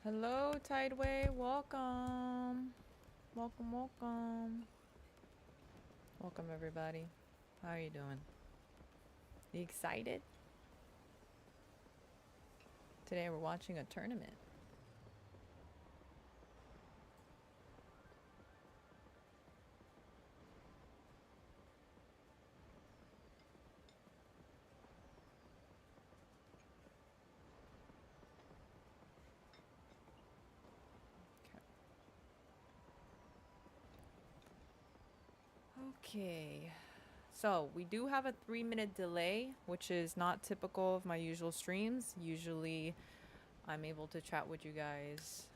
Hello, Tideway. Welcome. Welcome, welcome. Welcome, everybody. How are you doing? You excited? Today we're watching a tournament. Okay. So we do have a 3-minute delay, which is not typical of my usual streams. Usually I'm able to chat with you guys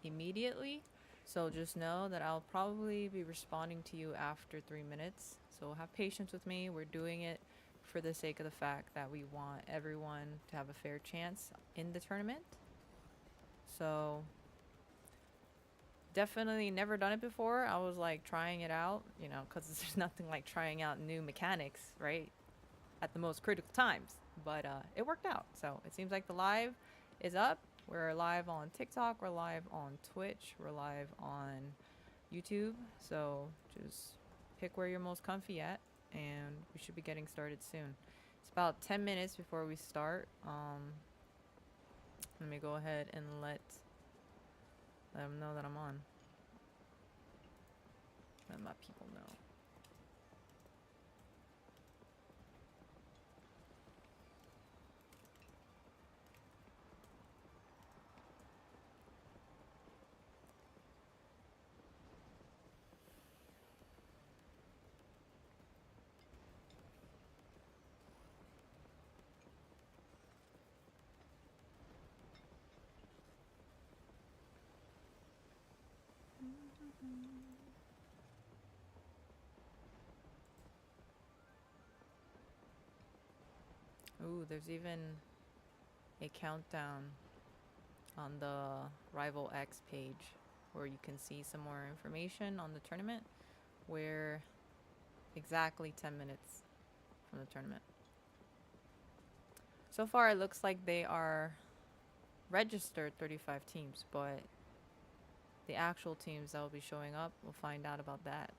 immediately. So just know that I'll probably be responding to you after 3 minutes. So have patience with me. We're doing it for the sake of the fact that we want everyone to have a fair chance in the tournament. So definitely never done it before. I was like trying it out, you know, because there's nothing like trying out new mechanics, right? at the most critical times. But it worked out. So it seems like the live is up. We're live on TikTok. We're live on Twitch. We're live on YouTube. So just pick where you're most comfy at, and we should be getting started soon. It's about 10 minutes before we start. Let me go ahead and let them know that I'm on. Let my people know. Ooh, there's even a countdown on the Rival X page where you can see some more information on the tournament. We're exactly 10 minutes from the tournament. So far, it looks like they are registered 35 teams, but the actual teams that will be showing up, we'll find out about that.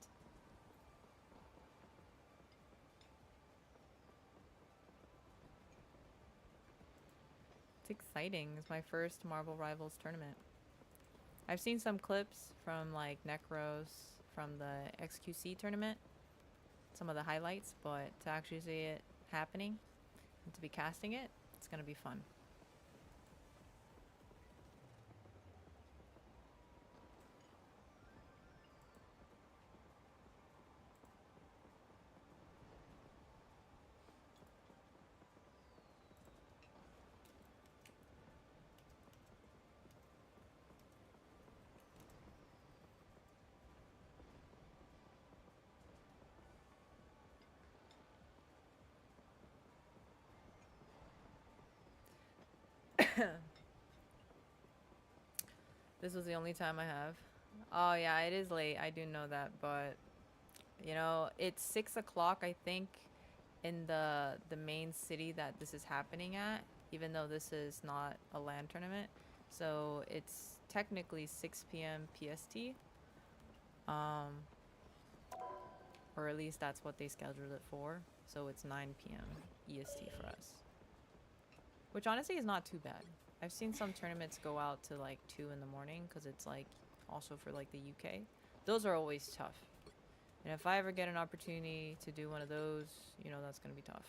It's exciting. It's my first Marvel Rivals tournament. I've seen some clips from like Necros from the XQC tournament, some of the highlights, but to actually see it happening and to be casting it, it's going to be fun. This was the only time I have. Oh yeah, it is late. I do know that, but you know, it's 6 o'clock, I think, in the main city that this is happening at, even though this is not a LAN tournament. So it's technically 6 p.m. PST. Or at least that's what they scheduled it for. So it's 9 p.m. EST for us. Which honestly is not too bad. I've seen some tournaments go out to like 2 in the morning because it's like also for like the UK. Those are always tough. And if I ever get an opportunity to do one of those, you know, that's going to be tough.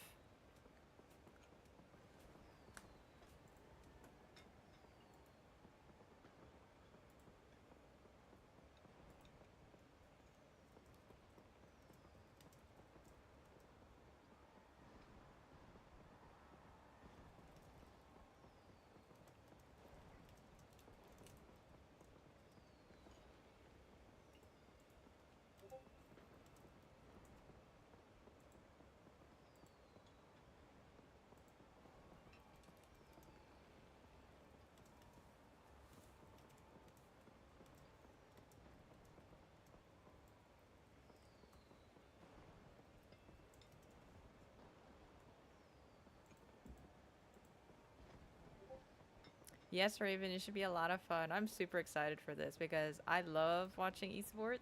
Yes, Raven, it should be a lot of fun. I'm super excited for this because I love watching esports.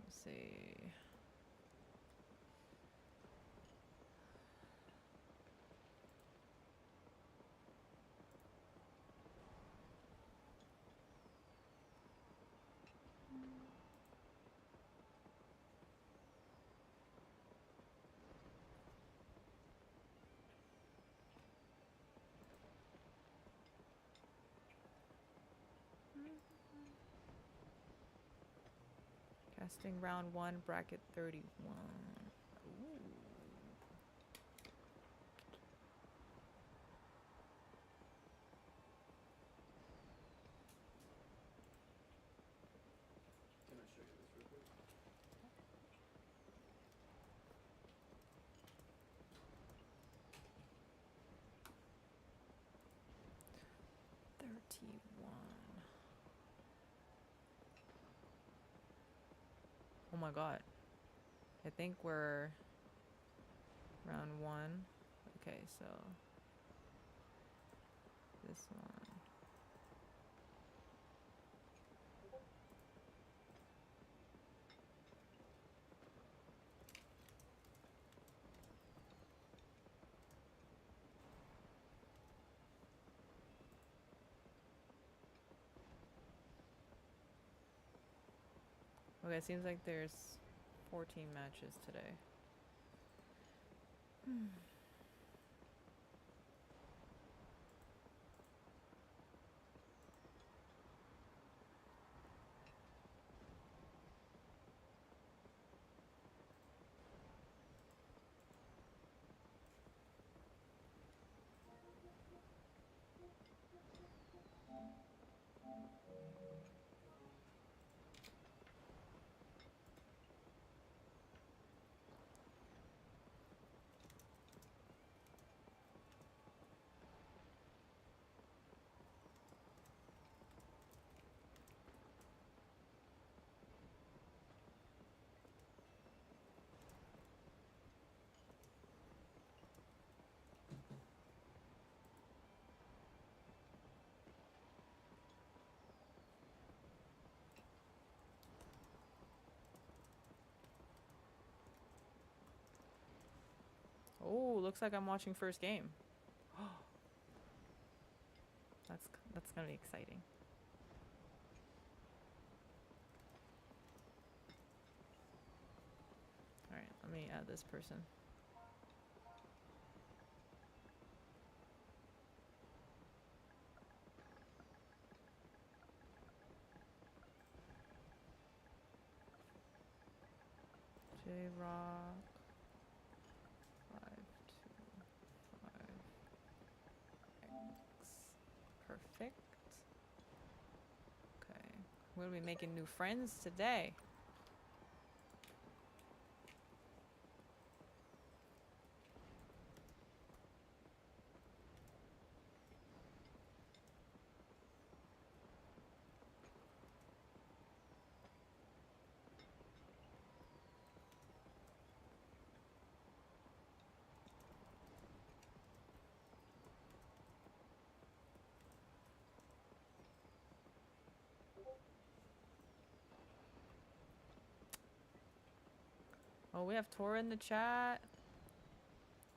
Let's see. Casting round 1, bracket 31. Ooh. Can I show you this real quick? 31. my god. I think we're round 1. Okay, so this one. Okay, it seems like there's 14 matches today. Oh, looks like I'm watching first game. That's gonna be exciting. All right, let me add this person. J Rock 525X. Perfect. Okay, we'll be making new friends today. Oh, we have Tora in the chat.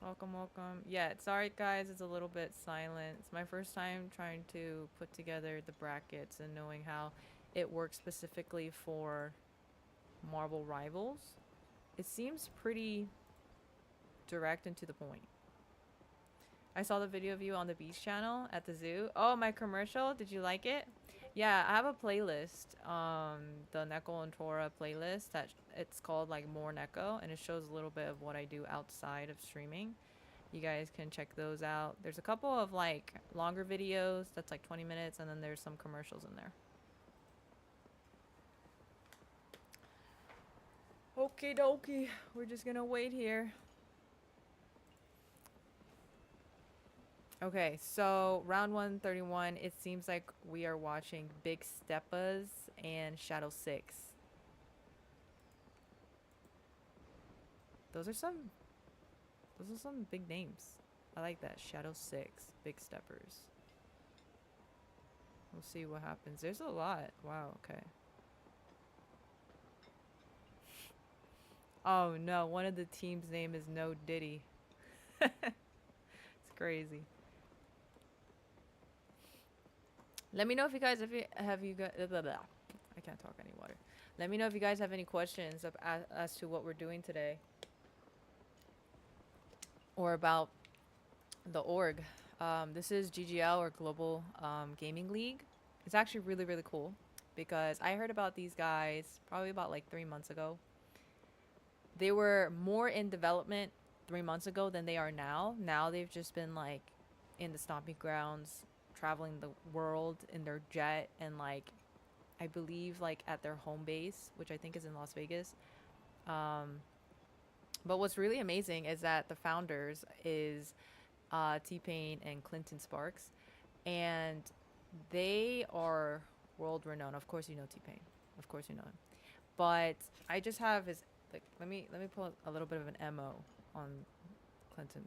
Welcome, welcome. Yeah, sorry guys, it's a little bit silent. It's my first time trying to put together the brackets and knowing how it works specifically for Marvel Rivals. It seems pretty direct and to the point. I saw the video of you on the beach channel at the zoo. Oh, my commercial, did you like it? Yeah, I have a playlist, the Neko and Tora playlist that it's called like More Neko, and it shows a little bit of what I do outside of streaming. You guys can check those out. There's a couple of like longer videos that's like 20 minutes, and then there's some commercials in there. Okie dokie, we're just gonna wait here. Okay, so round 131, it seems like we are watching Big Steppas and Shadow 6. Those are some big names. I like that. Shadow 6, Big Steppers. We'll see what happens. There's a lot. Wow, okay. Oh no, one of the team's name is No Diddy. It's crazy. Let me know if you guys have you got blah, blah. I can't talk any water. Let me know if you guys have any questions as to what we're doing today, or about the org. This is GGL, or Global Gaming League. It's actually really, really cool because I heard about these guys probably about like 3 months ago. They were more in development 3 months ago than they are now. Now they've just been like in the stomping grounds, traveling the world in their jet, and like I believe like at their home base, which I think is in Las Vegas. But what's really amazing is that the founders is T-Pain and Clinton Sparks, and they are world renowned. Of course you know T-Pain. Of course you know him. But I just have his like. Let me pull a little bit of an mo on Clinton.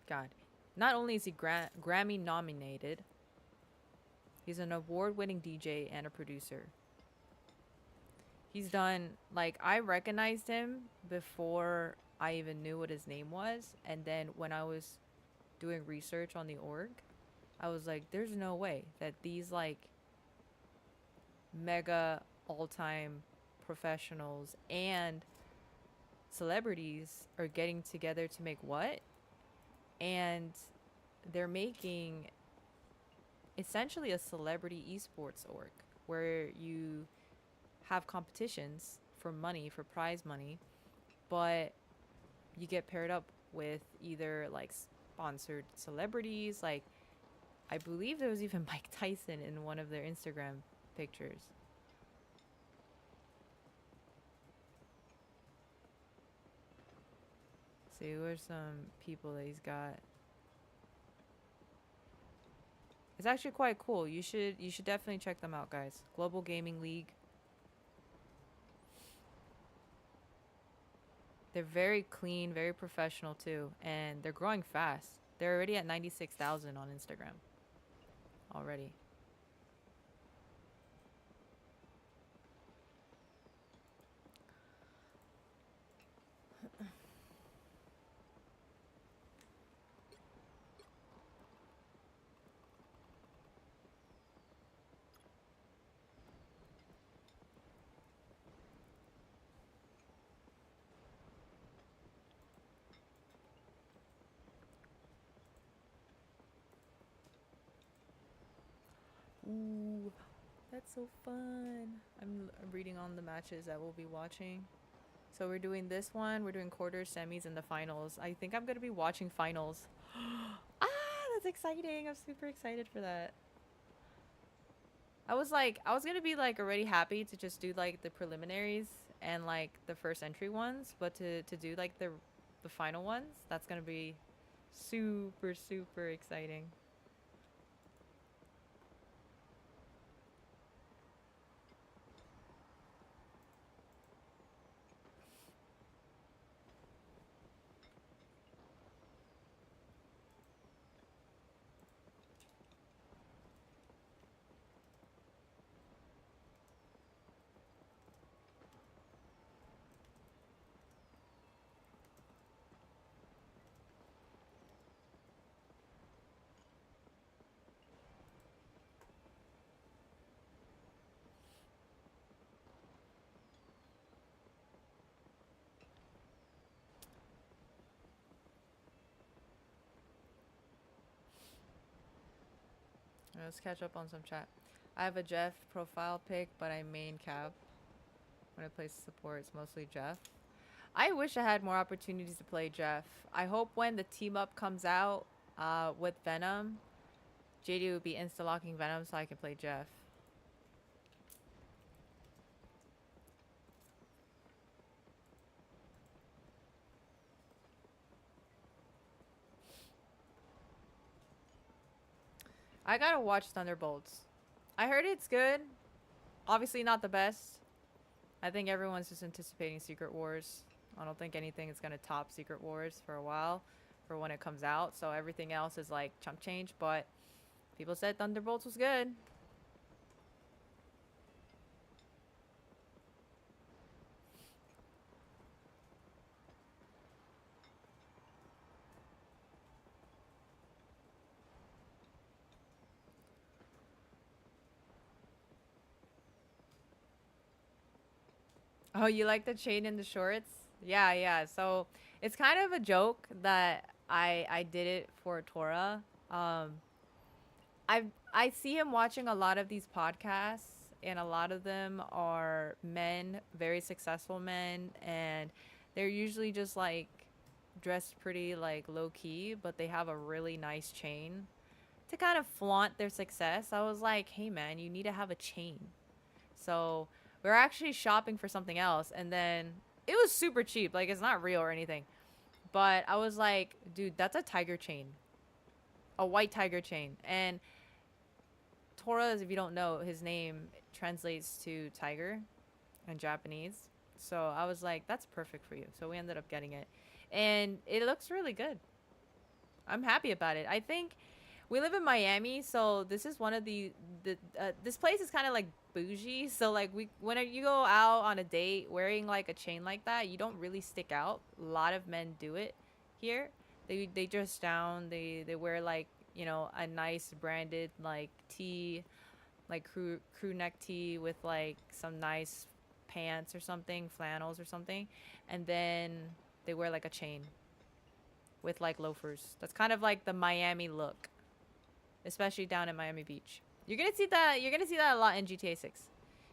God, not only is he Grammy nominated, he's an award-winning DJ and a producer. He's done like I recognized him before I even knew what his name was, and then when I was doing research on the org, I was like, "There's no way that these like mega all-time professionals and celebrities are getting together to make what?" And they're making essentially a celebrity esports org where you have competitions for money, for prize money, but you get paired up with either like sponsored celebrities. Like, I believe there was even Mike Tyson in one of their Instagram pictures. See, who are some people that he's got? It's actually quite cool. You should definitely check them out, guys. Global Gaming League. They're very clean, very professional too, and they're growing fast. They're already at 96,000 on Instagram already. Ooh, that's so fun. I'm reading on the matches that we'll be watching. So we're doing this one, we're doing quarters, semis, and the finals. I think I'm going to be watching finals. Ah, that's exciting. I'm super excited for that. I was going to be like already happy to just do like the preliminaries and like the first entry ones, but to do like the final ones, that's going to be super, super exciting. Let's catch up on some chat. I have a Jeff profile pic, but I main cap. When I play support, it's mostly Jeff. I wish I had more opportunities to play Jeff. I hope when the team up comes out with Venom, JD would be insta locking Venom so I can play Jeff. I gotta watch Thunderbolts. I heard it's good. Obviously not the best. I think everyone's just anticipating Secret Wars. I don't think anything is gonna top Secret Wars for a while, for when it comes out. So everything else is like chump change. But people said Thunderbolts was good. Oh, you like the chain in the shorts? Yeah, yeah. So it's kind of a joke that I did it for Tora. Um, I see him watching a lot of these podcasts, and a lot of them are men, very successful men, and they're usually just like dressed pretty like low key, but they have a really nice chain to kind of flaunt their success. I was like, hey man, you need to have a chain. So we are actually shopping for something else, and then it was super cheap. Like, it's not real or anything, But I was like, dude, that's a tiger chain, a white tiger chain. And Torres, if you don't know, his name translates to tiger in Japanese. So I was like, that's perfect for you. So we ended up getting it. And it looks really good. I'm happy about it. I think we live in Miami, so this is one of the this place is kind of like bougie. So like we when you go out on a date wearing like a chain like that, you don't really stick out. A lot of men do it here. They dress down. They wear like a nice branded like tee, like crew neck tee with like some nice pants or something, flannels or something, and then they wear like a chain with like loafers. That's kind of like the Miami look, especially down at Miami Beach. You're gonna see that. You're gonna see that a lot in GTA 6.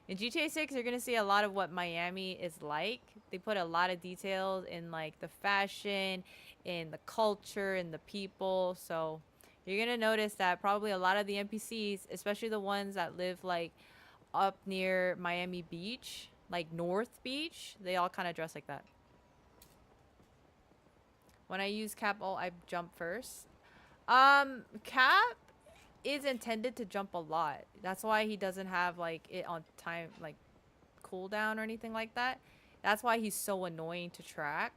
In GTA 6, you're gonna see a lot of what Miami is like. They put a lot of details in like the fashion, in the culture, in the people. So you're gonna notice that probably a lot of the NPCs, especially the ones that live like up near Miami Beach, like North Beach, they all kind of dress like that. When I use Cap ult, I jump first. Cap is intended to jump a lot. That's why he doesn't have like it on time, like cooldown or anything like that. That's why he's so annoying to track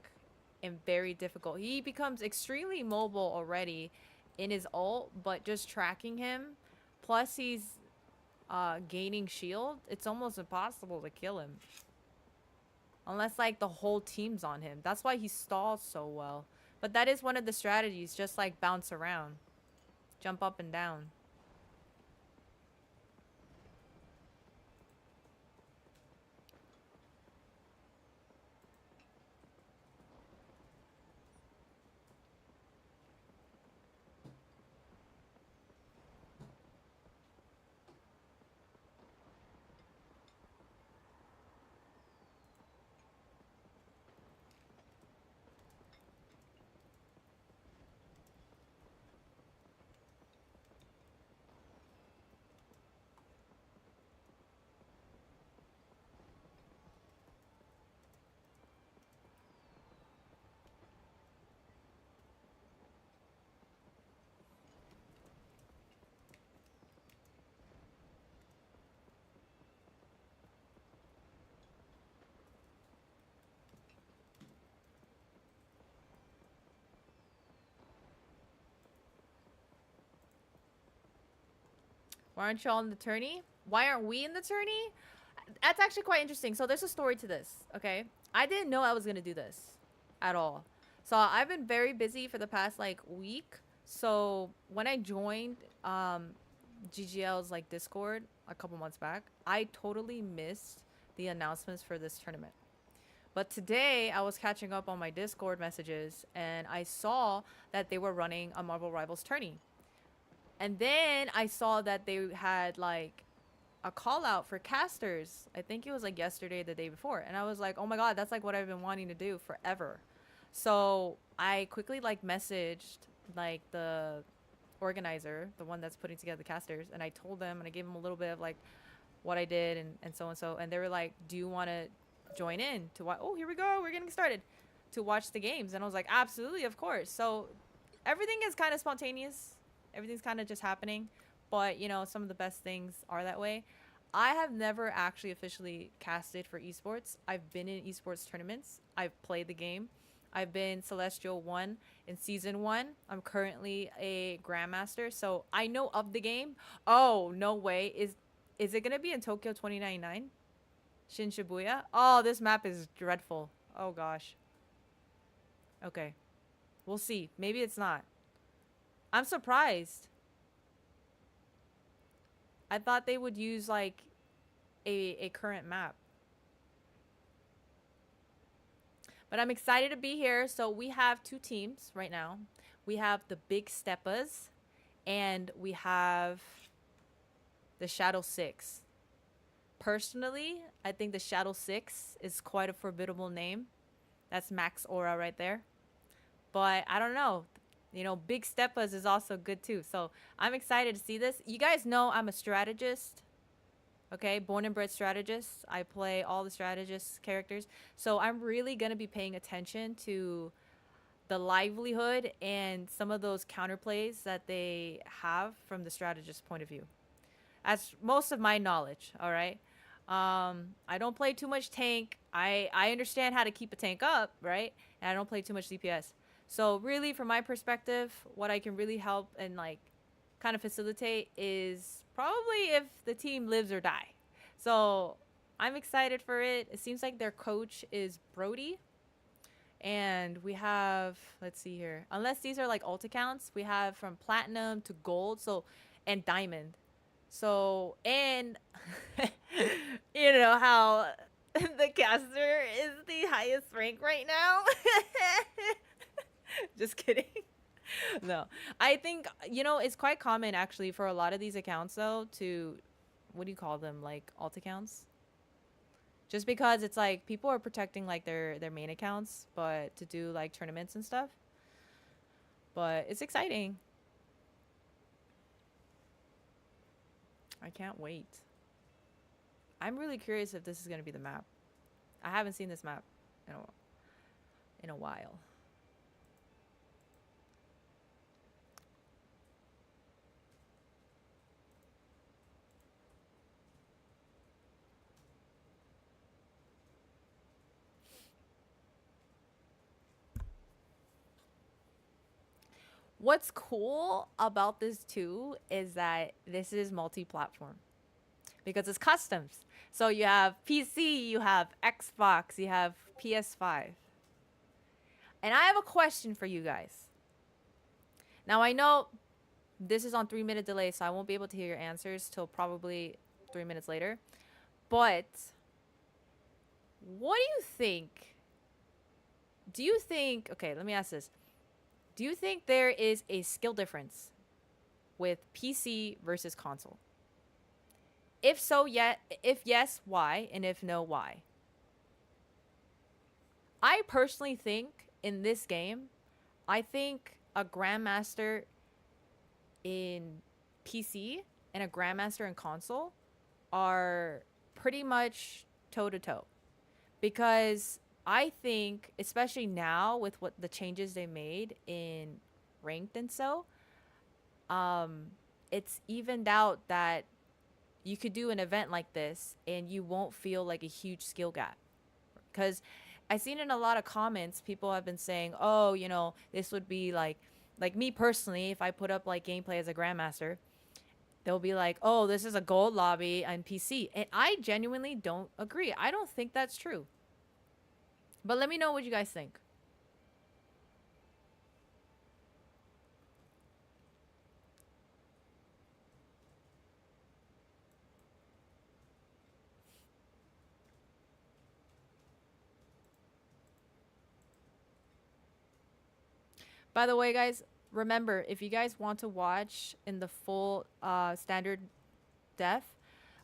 and very difficult. He becomes extremely mobile already in his ult, but just tracking him, plus he's gaining shield, it's almost impossible to kill him. Unless like the whole team's on him. That's why he stalls so well. But that is one of the strategies, just like bounce around. Jump up and down. Why aren't y'all in the tourney? Why aren't we in the tourney? That's actually quite interesting. So there's a story to this, okay? I didn't know I was gonna do this at all. So I've been very busy for the past like week. So when I joined GGL's like Discord a couple months back, I totally missed the announcements for this tournament. But today I was catching up on my Discord messages and I saw that they were running a Marvel Rivals tourney. And then I saw that they had like a call out for casters. I think it was like yesterday, the day before. And I was like, oh my God, that's like what I've been wanting to do forever. So I quickly like messaged like the organizer, the one that's putting together the casters. And I told them and I gave them a little bit of like what I did and so and so. And they were like, do you want to join in to watch? Oh, here we go. We're getting started to watch the games. And I was like, absolutely, of course. So everything is kind of spontaneous. Everything's kind of just happening. But, you know, some of the best things are that way. I have never actually officially casted for esports. I've been in esports tournaments. I've played the game. I've been Celestial 1 in Season 1. I'm currently a Grandmaster, so I know of the game. Oh, no way. Is it going to be in Tokyo 2099? Shin Shibuya? Oh, this map is dreadful. Oh, gosh. Okay. We'll see. Maybe it's not. I'm surprised. I thought they would use like a current map. But I'm excited to be here. So we have two teams right now. We have the Big Steppas and we have the Shadow 6. Personally, I think the Shadow 6 is quite a formidable name. That's Max Aura right there. But I don't know. You know, Big Steppas is also good too. So I'm excited to see this. You guys know I'm a strategist. Okay, born and bred strategist. I play all the strategist characters. So I'm really going to be paying attention to the livelihood and some of those counterplays that they have from the strategist point of view. That's most of my knowledge. All right. I don't play too much tank. I understand how to keep a tank up, right? And I don't play too much DPS. So really, from my perspective, what I can really help and like kind of facilitate is probably if the team lives or die. So I'm excited for it. It seems like their coach is Brody. And we have, let's see here. Unless these are like alt accounts, we have from platinum to gold, so and diamond. So and you know how the caster is the highest rank right now. Just kidding. No. I think it's quite common actually for a lot of these accounts though to what do you call them? Like alt accounts? Just because it's like people are protecting like their main accounts, but to do like tournaments and stuff. But it's exciting. I can't wait. I'm really curious if this is gonna be the map. I haven't seen this map in a while. What's cool about this too is that this is multi-platform because it's customs. So you have PC, you have Xbox, you have PS5. And I have a question for you guys. Now I know this is on 3-minute delay, so I won't be able to hear your answers till probably 3 minutes later. But what do you think? Okay, let me ask this. Do you think there is a skill difference with PC versus console? If so, if yes, why? And if no, why? I personally think in this game, I think a Grandmaster in PC and a Grandmaster in console are pretty much toe to toe. Because I think, especially now with what the changes they made in ranked and so, it's evened out that you could do an event like this and you won't feel like a huge skill gap. Because I've seen in a lot of comments, people have been saying, oh, this would be like me personally, if I put up like gameplay as a Grandmaster, they'll be like, oh, this is a gold lobby on PC. And I genuinely don't agree. I don't think that's true. But let me know what you guys think. By the way, guys, remember, if you guys want to watch in the full standard def,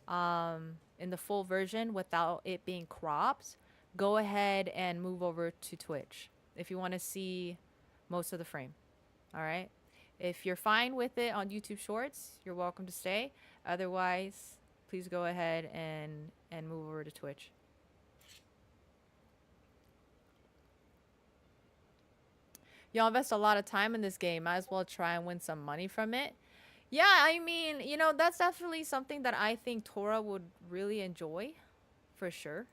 in the full version without it being cropped, go ahead and move over to Twitch if you want to see most of the frame. All right? If you're fine with it on YouTube Shorts, you're welcome to stay. Otherwise, please go ahead and move over to Twitch. Y'all invest a lot of time in this game. Might as well try and win some money from it. Yeah, I mean, that's definitely something that I think Tora would really enjoy, for sure.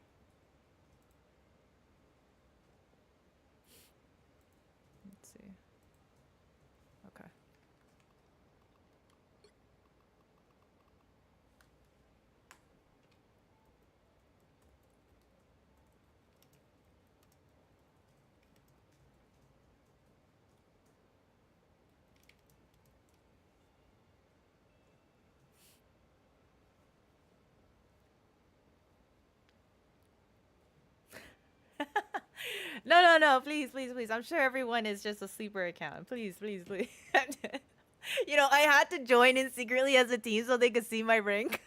Let's see. Okay. No, please, please, please. I'm sure everyone is just a sleeper account. Please, please, please. I had to join in secretly as a team so they could see my rank.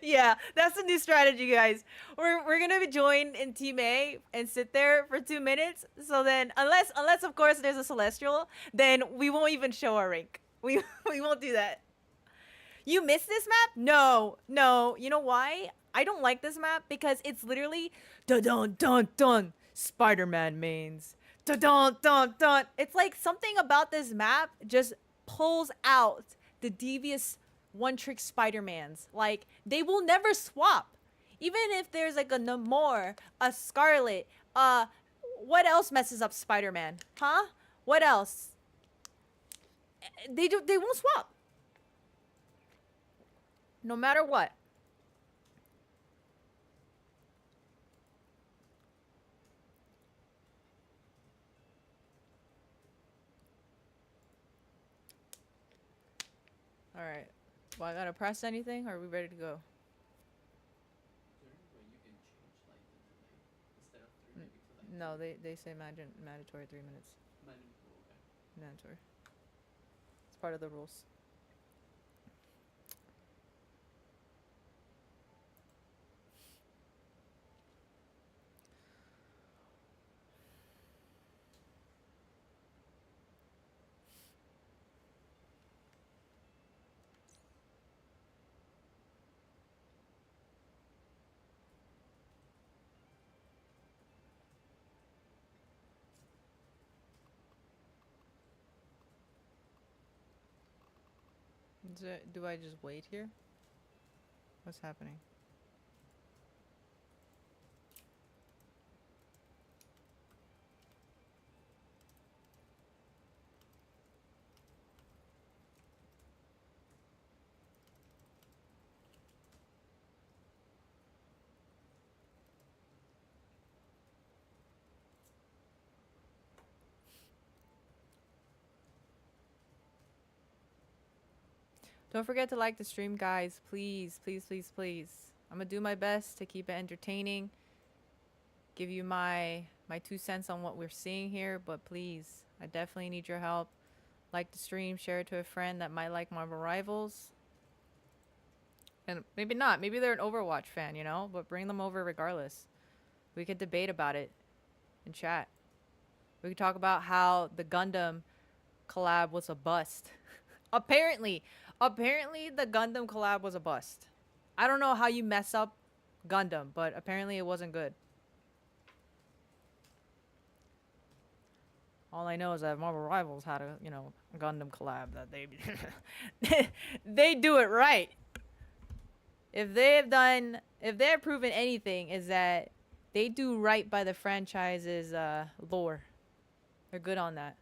Yeah, that's the new strategy, guys. We're gonna be join in Team A and sit there for 2 minutes. So then, unless of course there's a celestial, then we won't even show our rank. We won't do that. You missed this map? No. You know why? I don't like this map because it's literally dun dun dun dun Spider-Man mains. Dun dun dun. It's like something about this map just pulls out the devious one trick Spider-Mans. Like they will never swap. Even if there's like a Namor, a Scarlet, what else messes up Spider-Man? Huh? What else? They won't swap. No matter what. All right. Well, I gotta press anything, or are we ready to go? Is there any way you can change like the delay instead of 3 maybe to like No, 2? they say mandatory 3 minutes. Okay. Mandatory. It's part of the rules. Do I just wait here? What's happening? Don't forget to like the stream, guys. Please, please, please, please. I'm gonna do my best to keep it entertaining. Give you my 2 cents on what we're seeing here, but please, I definitely need your help. Like the stream, share it to a friend that might like Marvel Rivals. And maybe not. Maybe they're an Overwatch fan, you know? But bring them over regardless. We could debate about it in chat. We could talk about how the Gundam collab was a bust. Apparently the Gundam collab was a bust. I don't know how you mess up Gundam, but apparently it wasn't good. All I know is that Marvel Rivals had a, Gundam collab that they do it right. If they've proven anything, is that they do right by the franchise's lore. They're good on that.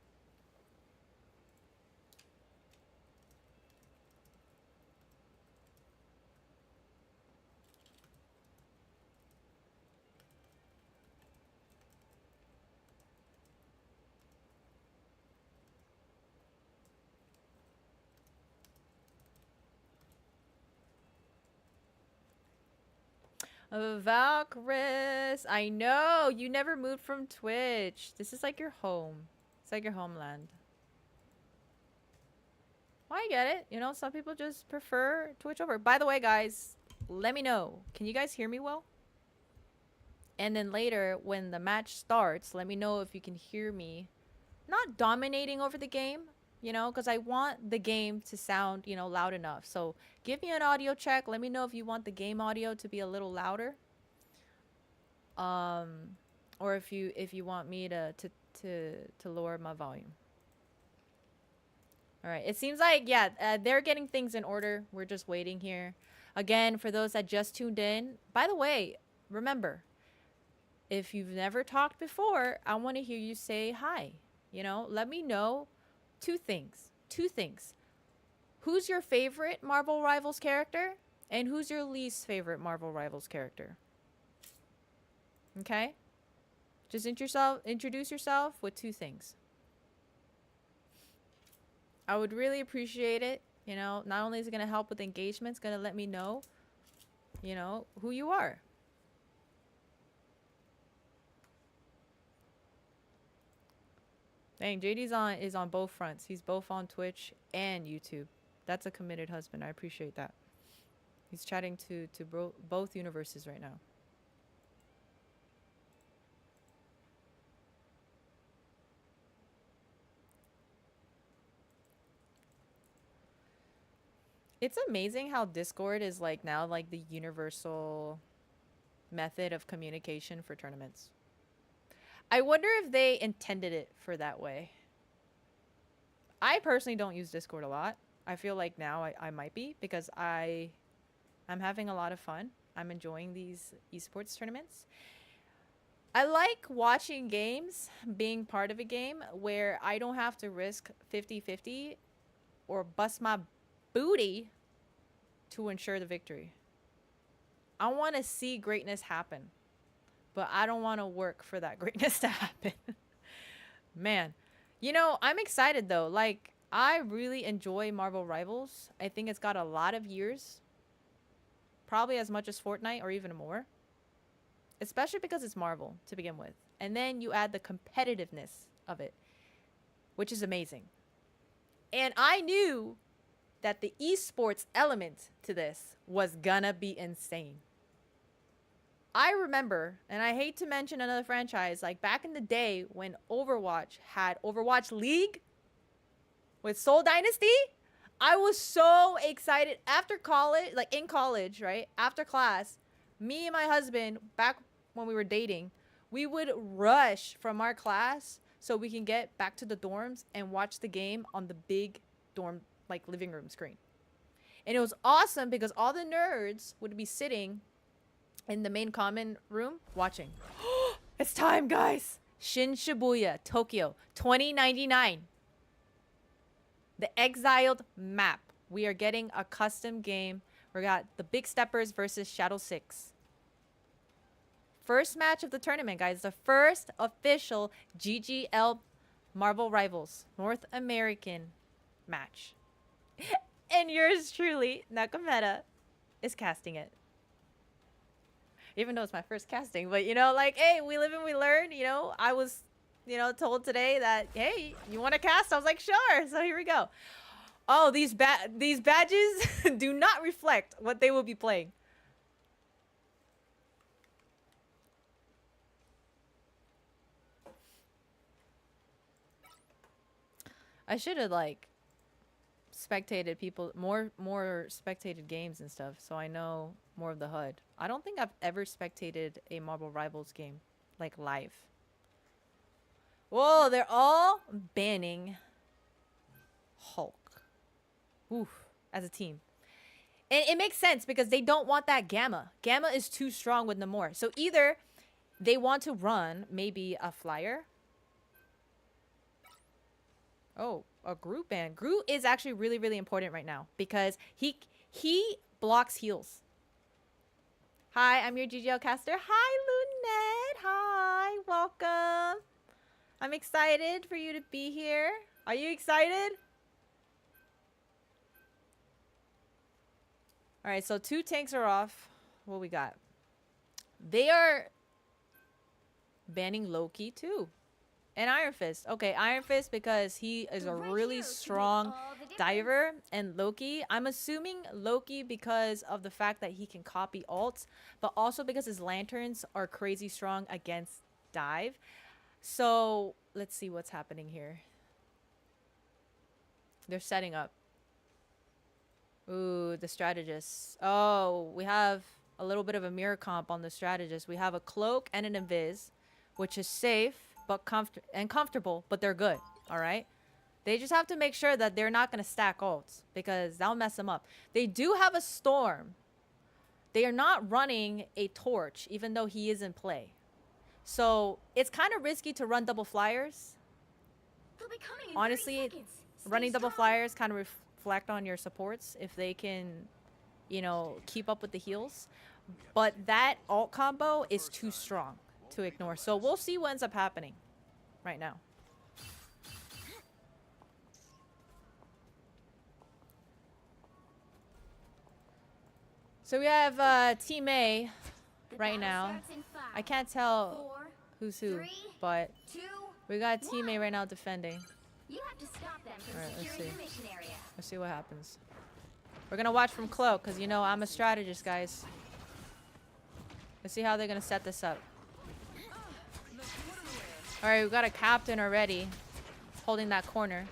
Valkyris, I know you never moved from Twitch. This is like your home. It's like your homeland. Well, I get it. You know, some people just prefer Twitch over. By the way, guys, let me know. Can you guys hear me well? And then later, when the match starts, let me know if you can hear me. Not dominating over the game, because I want the game to sound, loud enough. So give me an audio check. Let me know if you want the game audio to be a little louder. Or if you want me to lower my volume. All right. It seems like, yeah, they're getting things in order. We're just waiting here. Again, for those that just tuned in, by the way, remember, if you've never talked before, I want to hear you say hi. Let me know two things. Who's your favorite Marvel Rivals character? And who's your least favorite Marvel Rivals character? Okay? Just introduce yourself with two things. I would really appreciate it. Not only is it going to help with engagement, it's going to let me know, who you are. Dang, JD's is on both fronts. He's both on Twitch and YouTube. That's a committed husband. I appreciate that. He's chatting to both universes right now. It's amazing how Discord is now the universal method of communication for tournaments. I wonder if they intended it for that way. I personally don't use Discord a lot. I feel like now I might be because I'm having a lot of fun. I'm enjoying these esports tournaments. I like watching games, being part of a game where I don't have to risk 50-50 or bust my booty to ensure the victory. I want to see greatness happen, but I don't want to work for that greatness to happen. Man, you know, I'm excited though. Like, I really enjoy Marvel Rivals. I think it's got a lot of years, probably as much as Fortnite or even more, especially because it's Marvel to begin with. And then you add the competitiveness of it, which is amazing. And I knew that the esports element to this was gonna be insane. I remember, and I hate to mention another franchise, like back in the day when Overwatch had Overwatch League with Soul Dynasty, I was so excited after college, like in college, right? After class, me and my husband, back when we were dating, we would rush from our class so we can get back to the dorms and watch the game on the big dorm, like living room screen. And it was awesome because all the nerds would be sitting in the main common room watching. It's time, guys. Shin Shibuya, Tokyo, 2099. The Exiled map. We are getting a custom game. We got the Big Steppers versus Shadow 6. First match of the tournament, guys. The first official GGL Marvel Rivals North American match. And yours truly, Nakameta, is casting it. Even though it's my first casting, but you know, like, hey, we live and we learn. You know, I was, you know, told today that, hey, you want to cast? I was like, sure. So here we go. Oh, these badges do not reflect what they will be playing. I should have like spectated people more spectated games and stuff, so I know more of the HUD. I don't think I've ever spectated a Marvel Rivals game like live. Whoa, they're all banning Hulk. Oof, as a team. And it makes sense because they don't want that Gamma. Gamma is too strong with Namor. So either they want to run maybe a flyer. Oh, a Groot ban. Groot is actually really, really important right now because he blocks heals. Hi, I'm your GGL caster. Hi, Lunette. Hi, welcome. I'm excited for you to be here. Are you excited? All right, so 2 tanks are off. What we got? They are banning Loki too. And Iron Fist. Okay, Iron Fist because he is a really strong diver. And Loki, I'm assuming Loki because of the fact that he can copy ults, but also because his lanterns are crazy strong against dive. So let's see what's happening here. They're setting up. Ooh, the strategists. Oh, we have a little bit of a mirror comp on the strategist. We have a cloak and an invis, which is safe but comfortable, but they're good. All right. They just have to make sure that they're not going to stack ults because that'll mess them up. They do have a storm. They are not running a torch, even though he is in play. So it's kind of risky to run double flyers. Honestly, running double flyers kind of reflect on your supports if they can, you know, keep up with the heals. But that ult combo is too strong to ignore. So we'll see what ends up happening right now. So we have Team A right now. I can't tell who's who, but we got Team A right now defending. Alright, let's see. Let's see what happens. We're gonna watch from cloak because you know I'm a strategist, guys. Let's see how they're gonna set this up. Alright, we got a captain already holding that corner.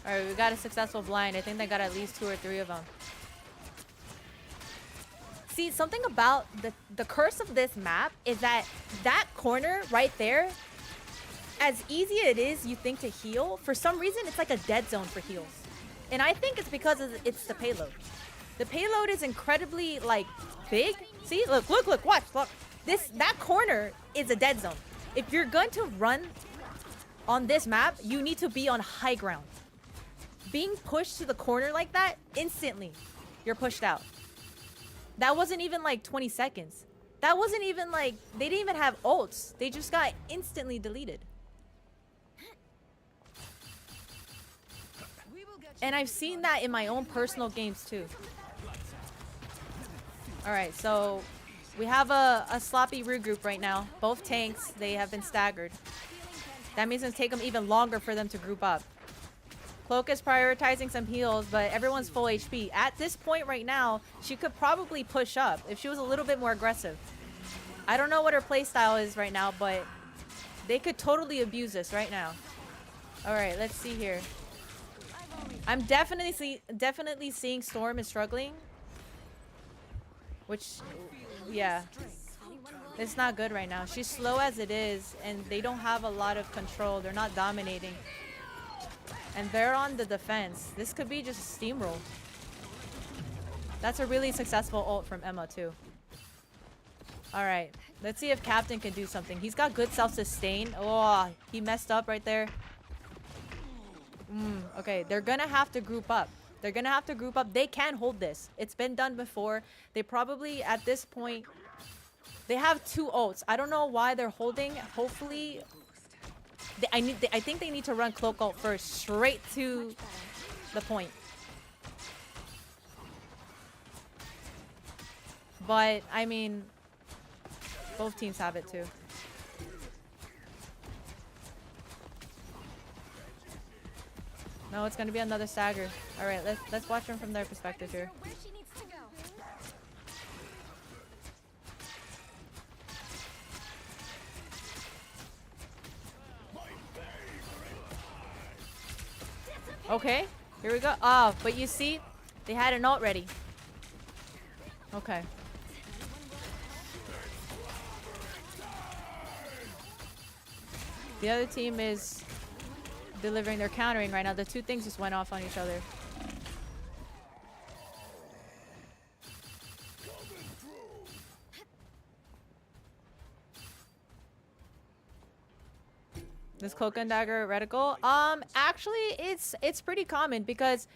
All right, we got a successful blind. I think they got at least 2 or 3 of them. See, something about the curse of this map is that corner right there, as easy it is you think to heal, for some reason it's like a dead zone for heals. And I think it's because it's the payload. The payload is incredibly like big. See, look, watch, look. That corner is a dead zone. If you're going to run on this map, you need to be on high ground. Being pushed to the corner like that, instantly, you're pushed out. That wasn't even like 20 seconds. That wasn't even like, they didn't even have ults. They just got instantly deleted. And I've seen that in my own personal games too. Alright, so we have a sloppy regroup right now. Both tanks, they have been staggered. That means it's take them even longer for them to group up. Cloak is prioritizing some heals, but everyone's full HP. At this point right now, she could probably push up if she was a little bit more aggressive. I don't know what her playstyle is right now, but they could totally abuse this right now. Alright, let's see here. I'm definitely seeing Storm is struggling. Which, yeah. It's not good right now. She's slow as it is, and they don't have a lot of control. They're not dominating. And they're on the defense. This could be just a steamroll. That's a really successful ult from Emma, too. Alright. Let's see if Captain can do something. He's got good self-sustain. Oh, he messed up right there. Okay, they're gonna have to group up. They're gonna have to group up. They can hold this. It's been done before. They probably, at this point, they have 2 ults. I don't know why they're holding. Hopefully, I think they need to run Cloak ult first, straight to the point. But, I mean, both teams have it too. No, it's gonna be another stagger. All right, let's watch them from their perspective here. Okay, here we go. Oh, but you see, they had an ult ready. Okay. The other team is delivering their countering right now. The 2 things just went off on each other. This Cloak and Dagger reticle. Actually, it's pretty common because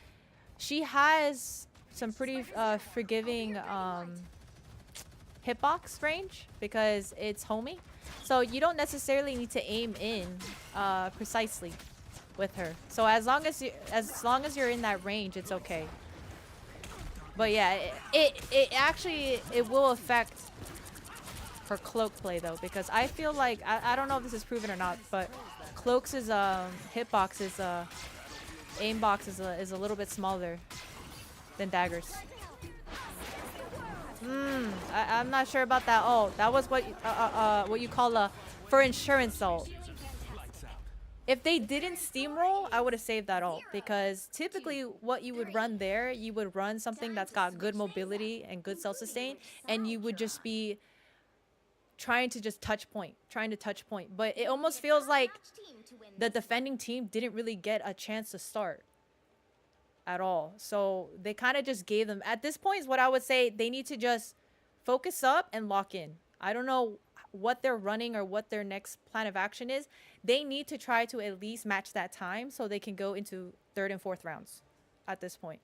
she has some pretty forgiving hitbox range because it's homey. So you don't necessarily need to aim in precisely with her. So as long as you're in that range, it's okay. But yeah, it actually will affect her Cloak play though, because I feel like I don't know if this is proven or not, but Cloak's hitbox is aim box is a little bit smaller than Dagger's. I'm not sure about that ult. That was what you call a for insurance ult. If they didn't steamroll, I would have saved that ult, because typically what you would run there, you would run something that's got good mobility and good self-sustain, and you would just be trying to touch point. But it almost feels like the defending team didn't really get a chance to start at all. So they kind of just gave them, at this point is what I would say, they need to just focus up and lock in. I don't know what they're running or what their next plan of action is. They need to try to at least match that time so they can go into 3rd and 4th rounds at this point.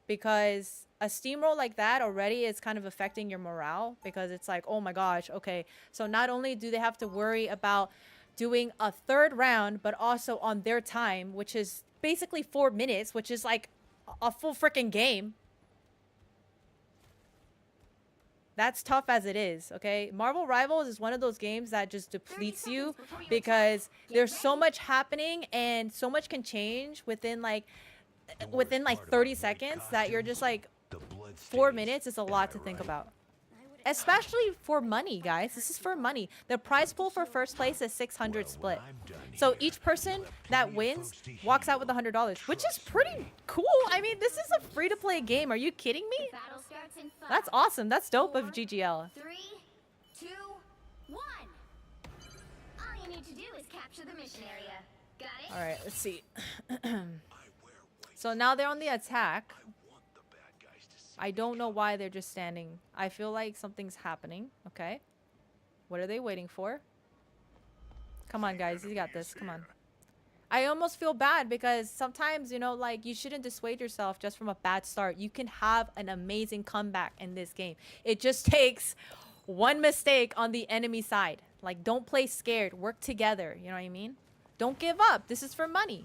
Because a steamroll like that already is kind of affecting your morale, because it's like, oh my gosh, okay. So not only do they have to worry about doing a 3rd round, but also on their time, which is basically 4 minutes, which is like a full freaking game. That's tough as it is, okay? Marvel Rivals is one of those games that just depletes you because there's so much happening and so much can change within like 30 seconds that you're just like, 4 minutes is a lot to think about. especially for money, guys. This is for money. The prize pool for first place is 600 split. So each person that wins walks out with $100, which is pretty cool. I mean, this is a free-to-play game. Are you kidding me? That's awesome. That's dope of GGL. 3, 2, 1. All you need to do is capture the mission area. Got it? All right, let's see. So now they're on the attack. I don't know why they're just standing. I feel like something's happening. Okay. What are they waiting for? Come on, guys. You got this. Come on. I almost feel bad because sometimes, you know, like, you shouldn't dissuade yourself just from a bad start. You can have an amazing comeback in this game. It just takes one mistake on the enemy side. Like, don't play scared. Work together. You know what I mean? Don't give up. This is for money.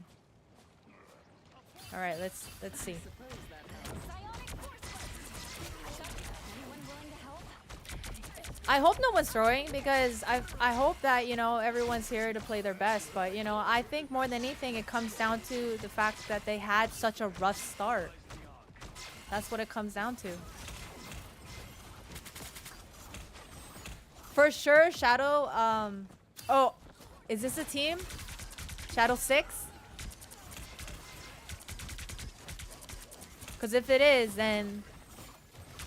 All right, let's see. I hope no one's throwing because I hope that, you know, everyone's here to play their best. But, you know, I think more than anything, it comes down to the fact that they had such a rough start. That's what it comes down to. For sure, Shadow, oh, is this a team? Shadow 6? Because if it is, then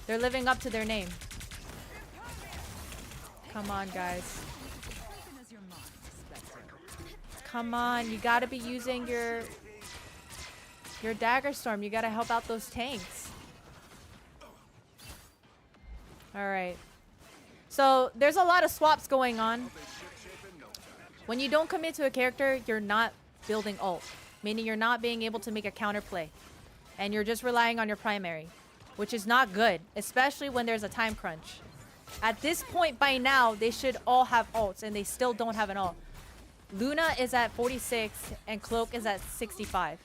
they're living up to their name. Come on, guys. Come on, you gotta be using your Dagger Storm. You gotta help out those tanks. Alright. So, there's a lot of swaps going on. When you don't commit to a character, you're not building ult. Meaning you're not being able to make a counterplay. And you're just relying on your primary. Which is not good. Especially when there's a time crunch. At this point by now, they should all have ults. And they still don't have an ult. Luna is at 46 and Cloak is at 65.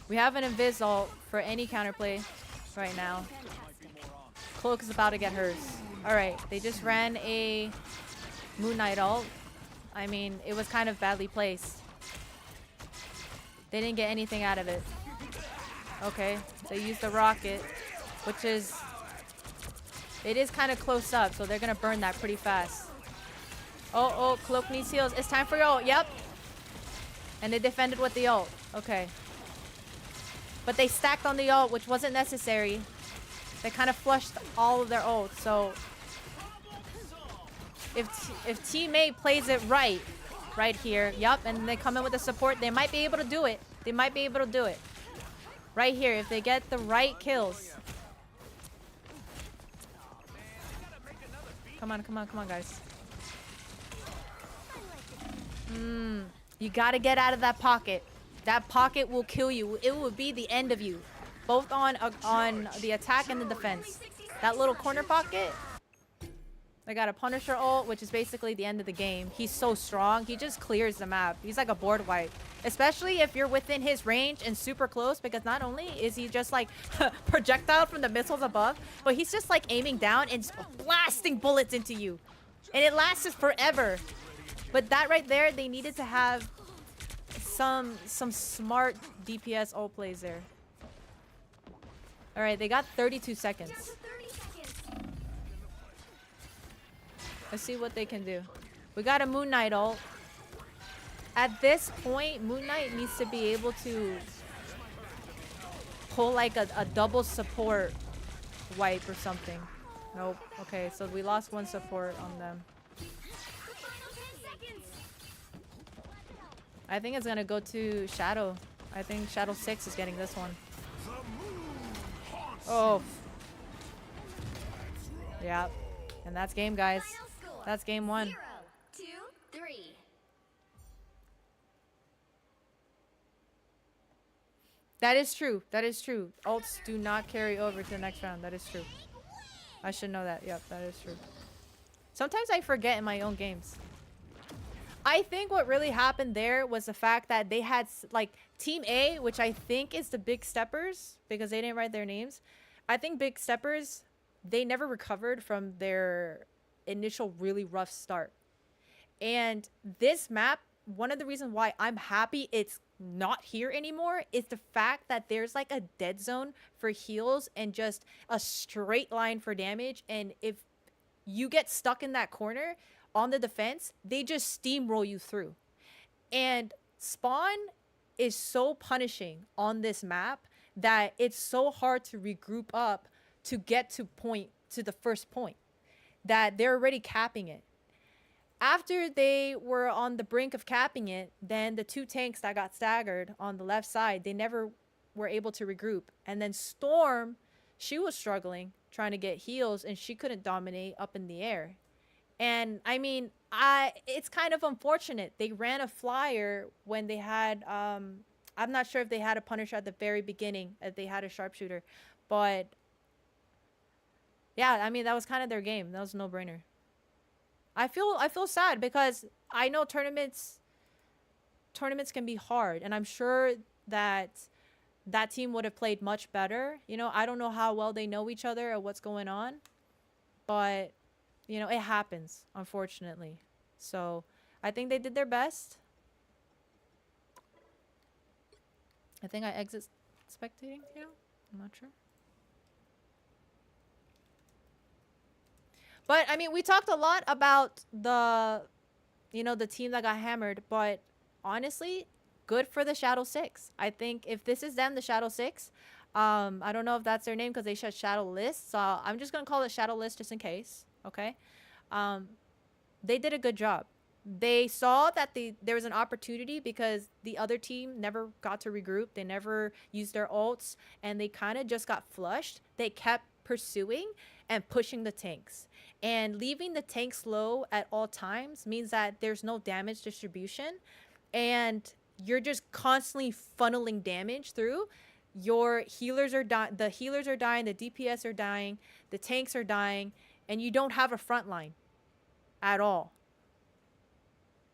We have an invis ult for any counterplay right now. Cloak is about to get hers. Alright, they just ran a Moon Knight ult. I mean, it was kind of badly placed. They didn't get anything out of it. Okay, they used the rocket, which is... It is kind of close up, so they're going to burn that pretty fast. Oh, Cloak needs heals. It's time for your ult. Yep. And they defended with the ult. Okay. But they stacked on the ult, which wasn't necessary. They kind of flushed all of their ults, so... If teammate plays it right here, yep, and they come in with the support, they might be able to do it. They might be able to do it. Right here, if they get the right kills. Come on, guys. You gotta get out of that pocket. That pocket will kill you. It will be the end of you. Both on the attack and the defense. That little corner pocket. I got a Punisher ult, which is basically the end of the game. He's so strong. He just clears the map. He's like a board wipe. Especially if you're within his range and super close, because not only is he just like projectile from the missiles above, but he's just like aiming down and blasting bullets into you. And it lasts forever. But that right there, they needed to have some smart DPS ult plays there. Alright, they got 32 seconds. Let's see what they can do. We got a Moon Knight ult. At this point, Moon Knight needs to be able to pull like a double support wipe or something. Nope. Okay, so we lost one support on them. I think it's gonna go to Shadow. I think Shadow 6 is getting this one. Oh. Yeah. And that's game, guys. That's game 1. 0, 2, 3. That is true. That is true. Ults do not carry over to the next round. That is true. I should know that. Yep, that is true. Sometimes I forget in my own games. I think what really happened there was the fact that they had, like, Team A, which I think is the Big Steppers, because they didn't write their names. I think Big Steppers, they never recovered from their initial really rough start. And this map, one of the reasons why I'm happy it's not here anymore is the fact that there's like a dead zone for heals and just a straight line for damage. And if you get stuck in that corner on the defense, they just steamroll you through. And spawn is so punishing on this map that it's so hard to regroup up to get to the first point, that they're already capping it. After they were on the brink of capping it, then the two tanks that got staggered on the left side, they never were able to regroup. And then Storm, she was struggling trying to get heals, and she couldn't dominate up in the air. And I mean, it's kind of unfortunate. They ran a flyer when they had I'm not sure if they had a Punisher at the very beginning, if they had a sharpshooter, but yeah, I mean, that was kind of their game. That was a no-brainer. I feel sad because I know tournaments can be hard, and I'm sure that that team would have played much better. You know, I don't know how well they know each other or what's going on, but you know, it happens, unfortunately. So I think they did their best. I think I exit spectating now. I'm not sure. But I mean, we talked a lot about the team that got hammered, but honestly, good for the Shadow 6. I think if this is them, the Shadow 6, I don't know if that's their name because they said Shadow List, so I'm just going to call it Shadow List just in case, okay? They did a good job. They saw that there was an opportunity because the other team never got to regroup. They never used their ults, and they kind of just got flushed. They kept pursuing and pushing the tanks. And leaving the tanks low at all times means that there's no damage distribution, and you're just constantly funneling damage through. Your healers are dying, the healers are dying, the DPS are dying, the tanks are dying, and you don't have a front line at all.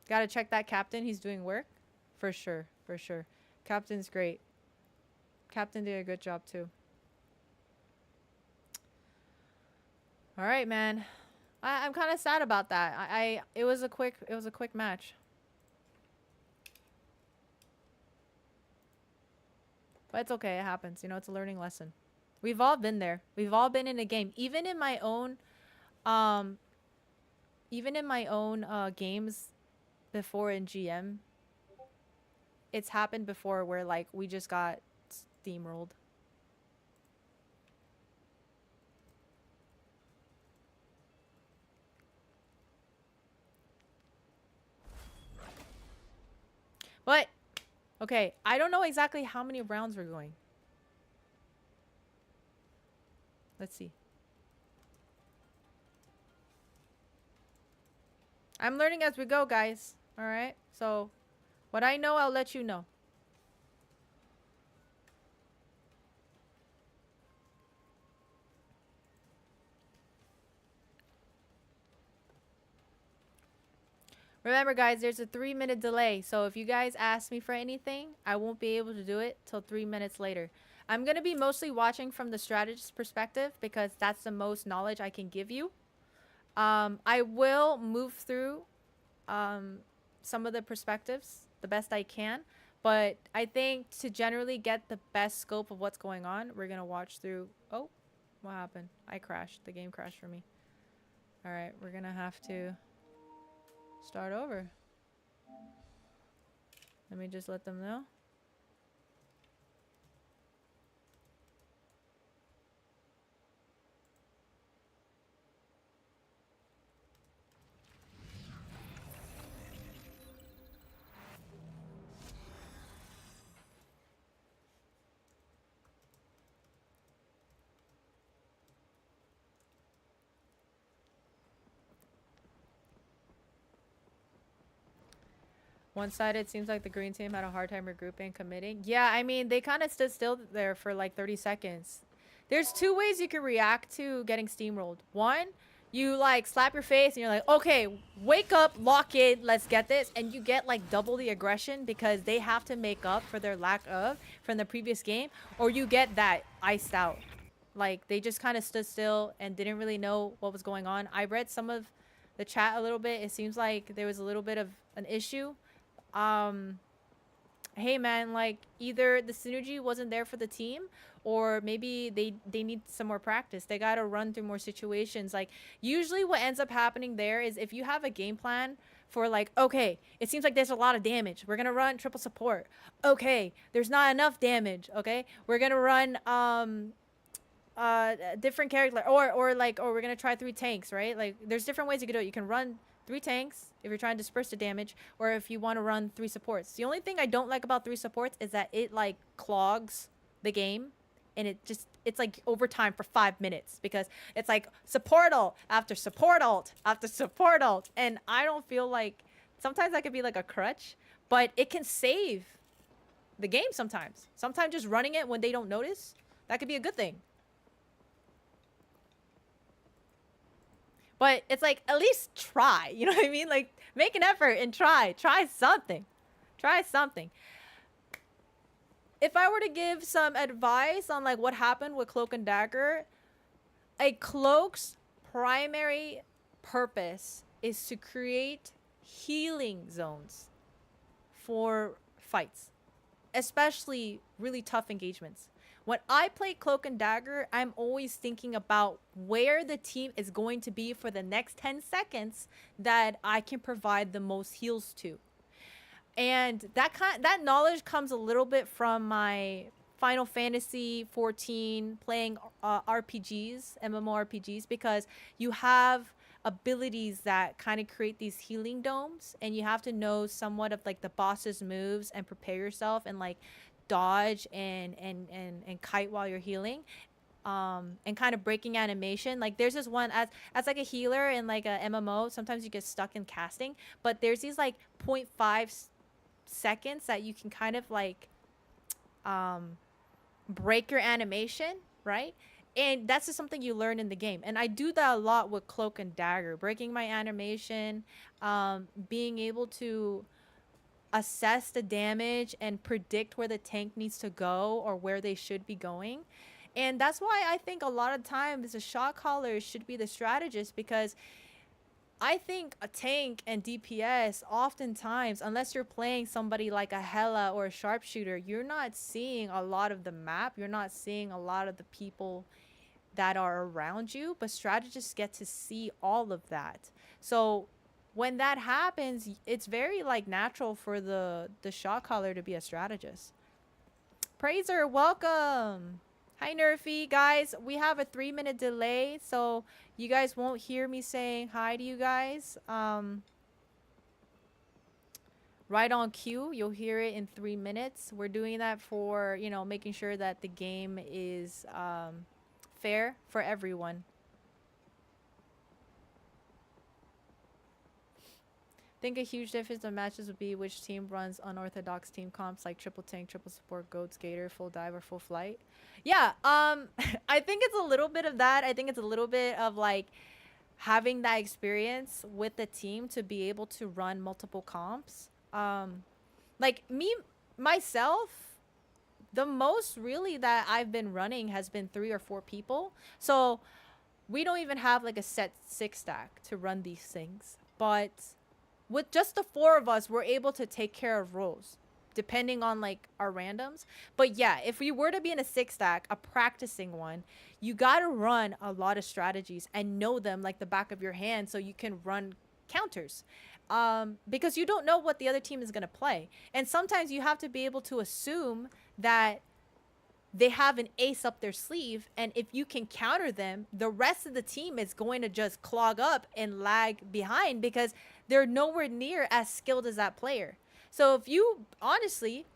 Gotta check that captain. He's doing work. For sure. For sure. Captain's great. Captain did a good job too. Alright, man. I'm kind of sad about that. It was a quick match. But it's okay. It happens. You know, it's a learning lesson. We've all been there. We've all been in a game. Even in my own games before in GM, it's happened before where like we just got steamrolled. But okay, I don't know exactly how many rounds we're going. Let's see. I'm learning as we go, guys. All right? So, what I know, I'll let you know. Remember, guys, there's a 3-minute delay. So, if you guys ask me for anything, I won't be able to do it till 3 minutes later. I'm going to be mostly watching from the strategist perspective because that's the most knowledge I can give you. I will move through some of the perspectives the best I can, but I think to generally get the best scope of what's going on, we're gonna watch through. Oh, what happened? I crashed. The game crashed for me. All right, we're gonna have to start over. Let me just let them know. One-sided, seems like the green team had a hard time regrouping, committing. Yeah, I mean, they kind of stood still there for like 30 seconds. There's two ways you can react to getting steamrolled. One, you like slap your face and you're like, okay, wake up, lock in, let's get this. And you get like double the aggression because they have to make up for their lack of from the previous game. Or you get that iced out. Like they just kind of stood still and didn't really know what was going on. I read some of the chat a little bit. It seems like there was a little bit of an issue. I hey man, like either the synergy wasn't there for the team, or maybe they need some more practice. They got to run through more situations. Like usually what ends up happening there is if you have a game plan for like, okay, it seems like there's a lot of damage, we're gonna run triple support. Okay, there's not enough damage, okay, we're gonna run different character, or we're gonna try 3 tanks, right? Like there's different ways you can do it. You can run 3 tanks if you're trying to disperse the damage, or if you want to run 3 supports. The only thing I don't like about 3 supports is that it like clogs the game, and it's like overtime for 5 minutes because it's like support ult after support ult after support ult, and I don't feel like, sometimes that could be like a crutch, but it can save the game sometimes. Sometimes just running it when they don't notice, that could be a good thing. But it's like, at least try. You know what I mean? Like, make an effort and try. Try something. Try something. If I were to give some advice on, like, what happened with Cloak and Dagger, a Cloak's primary purpose is to create healing zones for fights. Especially really tough engagements. When I play Cloak and Dagger, I'm always thinking about where the team is going to be for the next 10 seconds that I can provide the most heals to. And that knowledge comes a little bit from my Final Fantasy 14 playing RPGs, MMORPGs, because you have abilities that kind of create these healing domes, and you have to know somewhat of like the boss's moves and prepare yourself and like dodge and kite while you're healing, and kind of breaking animation. Like there's this one, as like a healer in like a MMO, sometimes you get stuck in casting, but there's these like 0.5 seconds that you can kind of like break your animation, right? And that's just something you learn in the game, and I do that a lot with Cloak and Dagger, breaking my animation, being able to assess the damage and predict where the tank needs to go or where they should be going. And that's why I think a lot of times the shot caller should be the strategist, because I think a tank and DPS, oftentimes, unless you're playing somebody like a Hela or a sharpshooter, you're not seeing a lot of the map. You're not seeing a lot of the people that are around you, but strategists get to see all of that. So when that happens, it's very like natural for the shot caller to be a strategist. Praiser, welcome. Hi Nerfy. Guys, we have a 3-minute delay, so you guys won't hear me saying hi to you guys right on cue. You'll hear it in 3 minutes. We're doing that for, you know, making sure that the game is fair for everyone. Think a huge difference in matches would be which team runs unorthodox team comps like triple tank, triple support, goat, skater, full dive, or full flight. Yeah, I think it's a little bit of that. I think it's a little bit of like having that experience with the team to be able to run multiple comps. Like me, myself, the most really that I've been running has been 3 or 4 people. So we don't even have like a set 6 stack to run these things. But with just the 4 of us, we're able to take care of roles depending on like our randoms. But yeah, if we were to be in a 6 stack, a practicing one, you got to run a lot of strategies and know them like the back of your hand so you can run counters. Because you don't know what the other team is going to play. And sometimes you have to be able to assume that they have an ace up their sleeve, and if you can counter them, the rest of the team is going to just clog up and lag behind because they're nowhere near as skilled as that player. So if you honestly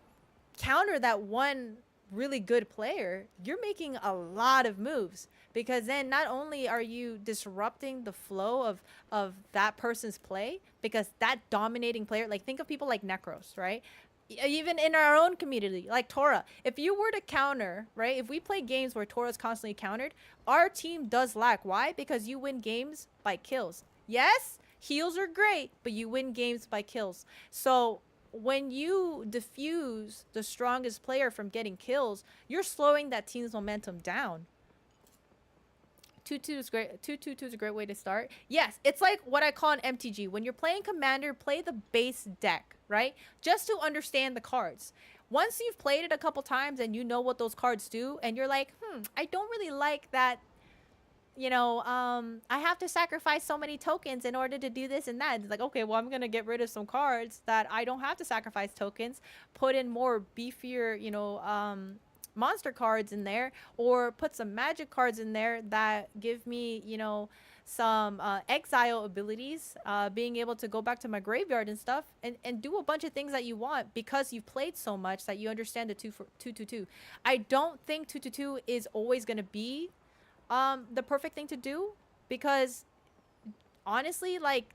counter that one really good player, you're making a lot of moves, because then not only are you disrupting the flow of that person's play, because that dominating player, like think of people like Necros, right? Even in our own community, like Tora, if you were to counter, right, if we play games where Tora's constantly countered, our team does lack. Why? Because you win games by kills. Yes, heals are great, but you win games by kills. So when you diffuse the strongest player from getting kills, you're slowing that team's momentum down. 2-2 is great. 2-2-2 is a great way to start. Yes, it's like what I call an MTG. When you're playing Commander, play the base deck, right? Just to understand the cards. Once you've played it a couple times and you know what those cards do, and you're like, I don't really like that, I have to sacrifice so many tokens in order to do this and that. It's like, okay, well, I'm going to get rid of some cards that I don't have to sacrifice tokens, put in more beefier, monster cards in there, or put some magic cards in there that give me, some exile abilities, being able to go back to my graveyard and stuff, and do a bunch of things that you want because you've played so much that you understand the 2-2-2. I don't think 2-2-2 is always going to be the perfect thing to do, because honestly, like,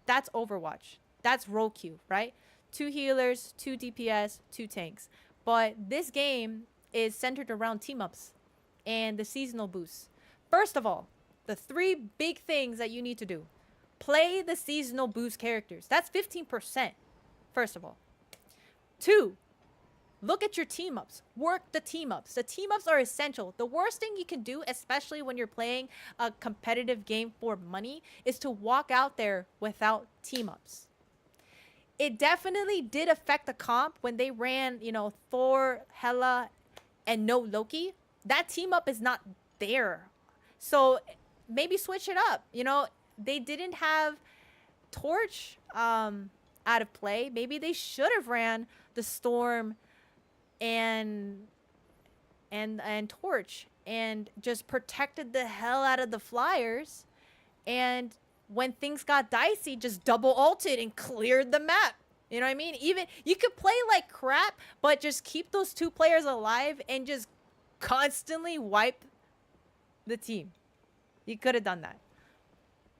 that's Overwatch, that's role queue, right? 2 healers, 2 DPS, 2 tanks. But this game is centered around team ups and the seasonal boosts. First of all, the 3 big things that you need to do: play the seasonal boost characters. That's 15%, first of all. 2, look at your team ups. Work the team ups. The team ups are essential. The worst thing you can do, especially when you're playing a competitive game for money, is to walk out there without team ups. It definitely did affect the comp when they ran, Thor, Hela, and no Loki. That team up is not there. So maybe switch it up. They didn't have Torch out of play. Maybe they should have ran the Storm and Torch and just protected the hell out of the Flyers, and when things got dicey, just double ulted and cleared the map. You know what I mean? Even you could play like crap, but just keep those 2 players alive and just constantly wipe the team. You could have done that.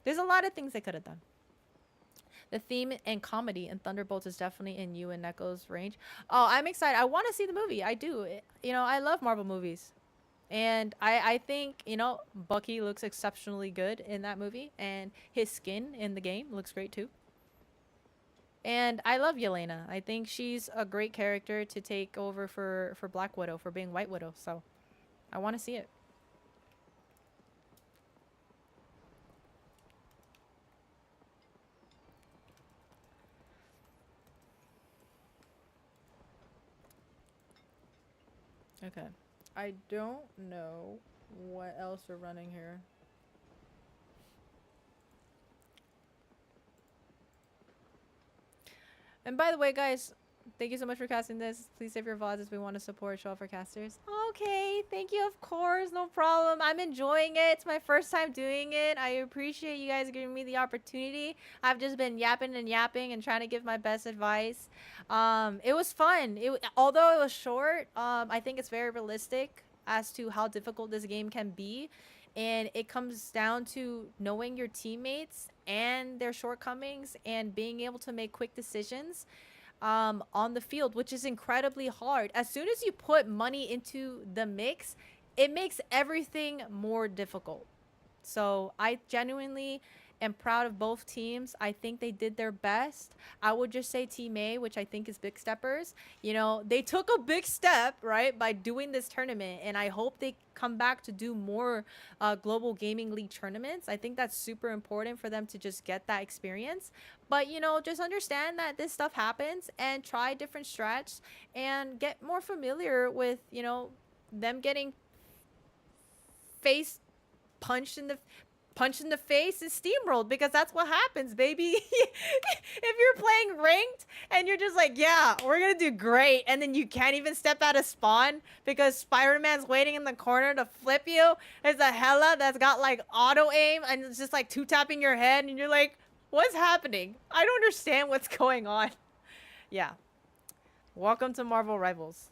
There's a lot of things they could have done. The theme and comedy in Thunderbolts is definitely in you and Neko's range. Oh, I'm excited. I want to see the movie. I do. I love Marvel movies. And I think, Bucky looks exceptionally good in that movie. And his skin in the game looks great too. And I love Yelena. I think she's a great character to take over for Black Widow, for being White Widow. So I want to see it. Okay. I don't know what else we're running here. And by the way, guys, thank you so much for casting this. Please save your VODs as we want to support Show Off for casters. Okay, thank you, of course, no problem. I'm enjoying it. It's my first time doing it. I appreciate you guys giving me the opportunity. I've just been yapping and trying to give my best advice. It was fun. Although it was short, I think it's very realistic as to how difficult this game can be. And it comes down to knowing your teammates and their shortcomings and being able to make quick decisions on the field, which is incredibly hard. As soon as you put money into the mix, it makes everything more difficult. So I genuinely am proud of both teams. I think they did their best. I would just say Team A, which I think is Big Steppers, they took a big step, right, by doing this tournament. And I hope they come back to do more Global Gaming League tournaments. I think that's super important for them to just get that experience. But, just understand that this stuff happens and try different strats and get more familiar with, them getting face punched in the face and steamrolled, because that's what happens, baby. If you're playing ranked and you're just like, yeah, we're gonna do great, and then you can't even step out of spawn because Spider-Man's waiting in the corner to flip you. There's a Hela that's got like auto aim and it's just like 2-tapping your head, and you're like, what's happening? I don't understand what's going on. Yeah. Welcome to Marvel Rivals.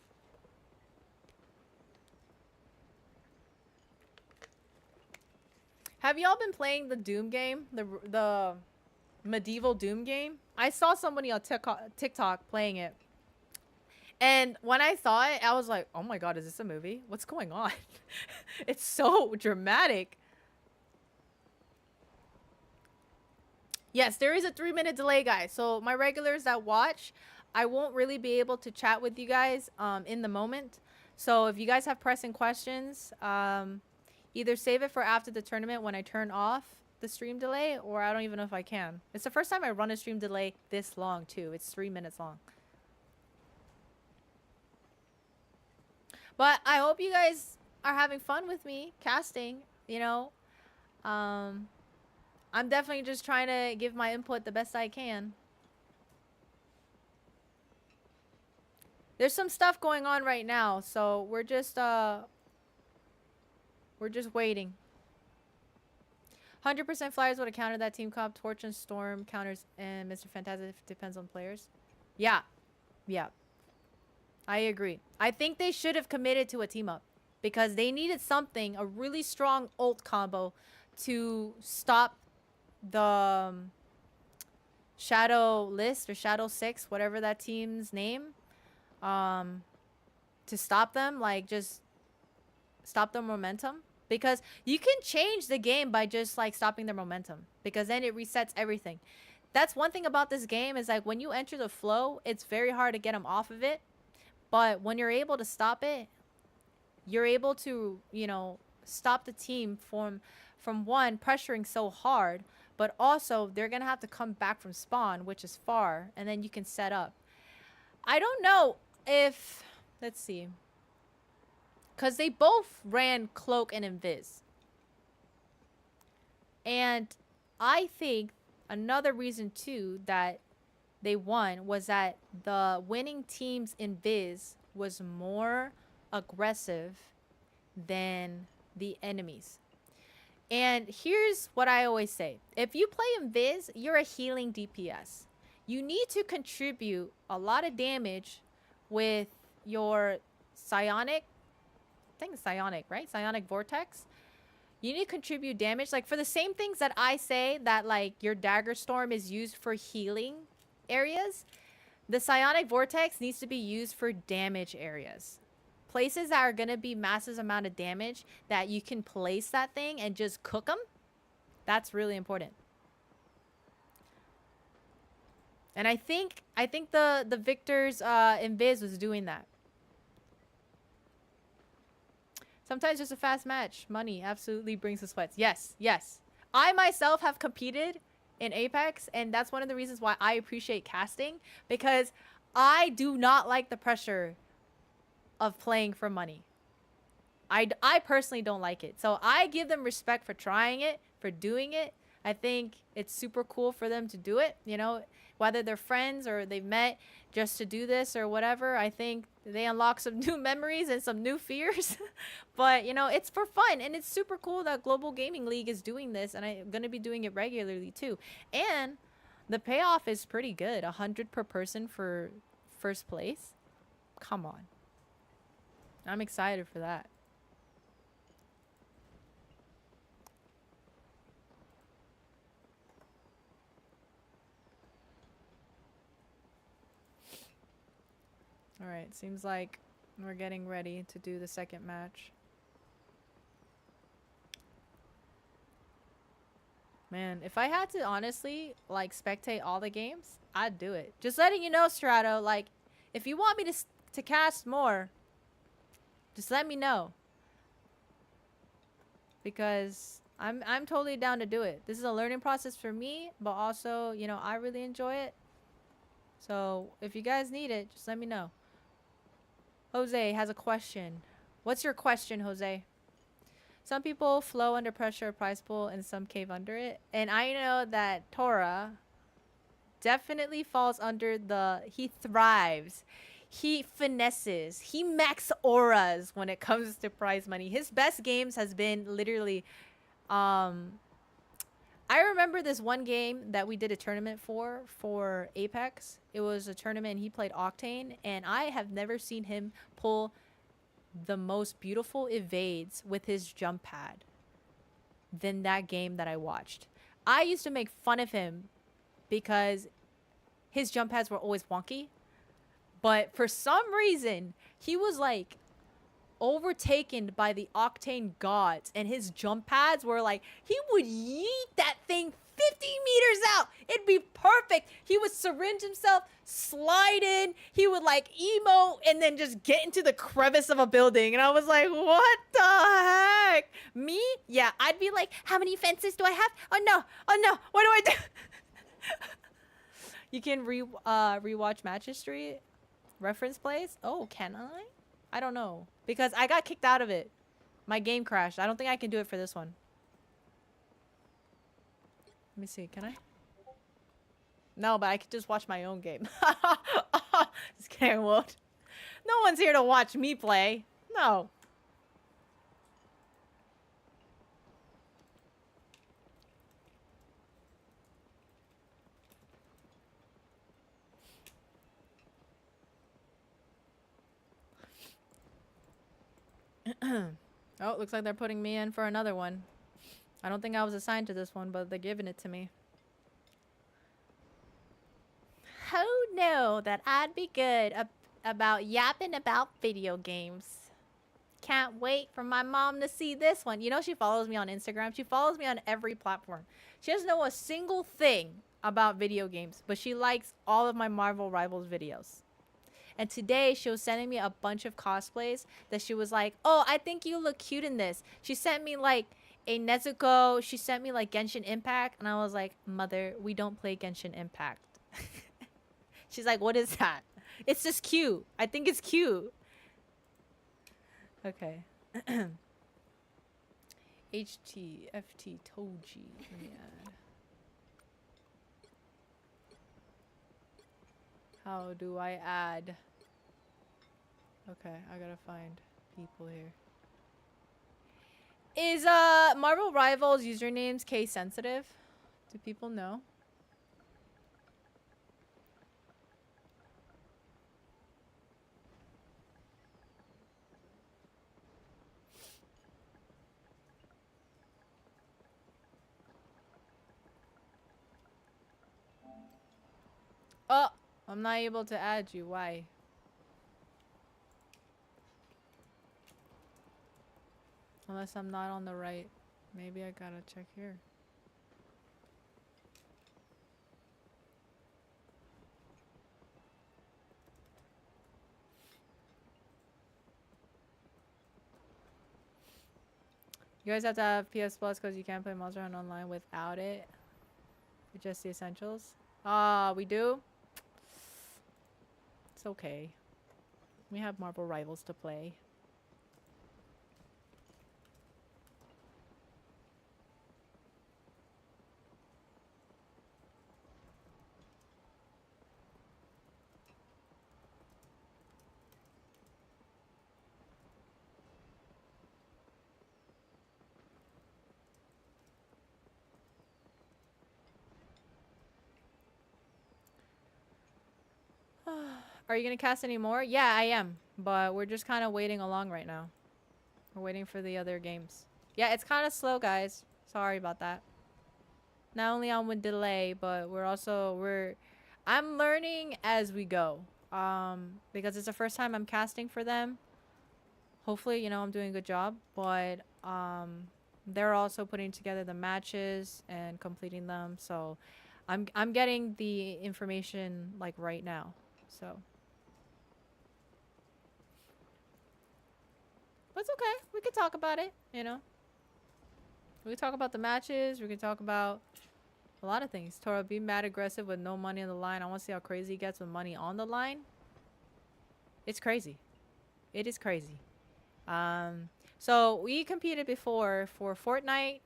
Have y'all been playing the Doom game? The medieval Doom game? I saw somebody on TikTok playing it. And when I saw it, I was like, oh my god, is this a movie? What's going on? It's so dramatic. Yes, there is a 3-minute delay, guys. So my regulars that watch, I won't really be able to chat with you guys in the moment. So if you guys have pressing questions, either save it for after the tournament when I turn off the stream delay, or I don't even know if I can. It's the first time I run a stream delay this long, too. It's 3 minutes long. But I hope you guys are having fun with me casting, you know. I'm definitely just trying to give my input the best I can. There's some stuff going on right now, so we're just waiting. 100% Flyers would have countered that team comp. Torch and Storm counters and Mr. Fantastic depends on players. Yeah. Yeah. I agree. I think they should have committed to a team up because they needed something, a really strong ult combo to stop the Shadow List or Shadow 6, whatever that team's name. To stop them, like just stop their momentum. Because you can change the game by just like stopping their momentum. Because then it resets everything. That's one thing about this game is like when you enter the flow, it's very hard to get them off of it. But when you're able to stop it, you're able to, you know, stop the team from one, pressuring so hard. But also, they're going to have to come back from spawn, which is far. And then you can set up. I don't know if... Let's see. Because they both ran Cloak and Invis. And I think another reason, too, that they won was that the winning team's Invis was more aggressive than the enemies. And here's what I always say. If you play Invis, you're a healing DPS. You need to contribute a lot of damage with your psionic, I think it's psionic, right? Psionic vortex. You need to contribute damage. Like for the same things that I say that like your dagger storm is used for healing areas, the psionic vortex needs to be used for damage areas. Places that are going to be massive amount of damage that you can place that thing and just cook them. That's really important. And I think the Victor's Invis was doing that. Sometimes just a fast match. Money absolutely brings the sweats. Yes, yes. I myself have competed in Apex, and that's one of the reasons why I appreciate casting, because I do not like the pressure of playing for money. I personally don't like it. So I give them respect for trying it, for doing it. I think it's super cool for them to do it, you know, whether they're friends or they've met just to do this or whatever. I think they unlock some new memories and some new fears. But, you know, it's for fun. And it's super cool that Global Gaming League is doing this. And I'm going to be doing it regularly, too. And the payoff is pretty good. 100 per person for first place. Come on. I'm excited for that. Alright, seems like we're getting ready to do the second match. Man, if I had to honestly, like, spectate all the games, I'd do it. Just letting you know, Strato, like, if you want me to cast more, just let me know. Because I'm totally down to do it. This is a learning process for me, but also, you know, I really enjoy it. So, if you guys need it, just let me know. Jose has a question. What's your question, Jose? Some people flow under pressure of prize pool and some cave under it. And I know that Tora definitely falls under the... He thrives. He finesses. He max auras when it comes to prize money. His best games has been literally... I remember this one game that we did a tournament for Apex. It was a tournament and he played Octane, and I have never seen him pull the most beautiful evades with his jump pad than that game that I watched. I used to make fun of him because his jump pads were always wonky, but for some reason he was like overtaken by the Octane gods, and his jump pads were like, he would yeet that thing 50 meters out. It'd be perfect. He would syringe himself, slide in, he would like emo, and then just get into the crevice of a building. And I was like, what the heck? Me? Yeah, I'd be like, how many fences do I have? Oh no, what do I do? You can rewatch match history, reference plays. Oh, can I? I don't know. Because I got kicked out of it. My game crashed. I don't think I can do it for this one. Let me see. Can I? No, but I could just watch my own game. Just kidding, I won't. No one's here to watch me play. No. Oh, looks like they're putting me in for another one. I don't think I was assigned to this one, but they're giving it to me. Who knew that I'd be good about yapping about video games? Can't wait for my mom to see this one. You know, she follows me on Instagram. She follows me on every platform. She doesn't know a single thing about video games, but she likes all of my Marvel Rivals videos. And today she was sending me a bunch of cosplays that she was like, oh, I think you look cute in this. She sent me like a Nezuko. She sent me like Genshin Impact. And I was like, mother, we don't play Genshin Impact. She's like, what is that? It's just cute. I think it's cute. Okay. HTFT Toji. Yeah. How do I add? Okay, I gotta find people here. Is Marvel Rivals usernames case sensitive? Do people know? Oh, I'm not able to add you. Why? Unless I'm not on the right. Maybe I gotta check here. You guys have to have PS Plus because you can't play Monster Hunter Online without it. It's just the essentials. We do? It's okay. We have Marvel Rivals to play. Are you gonna cast any more? Yeah, I am. But we're just kind of waiting along right now. We're waiting for the other games. Yeah, it's kind of slow, guys. Sorry about that. Not only on with delay, but I'm learning as we go. Because it's the first time I'm casting for them. Hopefully, you know, I'm doing a good job. But they're also putting together the matches and completing them. So I'm getting the information like right now. So. But it's okay. We can talk about it, you know. We can talk about the matches. We can talk about a lot of things. Tora, be mad aggressive with no money on the line. I want to see how crazy he gets with money on the line. It's crazy. It is crazy. So we competed before for Fortnite,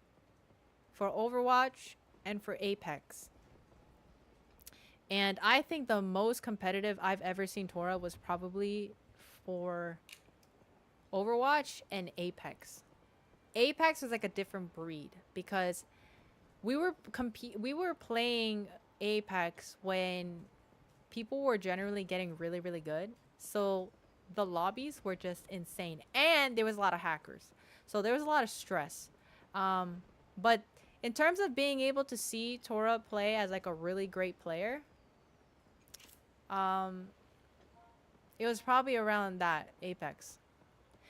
for Overwatch, and for Apex. And I think the most competitive I've ever seen Tora was probably for Overwatch and Apex. Apex was like a different breed because we were playing Apex when people were generally getting really, really good. So the lobbies were just insane. And there was a lot of hackers. So there was a lot of stress. But in terms of being able to see Tora play as like a really great player, it was probably around that Apex.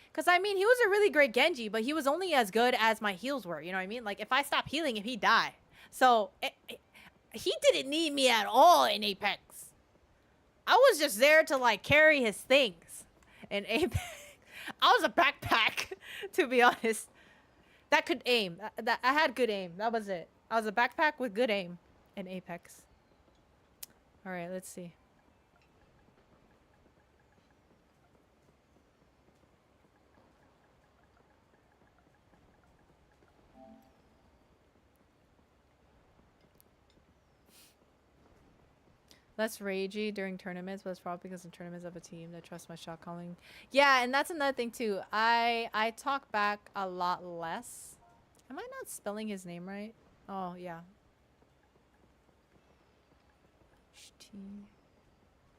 Because, I mean, he was a really great Genji, but he was only as good as my heals were. You know what I mean? Like, if I stop healing, if he die. So, he didn't need me at all in Apex. I was just there to, like, carry his things. In Apex, I was a backpack, to be honest. That could aim. I had good aim. That was it. I was a backpack with good aim in Apex. All right, let's see. Less ragey during tournaments, but it's probably because in tournaments I have a team that trusts my shot calling. Yeah, and that's another thing too. I talk back a lot less. Am I not spelling his name right? Oh yeah. HT.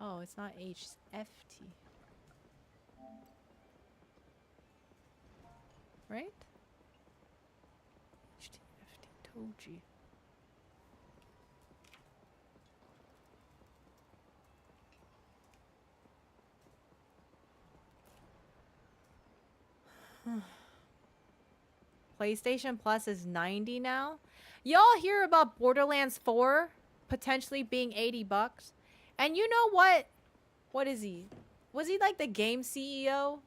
Oh, it's not H, it's FT. Right? HTFT Toji. PlayStation Plus is 90 now. Y'all hear about Borderlands 4 potentially being 80 bucks? And you know what? What is he? Was he like the game CEO?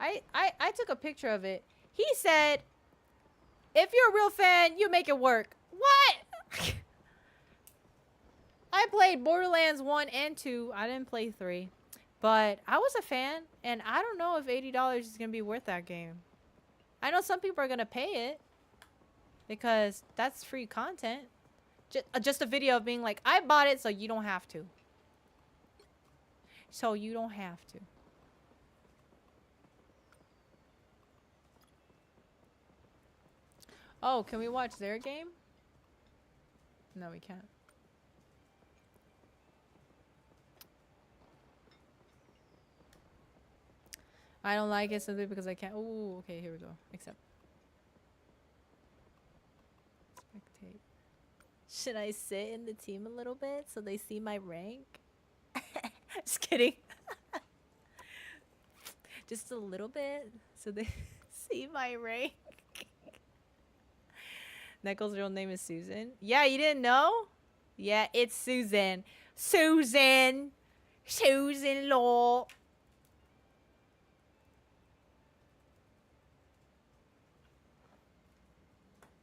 I took a picture of it. He said, if you're a real fan, you make it work. What? I played Borderlands 1 and 2. I didn't play 3. But I was a fan, and I don't know if $80 is going to be worth that game. I know some people are going to pay it because that's free content. Just a video of being like, I bought it so you don't have to. So you don't have to. Oh, can we watch their game? No, we can't. I don't like it simply because I can't. Oh, okay, here we go. Accept. Spectate. Should I sit in the team a little bit so they see my rank? Just kidding. Just a little bit so they see my rank. Neko's real name is Susan. Yeah, you didn't know? Yeah, it's Susan. Susan! Susan Law.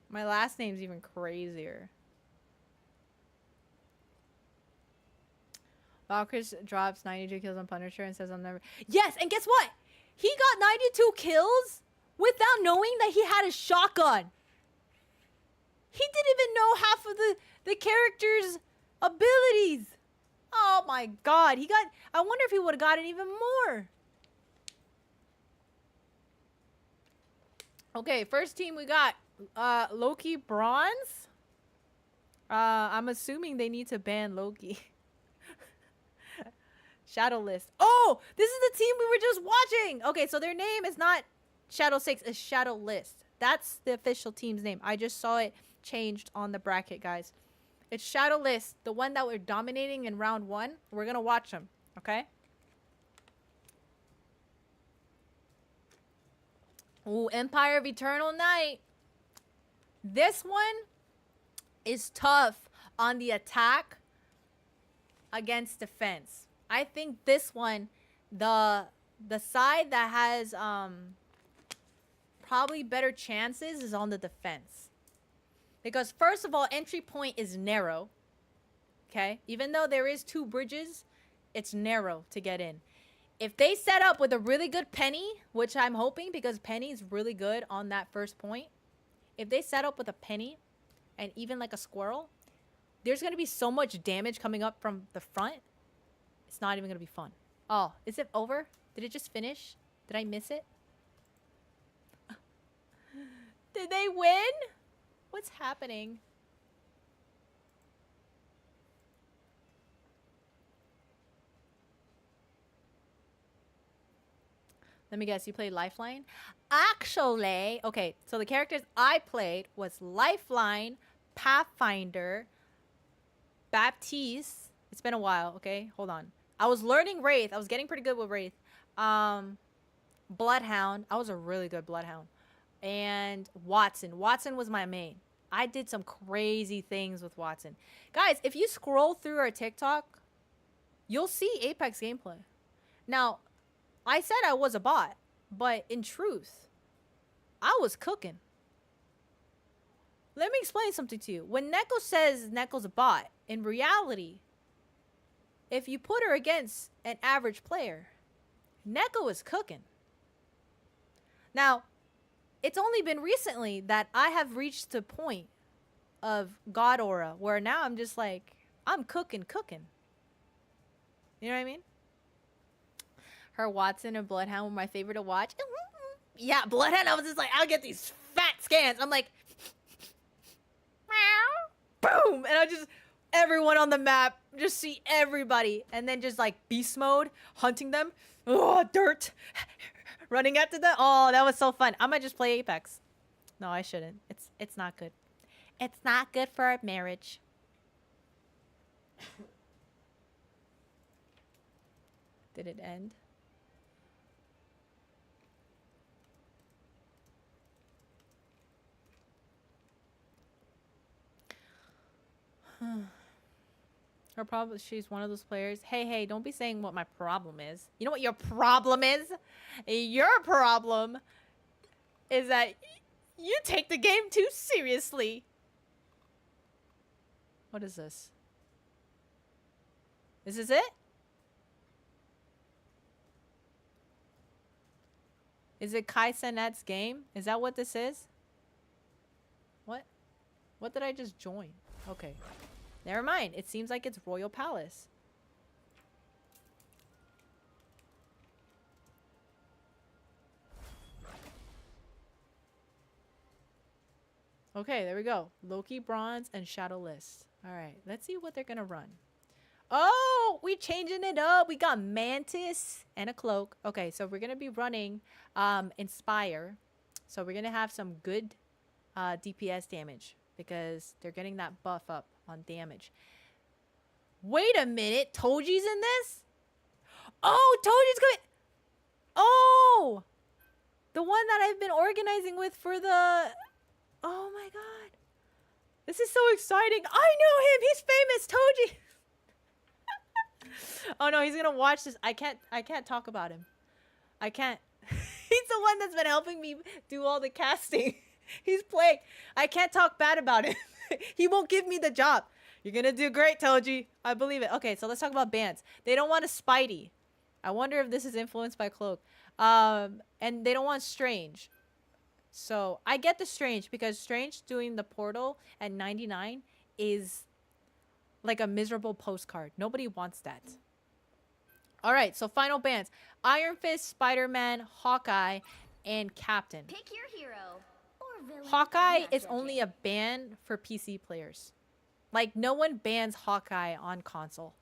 My last name's even crazier. Valkyrie drops 92 kills on Punisher and says I'm never... Yes, and guess what? He got 92 kills without knowing that he had a shotgun. He didn't even know half of the character's abilities. Oh my god. He got... I wonder if he would have gotten even more. Okay, first team we got Loki Bronze. I'm assuming they need to ban Loki. Shadow List. Oh, this is the team we were just watching. Okay, so their name is not Shadow 6, it's Shadow List. That's the official team's name. I just saw it changed on the bracket, guys. It's Shadow List, the one that we're dominating in round 1. We're going to watch them, okay? Ooh, Empire of Eternal Night. This one is tough on the attack against defense. I think this one, the side that has probably better chances is on the defense. Because first of all, entry point is narrow. Okay? Even though there is 2 bridges, it's narrow to get in. If they set up with a really good Penny, which I'm hoping because Penny's really good on that first point. If they set up with a Penny and even like a Squirrel, there's going to be so much damage coming up from the front. It's not even going to be fun. Oh, is it over? Did it just finish? Did I miss it? Did they win? What's happening? Let me guess, you played Lifeline? Actually, okay, so the characters I played was Lifeline, Pathfinder, Baptiste. It's been a while, okay? Hold on. I was learning Wraith. I was getting pretty good with Wraith. Bloodhound. I was a really good Bloodhound. And Watson. Watson was my main. I did some crazy things with Watson. Guys, if you scroll through our TikTok, you'll see Apex gameplay. Now, I said I was a bot, but in truth, I was cooking. Let me explain something to you. When Neko says Neko's a bot, in reality, if you put her against an average player, Neko is cooking. Now, it's only been recently that I have reached the point of God aura where now I'm just like, I'm cooking. You know what I mean? Her Watson and Bloodhound were my favorite to watch. Yeah, Bloodhound, I was just like, I'll get these fat scans. I'm like, boom! And I just, everyone on the map, just see everybody. And then just like beast mode, hunting them. Oh, dirt. Running after them. Oh, that was so fun. I might just play Apex. No, I shouldn't. It's not good. It's not good for our marriage. Did it end? Her problem, she's one of those players. Hey, don't be saying what my problem is. You know what your problem is? Your problem is that you take the game too seriously. What is this? Is this it? Is it Kai Cenat's game? Is that what this is? What? What did I just join? Okay. Never mind. It seems like it's Royal Palace. Okay, there we go. Loki, Bronze, and Shadow List. Alright, let's see what they're gonna run. Oh, we changing it up. We got Mantis and a Cloak. Okay, so we're gonna be running Inspire. So we're gonna have some good DPS damage because they're getting that buff up on damage. Wait a minute, Toji's in this? Oh, Toji's going. Oh, the one that I've been organizing with for the. Oh my god, this is so exciting! I know him. He's famous, Toji. Oh no, he's gonna watch this. I can't talk about him. I can't. He's the one that's been helping me do all the casting. He's playing. I can't talk bad about him. He won't give me the job. You're gonna do great, Toji. I believe it. Okay, so let's talk about bans. They don't want a Spidey. I wonder if this is influenced by Cloak. And they don't want Strange. So I get the Strange because Strange doing the portal at 99 is like a miserable postcard. Nobody wants that. All right, so final bans. Iron Fist, Spider-Man, Hawkeye, and Captain. Pick your hero or villain. Hawkeye I'm not is only a judging. ban for PC players. Like, no one bans Hawkeye on console.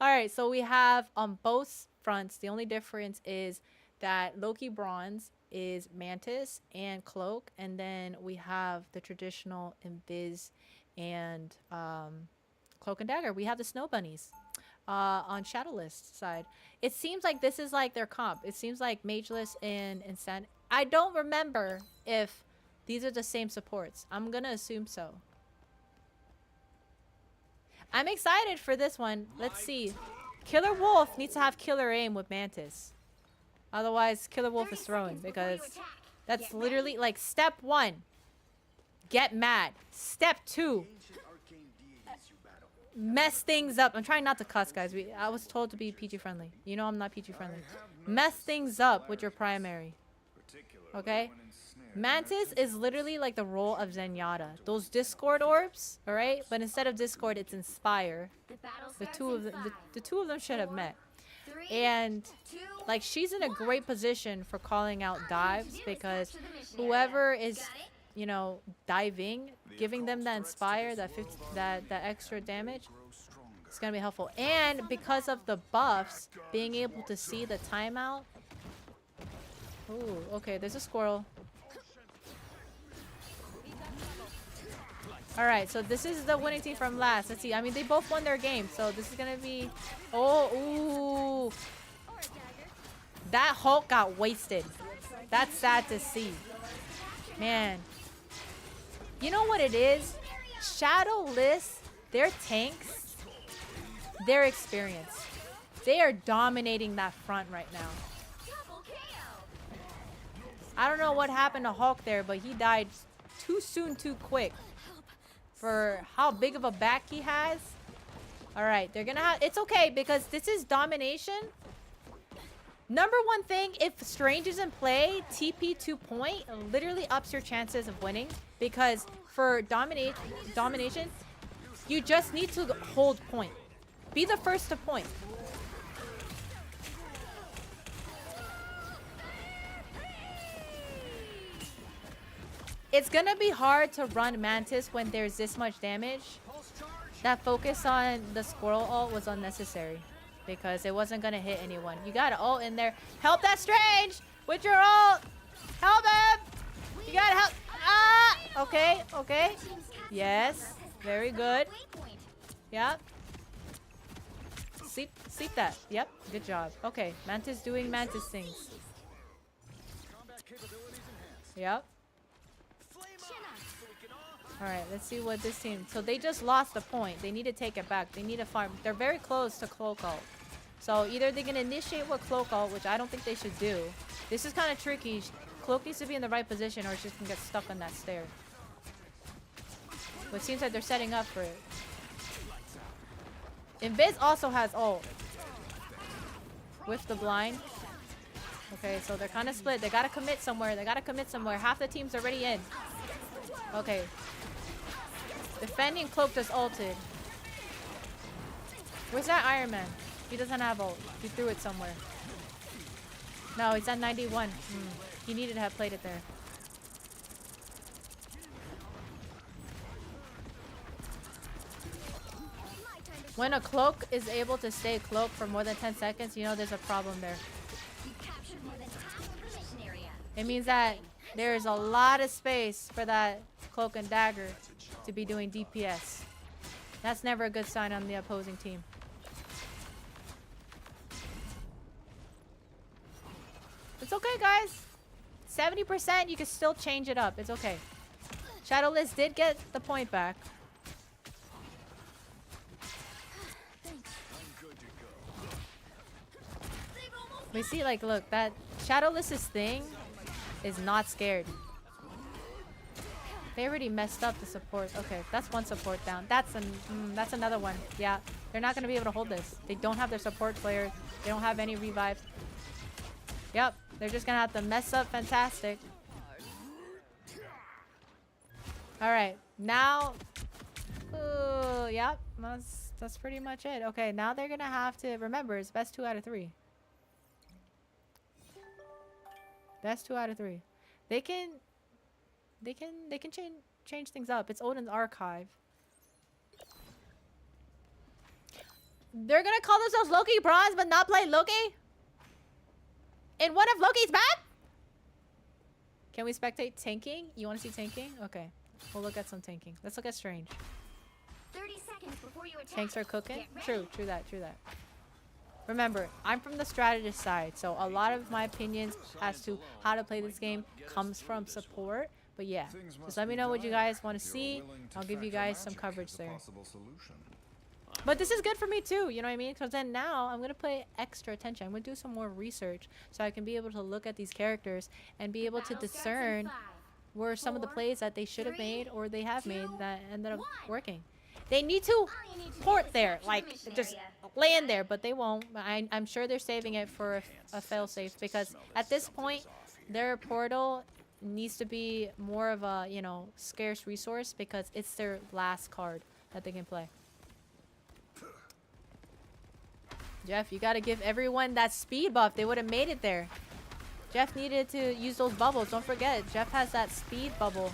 All right, so we have on both fronts, the only difference is that Loki Bronze is Mantis and Cloak, and then we have the traditional Invis and Cloak and Dagger. We have the Snow Bunnies on Shadowlist side. It seems like this is like their comp. It seems like Mageless and Instant. I don't remember if these are the same supports. I'm gonna assume so. I'm excited for this one. Let's see. Killer Wolf needs to have killer aim with Mantis. Otherwise, Killer Wolf is 30 thrown seconds before you because attack. that's Get literally ready. like step 1. Get mad. Step 2. Mess things up. I'm trying not to cuss, guys. I was told to be PG friendly. You know I'm not PG friendly. Mess things up with your primary. Okay? Mantis is literally like the role of Zenyatta. Those Discord orbs, alright? But instead of Discord, it's Inspire. The battle The starts two of in them, five, the two of them should have met. 3, And 2, like she's in a great position for calling out all you dives need to do is because capture the mission area. whoever is, Got it? you know, diving, giving them that Inspire, that extra damage, it's gonna be helpful. And because of the buffs, being able to see the timeout. Ooh, okay, there's a squirrel. Alright, so this is the winning team from last. Let's see. I mean, they both won their game, so this is gonna be... Oh, ooh. Or a dagger. That Hulk got wasted. That's sad to see. Man. You know what it is? Shadowless, their tanks, their experience. They are dominating that front right now. Double KO. I don't know what happened to Hulk there, but he died too soon, too quick. For how big of a back he has. Alright, they're gonna have... It's okay, because this is domination. Number one thing, if Strange is in play, TP 2 point literally ups your chances of winning. Because for domination, You just need to hold point. Be the first to point. It's gonna be hard to run Mantis when there's this much damage. That focus on the squirrel ult was unnecessary because it wasn't gonna hit anyone. You got an ult in there. Help that Strange with your ult. Help him. You gotta help. Ah, okay, okay. Yes, very good. Yep. Sleep that. Yep, good job. Okay, Mantis doing Mantis things. Yep. Alright, let's see what this team... So they just lost the point. They need to take it back. They need to farm. They're very close to Cloak Ult. So either they can initiate with Cloak Ult, which I don't think they should do. This is kind of tricky. Cloak needs to be in the right position or it's just going to get stuck on that stair. But it seems like they're setting up for it. Invis also has ult. With the blind. Okay, so they're kind of split. They got to commit somewhere. They got to commit somewhere. Half the team's already in. Okay. Defending Cloak just ulted. Where's that Iron Man? He doesn't have ult. He threw it somewhere. No, he's at 91. He needed to have played it there. When a cloak is able to stay cloaked for more than 10 seconds, you know there's a problem there. It means that there's a lot of space for that cloak and dagger to be doing DPS. That's never a good sign on the opposing team. It's okay, guys. 70%, you can still change it up. It's okay. Shadowless did get the point back. We see, like, look, that Shadowless's thing is not scared. They already messed up the support. Okay, that's one support down. That's another one. Yeah, they're not going to be able to hold this. They don't have their support player. They don't have any revives. Yep, they're just going to have to mess up Fantastic. Alright, now... yep, that's pretty much it. Okay, now they're going to have to... Remember, it's best 2 out of 3. That's 2 out of 3. They can change things up. It's Odin's archive. They're gonna call themselves Loki Bronze but not play Loki? In one of Loki's map? Can we spectate tanking? You want to see tanking? Okay. We'll look at some tanking. Let's look at Strange. 30 seconds before you attack. Tanks are cooking? True that. Remember, I'm from the strategist side, so a lot of my opinions as to how to play this game comes from support. But yeah, just let me know what you guys want to see. I'll give you guys some coverage there. But this is good for me too, you know what I mean? Because then now I'm going to pay extra attention. I'm going to do some more research so I can be able to look at these characters and be able to discern where some of the plays that they should have made or they have made that ended up working. They need to port there, like just land there, but they won't. I'm sure they're saving it for a failsafe because at this point, their portal needs to be more of a, you know, scarce resource because it's their last card that they can play. Jeff, you got to give everyone that speed buff. They would have made it there. Jeff needed to use those bubbles. Don't forget, Jeff has that speed bubble.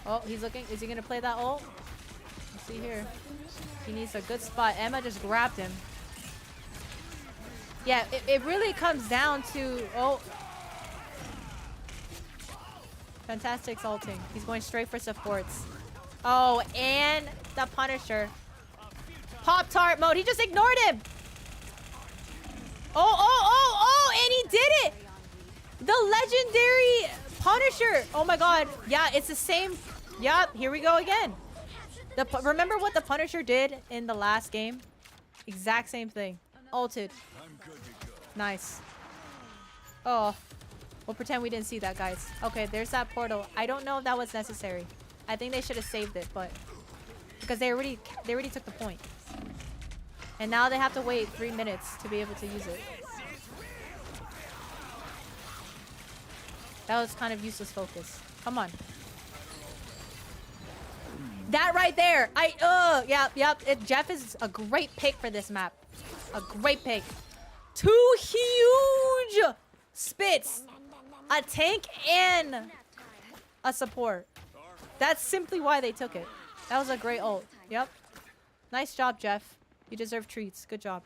Oh, he's looking. Is he going to play that ult? Let's see here. He needs a good spot. Emma just grabbed him. Yeah, it really comes down to... Oh. Fantastic's ulting. He's going straight for supports. Oh, and the Punisher. Pop-Tart mode. He just ignored him. Oh, and he did it. The legendary Punisher. Oh my god. Yeah, it's the same. Yup, here we go again. Remember what the Punisher did in the last game? Exact same thing. Ulted. Nice. Oh. We'll pretend we didn't see that, guys. Okay, there's that portal. I don't know if that was necessary. I think they should have saved it, but... Because they already took the point. And now they have to wait 3 minutes to be able to use it. That was kind of useless focus. Come on. That right there. Yep. Jeff is a great pick for this map. A great pick. 2 huge spits. A tank and a support. That's simply why they took it. That was a great ult. Yep. Nice job, Jeff. You deserve treats. Good job.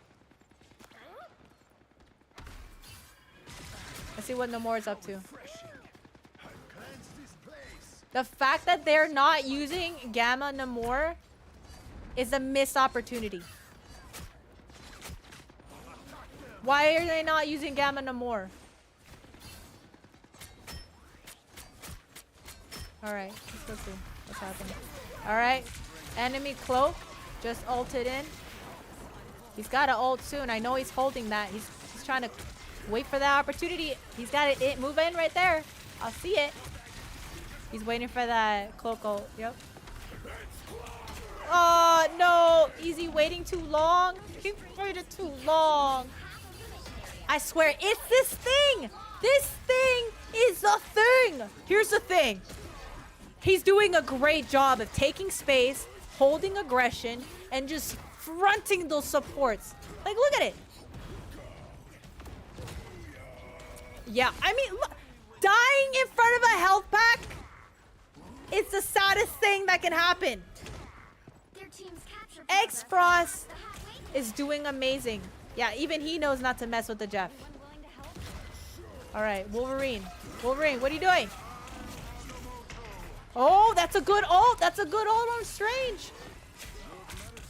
Let's see what Nomura's up to. The fact that they're not using Gamma Namor is a missed opportunity. Why are they not using Gamma Namor? Alright, let's go see what's happening. Alright, enemy cloak just ulted in. He's got to ult soon. I know he's holding that. He's trying to wait for that opportunity. He's got it. Move in right there. I'll see it. He's waiting for that cloak ult. Yep. Oh, no. Easy waiting too long. He waited too long. I swear, it's this thing. This thing is the thing. Here's the thing. He's doing a great job of taking space, holding aggression, and just fronting those supports. Like, look at it. Yeah, I mean, look, dying in front of a health pack. It's the saddest thing that can happen. X-Frost is doing amazing. Yeah, even he knows not to mess with the Jeff. Alright, Wolverine. Wolverine, what are you doing? Oh, that's a good ult. That's a good ult on Strange.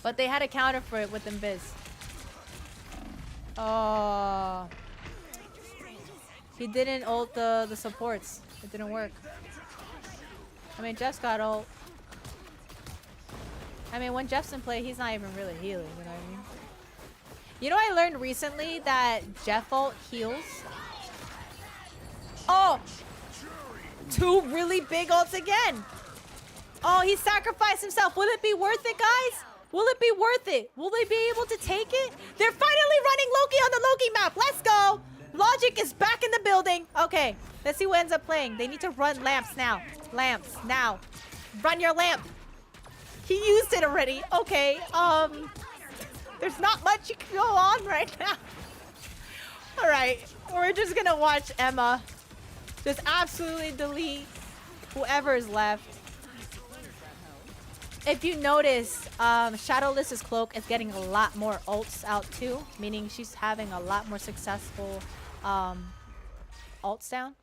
But they had a counter for it with Invis. Oh. He didn't ult the supports. It didn't work. I mean, Jeff's got ult. I mean, when Jeff's in play, he's not even really healing, you know what I mean? You know, I learned recently that Jeff ult heals. Oh! 2 really big ults again. Oh, he sacrificed himself. Will it be worth it, guys? Will it be worth it? Will they be able to take it? They're finally running Loki on the Loki map. Let's go. Logic is back in the building. Okay, let's see what ends up playing. They need to run lamps now. Lamps now. Run your lamp. He used it already. Okay, there's not much you can go on right now. All right, we're just gonna watch Emma just absolutely delete whoever is left. If you notice, Shadowless's cloak is getting a lot more ults out too, meaning she's having a lot more successful ults down.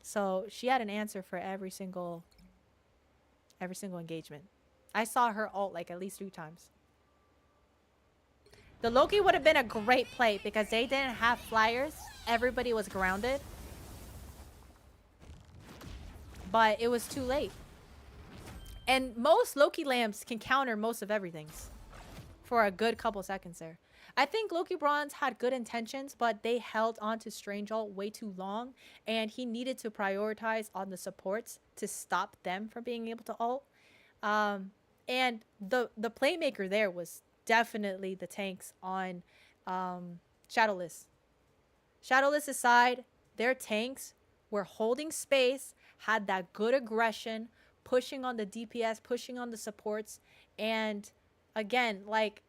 So she had an answer for every single engagement. I saw her ult like at least 3 times. The Loki would have been a great play because they didn't have flyers. Everybody was grounded. But it was too late. And most Loki lamps can counter most of everything for a good couple seconds there. I think Loki Bronze had good intentions, but they held on to Strange ult way too long. And he needed to prioritize on the supports to stop them from being able to ult. And the playmaker there was definitely the tanks on Shadowless. Shadowless's side, their tanks were holding space, had that good aggression, pushing on the DPS, pushing on the supports. And again, like,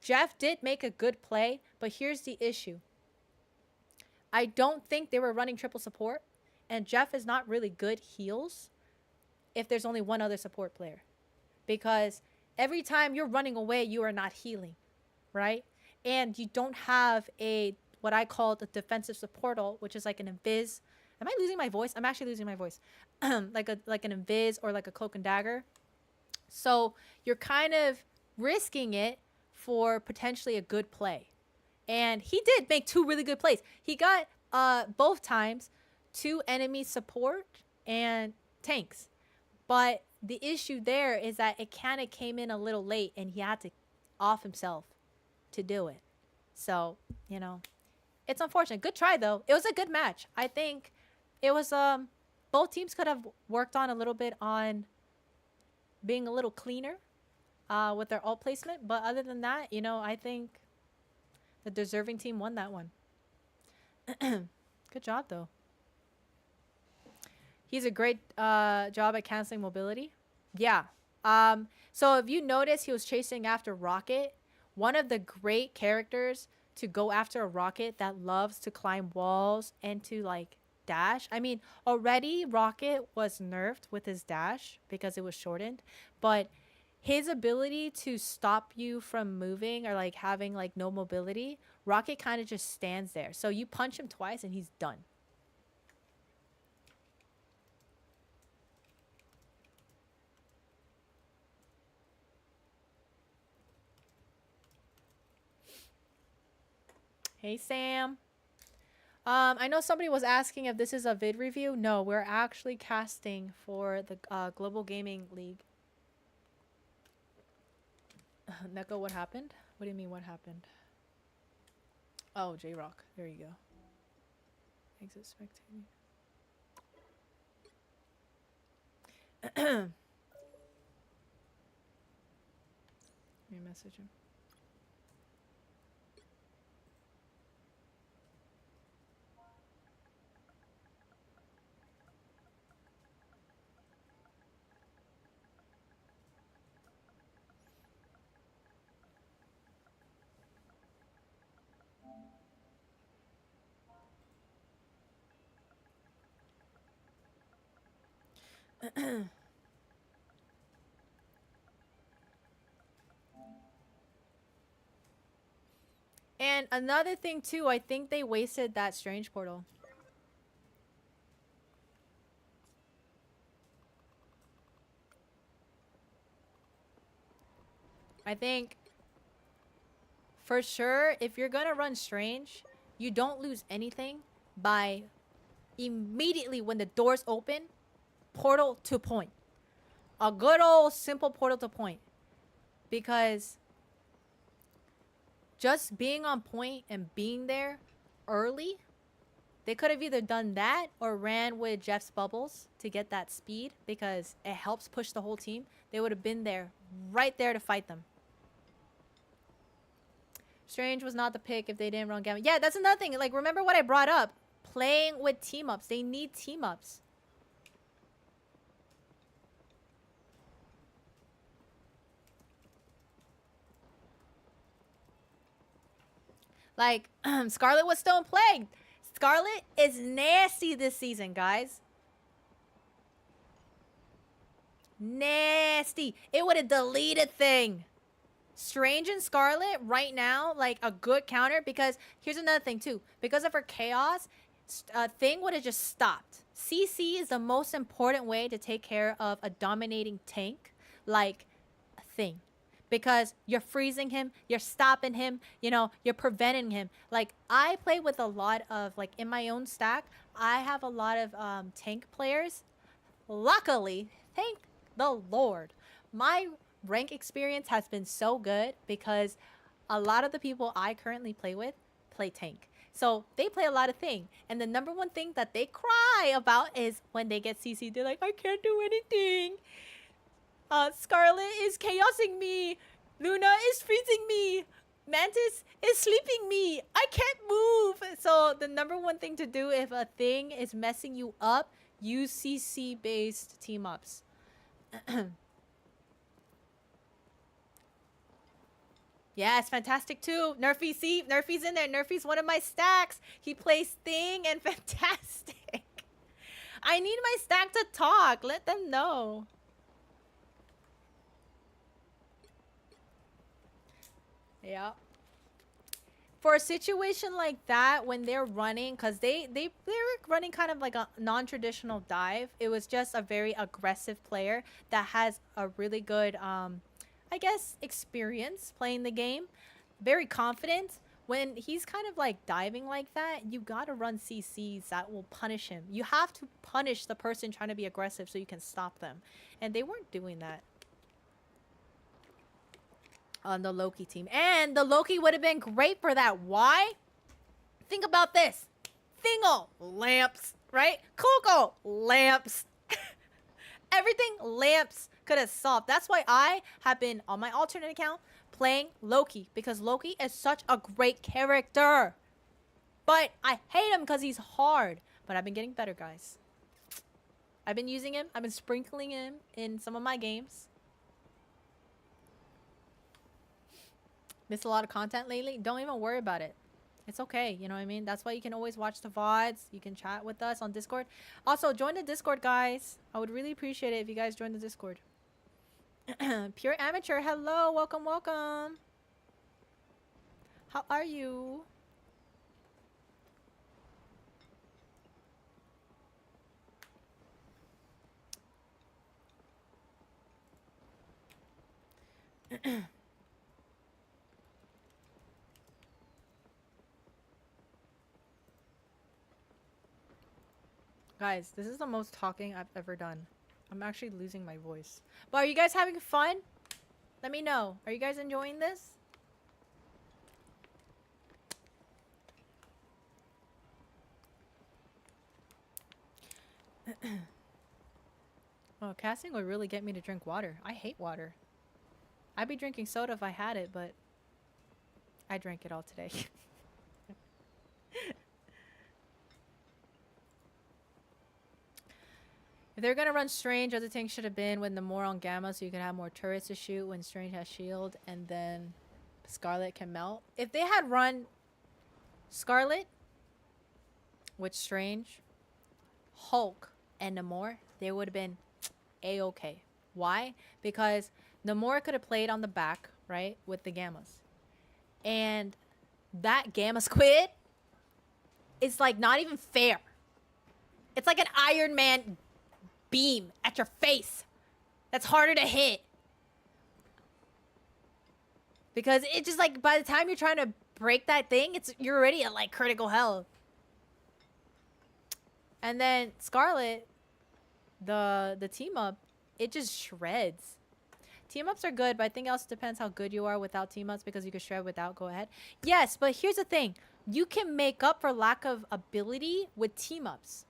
Jeff did make a good play, but here's the issue. I don't think they were running triple support, and Jeff is not really good heals if there's only one other support player. Because every time you're running away, you are not healing, right? And you don't have a, what I call the defensive support ult, which is like an invis. Am I losing my voice? I'm actually losing my voice. like an invis or like a cloak and dagger. So you're kind of risking it for potentially a good play. And he did make 2 really good plays. He got both times 2 enemy support and tanks. But the issue there is that it kind of came in a little late and he had to off himself to do it. So, you know, it's unfortunate. Good try, though. It was a good match. I think it was, both teams could have worked on a little bit on being a little cleaner with their ult placement. But other than that, you know, I think the deserving team won that one. Good job, though. He's a great job at canceling mobility. Yeah, So if you notice, he was chasing after Rocket, one of the great characters to go after a Rocket that loves to climb walls and to like dash. I mean, already Rocket was nerfed with his dash because it was shortened, but his ability to stop you from moving or like having like no mobility, Rocket kind of just stands there. So you punch him twice and he's done. Hey, Sam. I know somebody was asking if this is a vid review. No, we're actually casting for the Global Gaming League. Neko, what happened? What do you mean, what happened? Oh, J-Rock. There you go. Exit spectating. Let me message him. And another thing too, I think they wasted that strange portal. I think for sure, if you're gonna run strange, you don't lose anything by immediately when the doors open, portal to point. A good old simple portal to point. Because just being on point and being there early, they could have either done that or ran with Jeff's bubbles to get that speed because it helps push the whole team. They would have been there, right there to fight them. Strange was not the pick if they didn't run Gamma. Yeah, that's another thing. Like, remember what I brought up? Playing with team-ups. They need team-ups. Like, Scarlet was still in Plague. Scarlet is nasty this season, guys. Nasty. It would have deleted thing. Strange and Scarlet right now, like a good counter, because here's another thing too. Because of her chaos, Thing would have just stopped. CC is the most important way to take care of a dominating tank like a Thing. Because you're freezing him, you're stopping him, you know, you're preventing him. Like, I play with a lot of, like, in my own stack, I have a lot of tank players. Luckily, thank the Lord, my rank experience has been so good because a lot of the people I currently play with play tank. So they play a lot of thing. And the number one thing that they cry about is when they get CC, they're like, I can't do anything. Scarlet is chaosing me. Luna is freezing me. Mantis is sleeping me. I can't move. So the number one thing to do if a thing is messing you up, use CC based team ups. Yeah, it's fantastic too. Nerfy, see, Nerfy's in there. Nerfy's one of my stacks. He plays Thing and Fantastic. I need my stack to talk. Let them know. Yeah. For a situation like that, when they're running, because they're running kind of like a non-traditional dive. It was just a very aggressive player that has a really good I guess, experience playing the game. Very confident. When he's kind of like diving like that, you gotta run CCs that will punish him. You have to punish the person trying to be aggressive so you can stop them. And they weren't doing that on the Loki team. And the Loki would have been great for that. Why? Think about this. Thingle, lamps, right? Coco, lamps. Everything lamps could have solved. That's why I have been on my alternate account playing Loki, because Loki is such a great character. But I hate him because he's hard. But I've been getting better, guys. I've been using him. I've been sprinkling him in some of my games. Missed a lot of content lately. Don't even worry about it. It's okay. You know what I mean? That's why you can always watch the VODs. You can chat with us on Discord. Also, join the Discord, guys. I would really appreciate it if you guys join the Discord. Pure Amateur, hello. Welcome, welcome. How are you? Guys, this is the most talking I've ever done. I'm actually losing my voice. But are you guys having fun? Let me know. Are you guys enjoying this? Oh, casting would really get me to drink water. I hate water. I'd be drinking soda if I had it, but I drank it all today. If they're gonna run Strange, other things should have been with Namor on Gamma so you can have more turrets to shoot when Strange has shield and then Scarlet can melt. If they had run Scarlet with Strange, Hulk, and Namor, they would have been A-okay. Why? Because Namor could have played on the back, right, with the Gammas. And that Gamma Squid is like not even fair. It's like an Iron Man beam at your face that's harder to hit, because it just like by the time you're trying to break that thing, you're already at like critical health. And then Scarlet, the team up, it just shreds. Team ups are good, but I think it also depends how good you are without team ups, because you can shred without. Go ahead. Yes, but here's the thing, you can make up for lack of ability with team ups.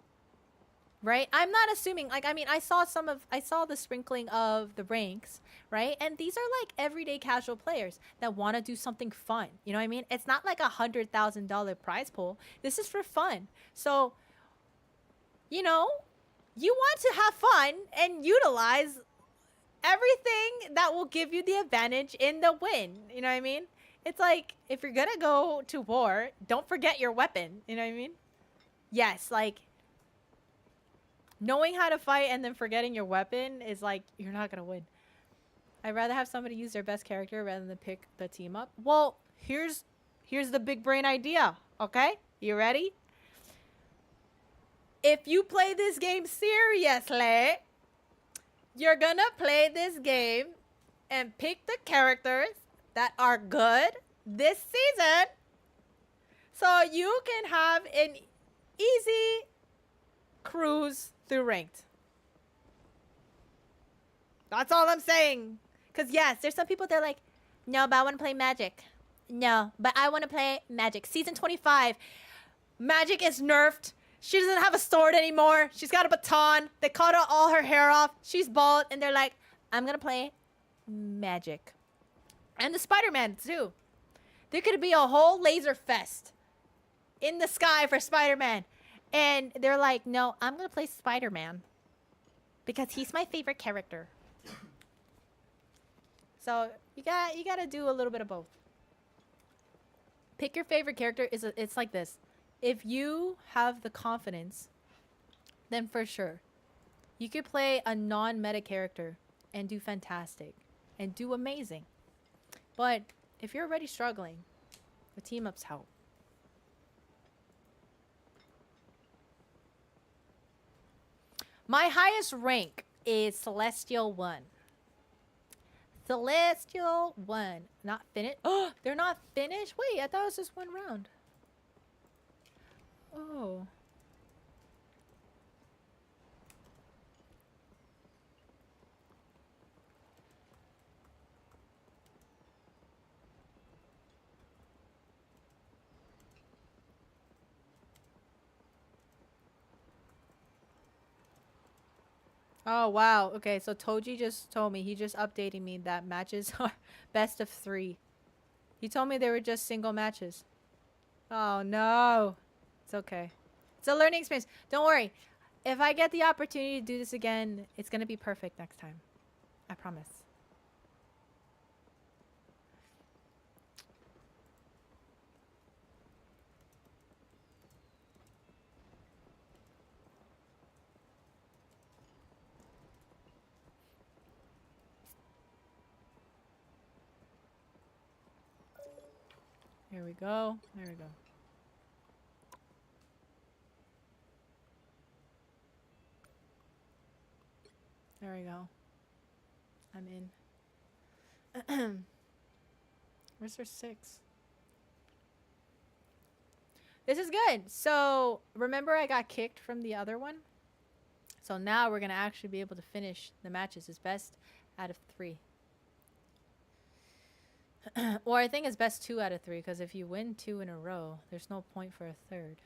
Right? I'm not assuming, like, I mean, I saw the sprinkling of the ranks, right? And these are like everyday casual players that want to do something fun. You know what I mean? It's not like $100,000 prize pool. This is for fun. So, you know, you want to have fun and utilize everything that will give you the advantage in the win. You know what I mean? It's like, if you're gonna go to war, don't forget your weapon. You know what I mean? Yes, like, knowing how to fight and then forgetting your weapon is like, you're not gonna win. I'd rather have somebody use their best character rather than pick the team up. Well, here's the big brain idea, okay? You ready? If you play this game seriously, you're gonna play this game and pick the characters that are good this season so you can have an easy cruise through ranked. That's all I'm saying. Because yes, there's some people that are like, no, but I want to play Magic. No, but I want to play Magic. Season 25, Magic is nerfed. She doesn't have a sword anymore. She's got a baton. They cut all her hair off. She's bald. And they're like, I'm going to play Magic. And the Spider-Man too. There could be a whole laser fest in the sky for Spider-Man. And they're like, no, I'm going to play Spider-Man because he's my favorite character. So you got to do a little bit of both. Pick your favorite character. It's like this. If you have the confidence, then for sure, you could play a non-meta character and do fantastic and do amazing. But if you're already struggling, the team ups help. My highest rank is Celestial 1. Celestial 1. Not finished. Oh, they're not finished? Wait, I thought it was just one round. Oh. Oh, wow. Okay, so Toji just told me, he just updated me that matches are best of 3. He told me they were just single matches. Oh, no. It's okay. It's a learning experience. Don't worry. If I get the opportunity to do this again, it's going to be perfect next time. I promise. Here we go. There we go. There we go. I'm in. Where's their 6? This is good. So, remember I got kicked from the other one? So now we're going to actually be able to finish the matches. It's best out of 3. Or I think it's best 2 out of 3, because if you win 2 in a row, there's no point for a third.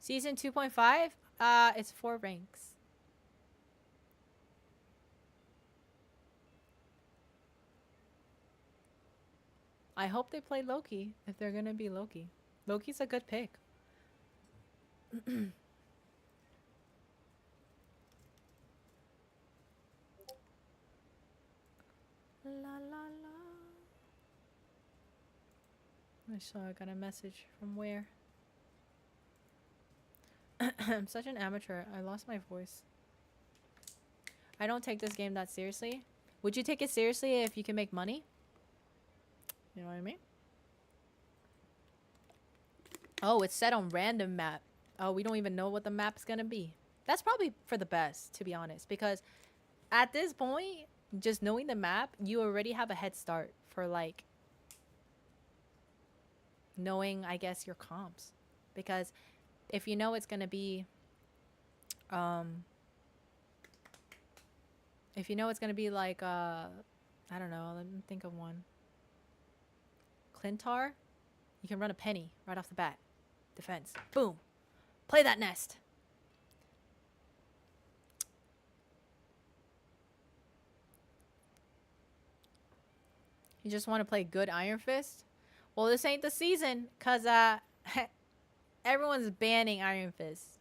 Season 2.5, it's 4 ranks. I hope they play Loki if they're gonna be Loki. Loki's a good pick. La la la. I saw I got a message from where? I'm such an amateur. I lost my voice. I don't take this game that seriously. Would you take it seriously if you can make money? You know what I mean? Oh, it's set on random map. Oh, we don't even know what the map's gonna be. That's probably for the best, to be honest. Because at this point, just knowing the map, you already have a head start for, like, knowing, I guess, your comps. Because if you know it's gonna be, if you know it's gonna be like, I don't know, let me think of one. Clintar, you can run a penny right off the bat. Defense. Boom. Play that nest. You just want to play good Iron Fist? Well, this ain't the season, because everyone's banning Iron Fist.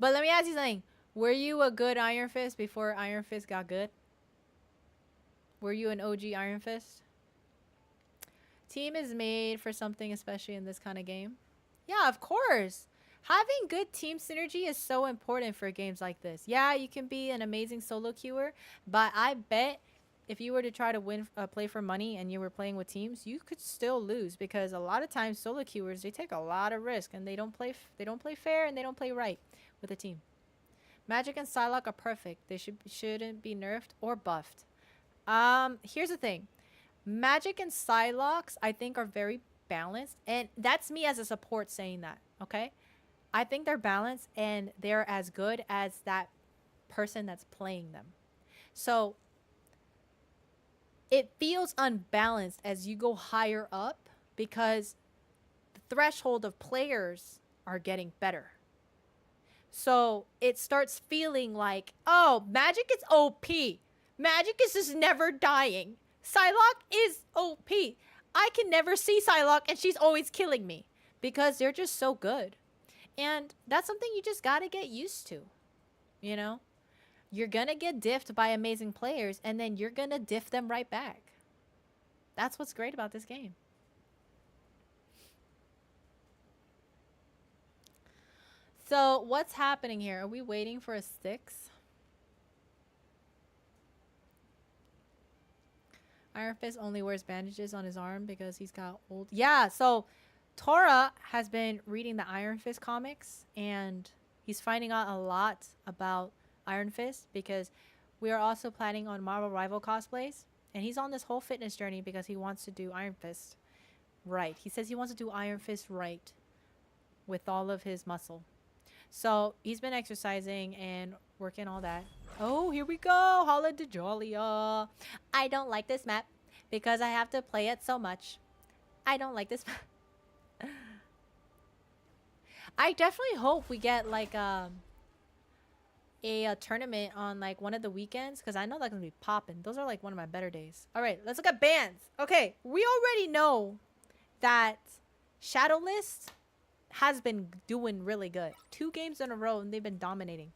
But let me ask you something. Were you a good Iron Fist before Iron Fist got good? Were you an OG Iron Fist? Team is made for something, especially in this kind of game. Yeah, of course. Having good team synergy is so important for games like this. Yeah, you can be an amazing solo queuer, but I bet if you were to try to win, play for money and you were playing with teams, you could still lose, because a lot of times solo queuers, they take a lot of risk and they don't play fair and they don't play right with a team. Magic and Psylocke are perfect. They shouldn't be nerfed or buffed. Here's the thing. Magic and Psylocke, I think, are very balanced. And that's me as a support saying that, okay? I think they're balanced and they're as good as that person that's playing them. So it feels unbalanced as you go higher up, because the threshold of players are getting better. So it starts feeling like, oh, Magic is OP. Magic is just never dying. Psylocke is OP. I can never see Psylocke and she's always killing me, because they're just so good. And that's something you just gotta get used to. You know? You're gonna get diffed by amazing players, and then you're gonna diff them right back. That's what's great about this game. So what's happening here? Are we waiting for a 6? Iron Fist only wears bandages on his arm because he's got old... Yeah, so Tora has been reading the Iron Fist comics, and he's finding out a lot about Iron Fist, because we are also planning on Marvel Rival cosplays, and he's on this whole fitness journey because he wants to do Iron Fist right. He says he wants to do Iron Fist right with all of his muscle. So he's been exercising and working all that. Oh, here we go. Holla de Jolia. I don't like this map because I have to play it so much. I don't like this map. I definitely hope we get like a tournament on like one of the weekends, because I know that's gonna be popping. Those are like one of my better days. All right, let's look at bans. Okay, we already know that Shadowlist has been doing really good. 2 games in a row and they've been dominating.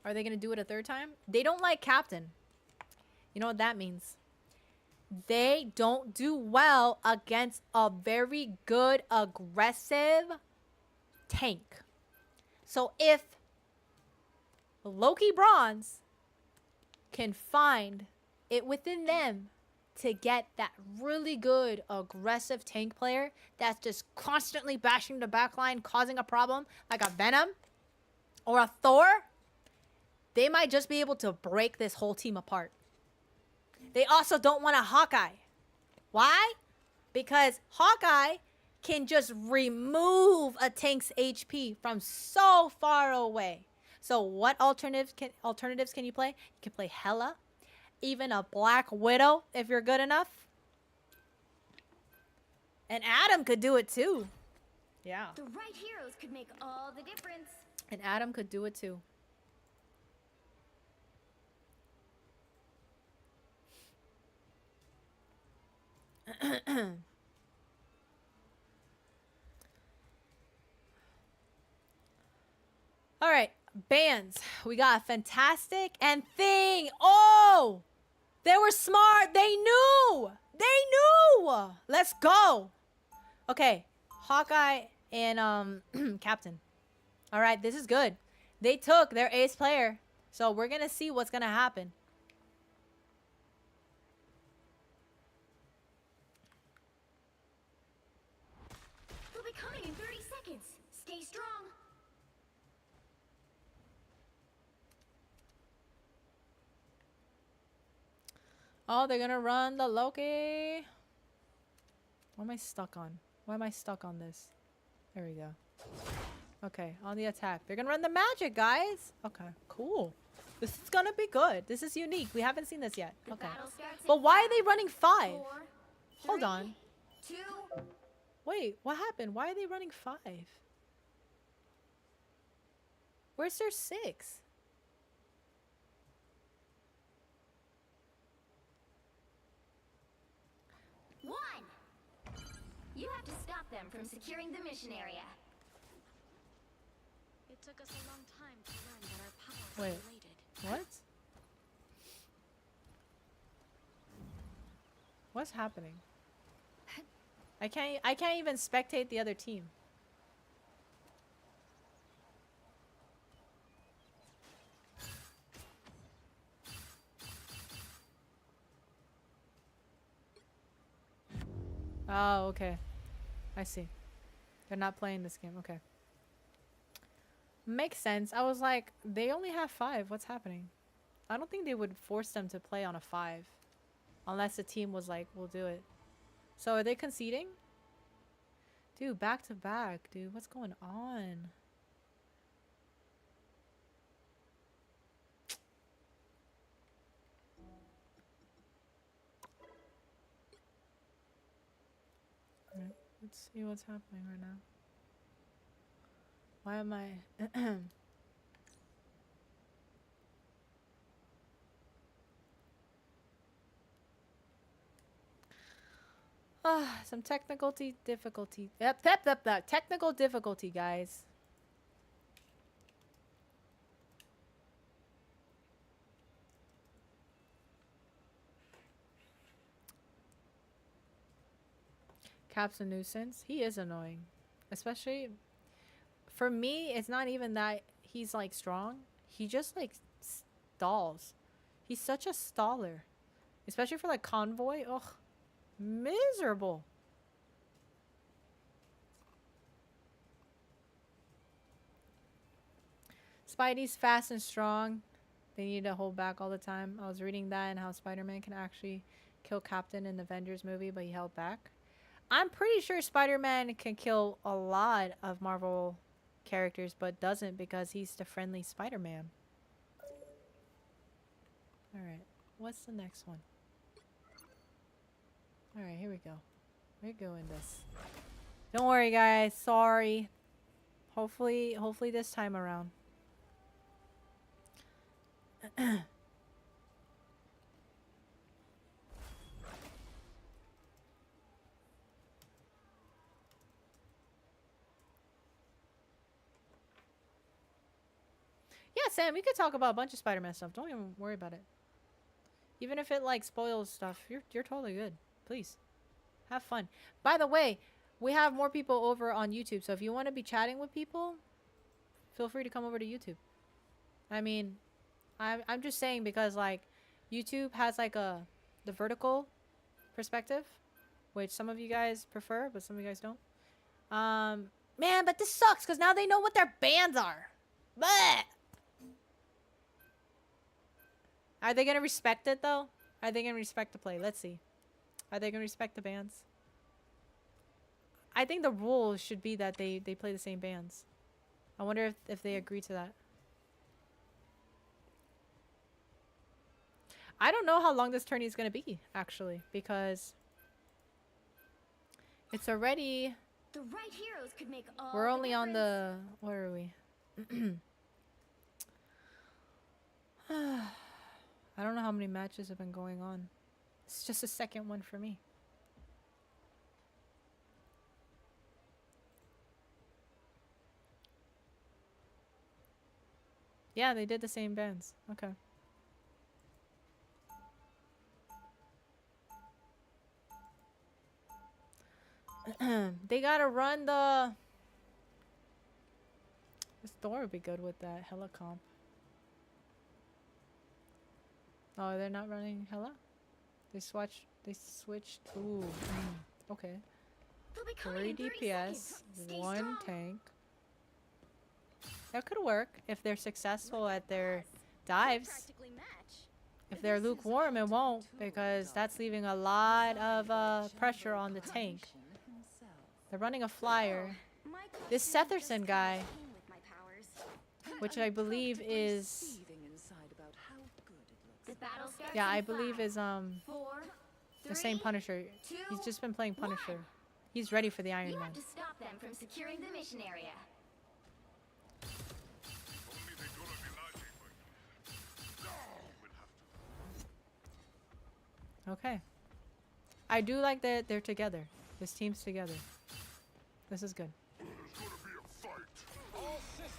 Are they gonna do it a 3rd time? They don't like Captain. You know what that means? They don't do well against a very good, aggressive tank. So if Loki Bronze can find it within them to get that really good aggressive tank player that's just constantly bashing the backline, causing a problem, like a Venom or a Thor, they might just be able to break this whole team apart. They also don't want a Hawkeye. Why? Because Hawkeye can just remove a tank's HP from so far away. So what alternatives can you play? You can play Hela, even a Black Widow if you're good enough. And Adam could do it too. Yeah. The right heroes could make all the difference. And Adam could do it too. All right, bands. We got Fantastic and Thing. Oh, they were smart. They knew. They knew. Let's go. Okay, Hawkeye and Captain. All right, this is good. They took their ace player, so we're gonna see what's gonna happen. They'll be coming in 30 seconds. Stay strong. Oh, they're gonna run the Loki. What am I stuck on? Why am I stuck on this? There we go. Okay, on the attack. They're gonna run the magic, guys. Okay, cool. This is gonna be good. This is unique. We haven't seen this yet. The Okay. battle starts But in why are 5, they running 5? 4, Hold 3, on. 2. Wait, what happened? Why are they running 5? Where's their 6? One. You have to stop them from securing the mission area. It took us a long time to learn that our powers Wait. are related. What? What's happening? I can't even spectate the other team. Oh, okay. I see. They're not playing this game. Okay. Makes sense. I was like, they only have 5. What's happening? I don't think they would force them to play on a 5. Unless the team was like, we'll do it. So are they conceding? Dude, back to back. Dude, what's going on? Alright, let's see what's happening right now. Why am I... some technical difficulty. Yep, technical difficulty, guys. Cap's a nuisance. He is annoying. Especially, for me, it's not even that he's, like, strong. He just, like, stalls. He's such a staller. Especially for, like, convoy. Ugh. Miserable. Spidey's fast and strong. They need to hold back all the time. I was reading that and how Spider-Man can actually kill Captain in the Avengers movie, but he held back. I'm pretty sure Spider-Man can kill a lot of Marvel characters, but doesn't because he's the friendly Spider-Man. Alright, what's the next one? Alright, here we go. We're doing this. Don't worry, guys. Sorry. Hopefully this time around. Yeah, Sam, we could talk about a bunch of Spider-Man stuff. Don't even worry about it. Even if it, like, spoils stuff, you're totally good. Please. Have fun. By the way, we have more people over on YouTube, so if you want to be chatting with people, feel free to come over to YouTube. I mean, I'm just saying because, like, YouTube has like the vertical perspective, which some of you guys prefer, but some of you guys don't. Man, but this sucks because now they know what their bans are. Bleh! Are they gonna respect it though? Are they gonna respect the play? Let's see. Are they gonna respect the bans? I think the rule should be that they play the same bands. I wonder if they agree to that. I don't know how long this tourney is gonna be actually, because it's already. The right heroes could make all We're the only on difference. the. Where are we? I don't know how many matches have been going on. It's just the second one for me. Yeah, they did the same bands. Okay. They gotta run the. This door would be good with that hella comp. Oh, they're not running hella? They switched. Ooh. Okay. They'll be coming 3 in 30 DPS, seconds. Stay 1 strong. tank. That could work if they're successful at their dives. Practically match. If they're lukewarm, it won't, because that's leaving a lot of pressure on the tank. They're running a flyer, My This costume just Setherson kinda guy, came with my powers. which I believe is, The battle starts yeah, in I believe 5, is 4, the same 3, Punisher. 2, He's just been playing 1. Punisher. He's ready for the Iron You Man. have to stop them from securing the mission area. Okay. I do like that they're together. This team's together. This is good.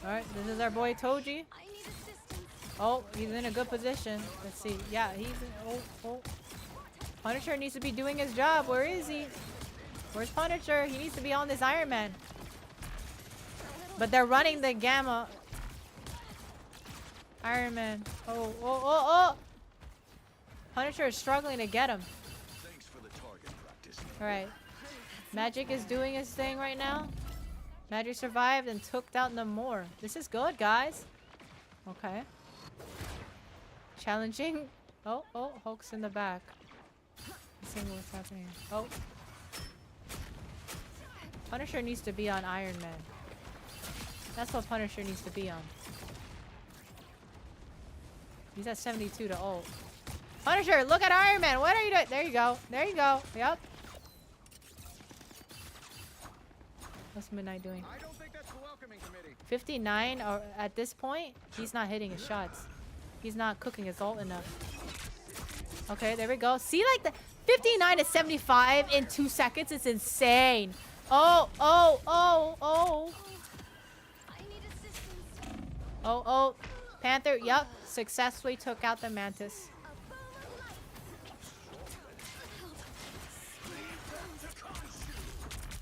Alright, this is our boy Toji. I need assistance. Oh, he's in a good position. Let's see. Yeah, he's in, oh. Punisher needs to be doing his job. Where is he? Where's Punisher? He needs to be on this Iron Man. But they're running the Gamma. Iron Man. Oh. Punisher is struggling to get him. Alright. Magic is doing his thing right now. Magic survived and took down the Moor. This is good, guys. Okay. Challenging. Oh, Hulk's in the back. Let's see what's happening. Oh. Punisher needs to be on Iron Man. That's what Punisher needs to be on. He's at 72 to ult. Punisher, look at Iron Man. What are you doing? There you go. There you go. Yep. What's Midnight doing? I don't think that's the welcoming committee. 59 or at this point, he's not hitting his shots. He's not cooking his ult enough. Okay, there we go. See, like the 59 to 75 in 2 seconds is insane. Oh. I need assistance. Oh. Panther, yup, successfully took out the Mantis.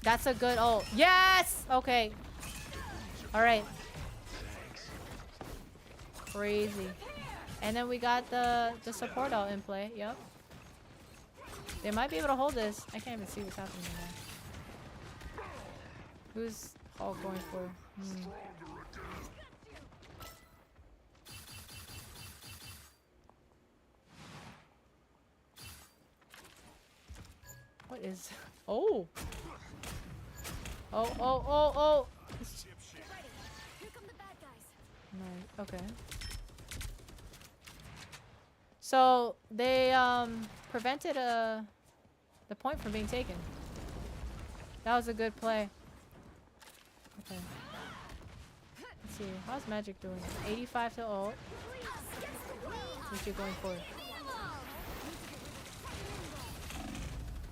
That's a good ult. Yes! Okay. Alright. Crazy. And then we got the support ult in play. Yep. They might be able to hold this. I can't even see what's happening there. Who's Hulk going for? What is... Oh! Oh! Here come the bad guys. Nice. Okay. So they prevented the point from being taken. That was a good play. Okay. Let's see. How's Magic doing? 85 to ult. What you going for?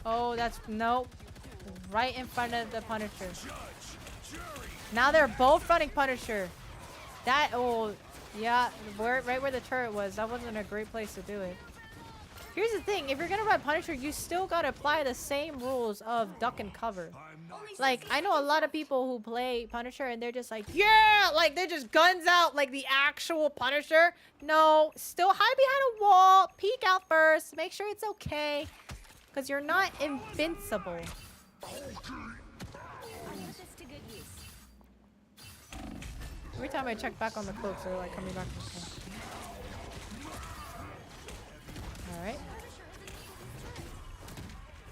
Oh, that's nope. Right in front of the Punisher. Now they're both running Punisher. That yeah, right where the turret was. That wasn't a great place to do it. Here's the thing: if you're gonna run Punisher, you still gotta apply the same rules of duck and cover. Like, I know a lot of people who play Punisher and they're just like, yeah, like they're just guns out like the actual Punisher. No, still hide behind a wall, peek out first, make sure it's okay, because you're not invincible. Put this to good use. Every time I check back on the cloaks, they're like coming back to the camp. All right.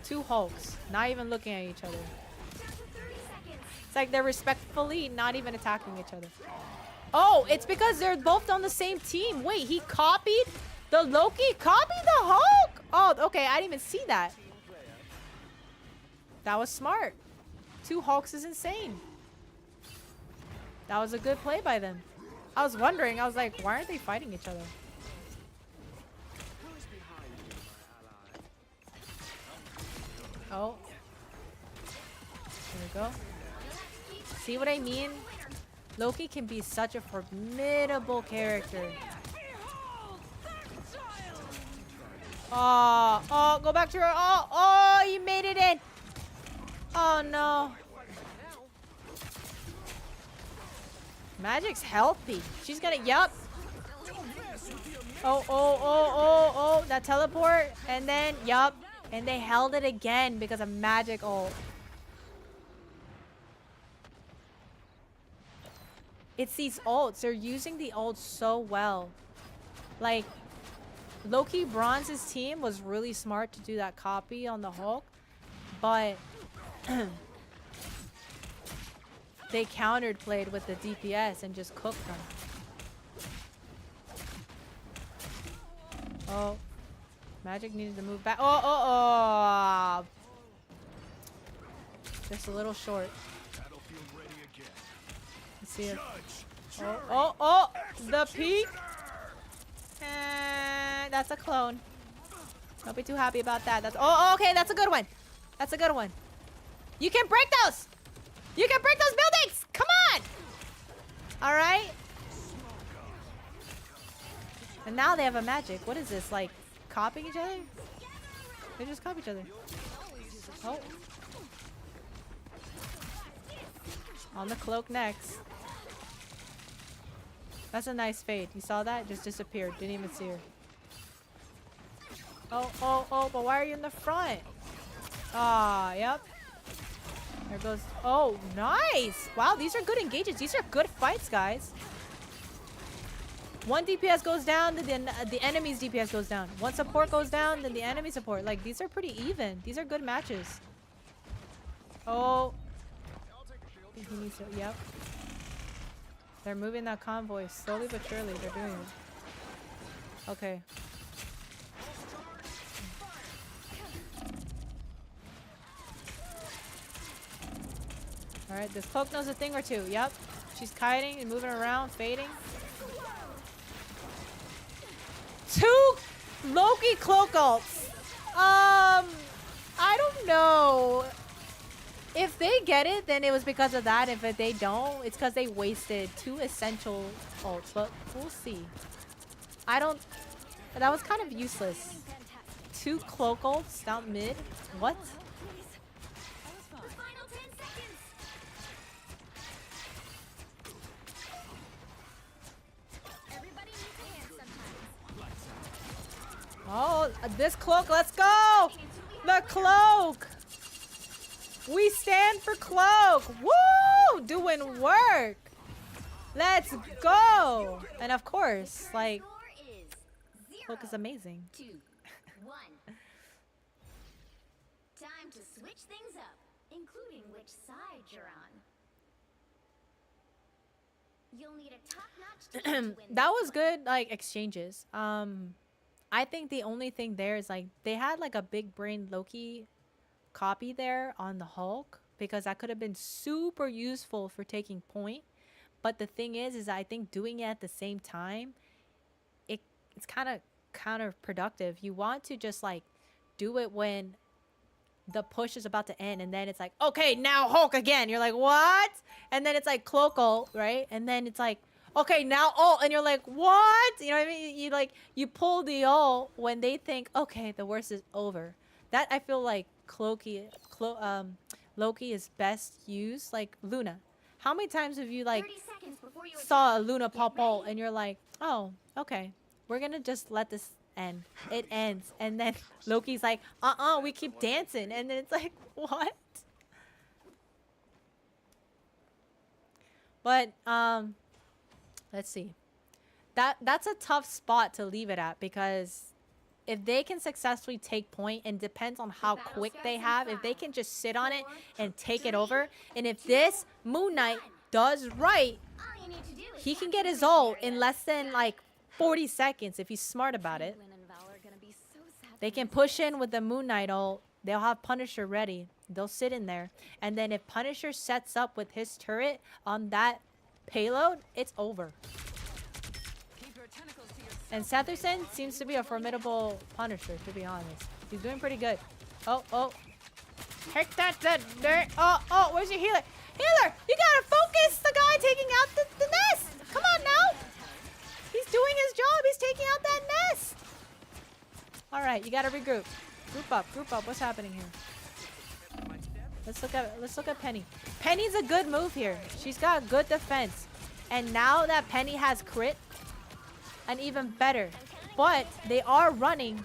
2 Hulks, not even looking at each other. It's like they're respectfully not even attacking each other. Oh, it's because they're both on the same team. Wait, he copied? The Loki copied the Hulk? Oh, okay, I didn't even see that. That was smart. 2 Hulks is insane. That was a good play by them. I was wondering, I was like, why aren't they fighting each other? Oh. There we go. See what I mean? Loki can be such a formidable character. Oh, go back to her. Oh, you made it in. Oh, no. Magic's healthy. She's gonna, yup. Oh, that teleport. And then, yup. And they held it again because of magic ult. It's these ults. They're using the ults so well. Like, Loki Bronze's team was really smart to do that copy on the Hulk. But they countered played with the DPS and just cooked them. Oh. Magic needed to move back. Oh. Just a little short. Let's see it. Oh. The peak. And that's a clone. Don't be too happy about that. That's okay. That's a good one. That's a good one. You can break those. You can break those buildings. Come on. All right. And now they have a magic. What is this? Like copying each other? They just copy each other. Oh. On the cloak next. That's a nice fade. You saw that? Just disappeared. Didn't even see her. Oh, but why are you in the front? Ah, yep. There goes. Oh, nice. Wow, these are good engages. These are good fights, guys. One DPS goes down, then the enemy's DPS goes down. One support goes down, then the enemy support. Like, these are pretty even. These are good matches. Oh. He needs to, yep. They're moving that convoy slowly but surely. They're doing it. Okay. Alright, this cloak knows a thing or two. Yep. She's kiting and moving around, fading. 2 Loki cloak ults. I don't know. If they get it, then it was because of that. If they don't, it's because they wasted 2 essential ults. But we'll see. I don't... That was kind of useless. 2 cloak ults down mid? What? Oh, this cloak. Let's go! The cloak! We stand for cloak. Woo! Doing work. Let's go. And of course, like, cloak is amazing. 2, 1. Time to switch things up, including which side you're on. You'll need a top-notch team to win That this was one. good, like, exchanges. I think the only thing there is, like, they had, like, a big brain Loki copy there on the Hulk, because that could have been super useful for taking point. But the thing is I think doing it at the same time, it's kind of counterproductive. You want to just like do it when the push is about to end, and then it's like, okay, now Hulk again. You're like, what? And then it's like cloak ult, right? And then it's like, okay, now ult, and you're like, what? You know what I mean? You pull the ult when they think, okay, the worst is over. That I feel like Loki is best used, like Luna. How many times have you like 30 seconds before you saw a attack. Luna Get pop out ready. and you're like, oh, okay, we're gonna just let this end. It ends, and then Loki's like, we keep dancing, and then it's like, what? But let's see. That's a tough spot to leave it at because if they can successfully take point, and depends on how battle quick they starts in have, if they 5, can just sit on it 4, and take it 3, over, and if 2, this Moon Knight 1. does right, All you need to do is he can capture get the his mission ult area. in less than like 40 seconds if he's smart about it. Penguin and Val are gonna be so sad They when can this push ends. in with the Moon Knight ult. They'll have Punisher ready. They'll sit in there. And then if Punisher sets up with his turret on that payload, it's over. Keep your tentacles to yourself. And Satherson seems to be a formidable Punisher, to be honest. He's doing pretty good. Oh. Heck that. Oh, where's your healer? Healer, you gotta focus the guy taking out the nest. Come on now. He's doing his job. He's taking out that nest. All right, you gotta regroup. Group up. What's happening here? Let's look at Penny. Penny's a good move here. She's got good defense. And now that Penny has crit, an even better. But they are running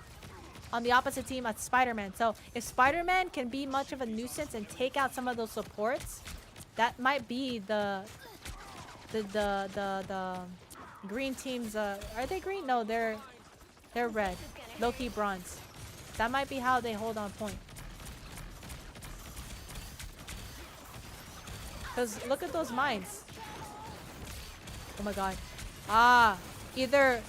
on the opposite team as Spider-Man. So if Spider-Man can be much of a nuisance and take out some of those supports, that might be the green team's are they green? No, they're red. Loki bronze. That might be how they hold on point. Cause look at those mines. Oh my god. Either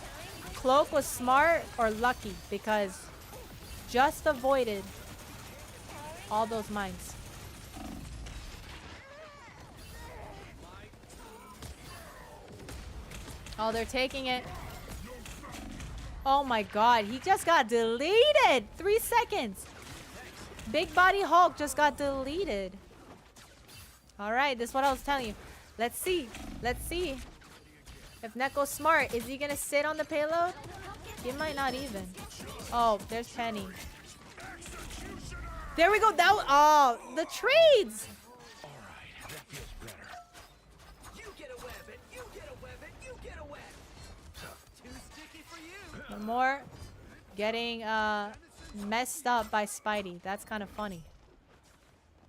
Cloak was smart or lucky because just avoided all those mines. Oh, they're taking it. Oh my god, he just got deleted. 3 seconds. Big Body Hulk just got deleted. All right, this is what I was telling you. Let's see. If Neko's smart, is he gonna sit on the payload? He might not even. Oh, there's Penny. There we go. Oh, the trades. You get a web it, you get a web it, you get a web. Too sticky for you. One more. Getting messed up by Spidey. That's kind of funny.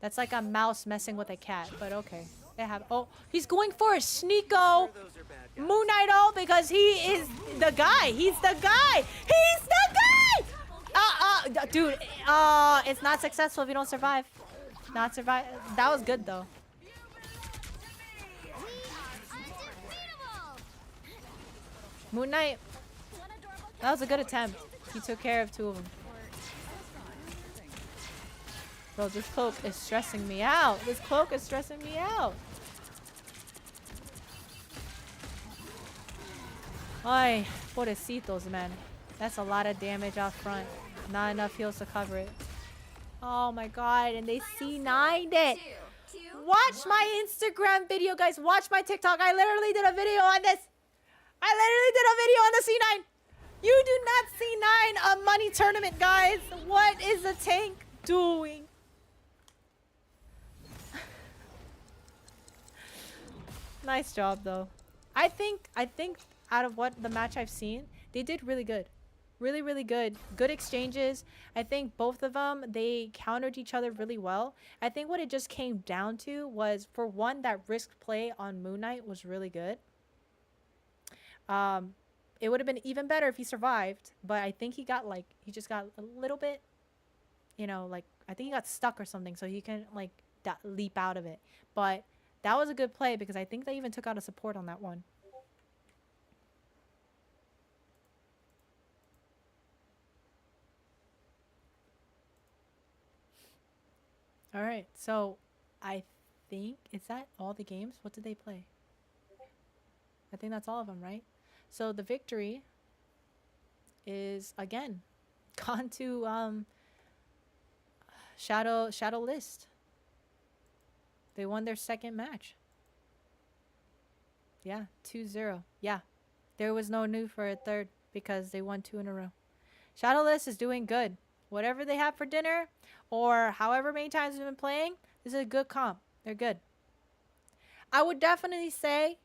That's like a mouse messing with a cat, but okay. They have. Oh, he's going for a Sneeko Moon Knight ult because he is the guy. He's the guy. He's the guy. Dude. It's not successful if you don't survive. Not survive. That was good though. Moon Knight. That was a good attempt. He took care of 2 of them. Bro, this cloak is stressing me out. This cloak is stressing me out. Ay, pobrecitos, man. That's a lot of damage out front. Not enough heals to cover it. Oh my god, and they C9'd it. 2, 2, Watch my Instagram video, guys. Watch my TikTok. I literally did a video on this. I literally did a video on the C9. You do not C9 a money tournament, guys. What is the tank doing? Nice job, though. I think out of what the match I've seen, they did really good. Really, really good. Good exchanges. I think both of them, they countered each other really well. I think what it just came down to was, for one, that risk play on Moon Knight was really good. It would have been even better if he survived, but I think he just got a little bit, I think he got stuck or something, so he can leap out of it. But that was a good play because I think they even took out a support on that one. All right, so I think, is that all the games? What did they play? I think that's all of them, right? So the victory is, again, gone to Shadow List. They won their second match. Yeah, 2-0. Yeah, there was no need for a third because they won 2 in a row. Shadow List is doing good. Whatever they have for dinner or however many times they've been playing, This is a good comp. They're good. I would definitely say,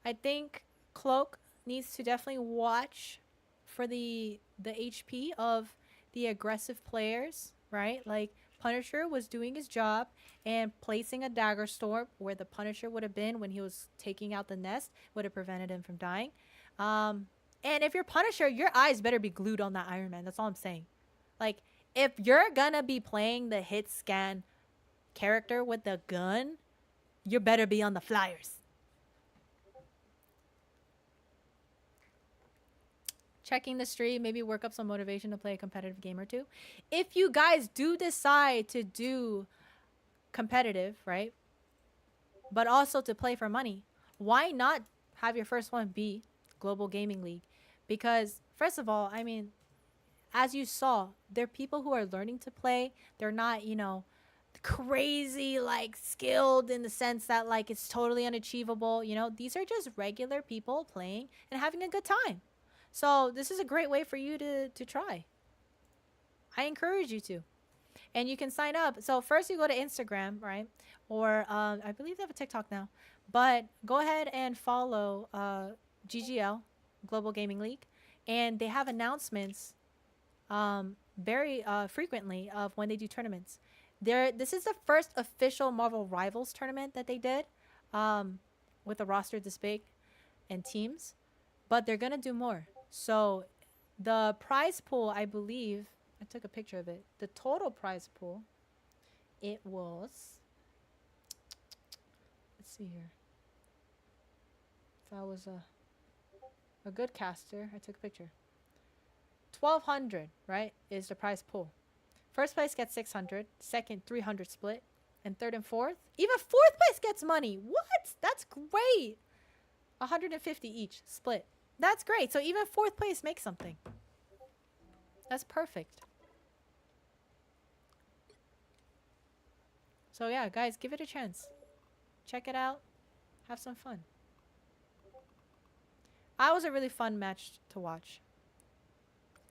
I think Cloak needs to definitely watch for the HP of the aggressive players, right? Like Punisher was doing his job and placing a dagger storm where the Punisher would have been when he was taking out the nest would have prevented him from dying. And if you're Punisher, your eyes better be glued on that Iron Man. That's all I'm saying. Like if you're gonna be playing the hit scan character with the gun, you better be on the flyers. Checking the stream, maybe work up some motivation to play a competitive game or two. If you guys do decide to do competitive, right? But also to play for money, why not have your first one be Global Gaming League? Because first of all, I mean, as you saw, there are people who are learning to play. They're not, you know, crazy like skilled in the sense that like it's totally unachievable. You know, these are just regular people playing and having a good time. So this is a great way for you to try. I encourage you to. And you can sign up. So first you go to Instagram, right? Or I believe they have a TikTok now. But go ahead and follow GGL, Global Gaming League. And they have announcements very frequently of when they do tournaments. This is the first official Marvel Rivals tournament that they did with a roster this big and teams. But they're going to do more. So the prize pool, I believe, I took a picture of it. The total prize pool, it was, let's see here. If I was a good caster, I took a picture. 1,200, right, is the prize pool. First place gets 600, second 300 split, and third and fourth. Even fourth place gets money. What? That's great. 150 each split. That's great. So even fourth place makes something. That's perfect. So yeah, guys, give it a chance. Check it out. Have some fun. That was a really fun match to watch.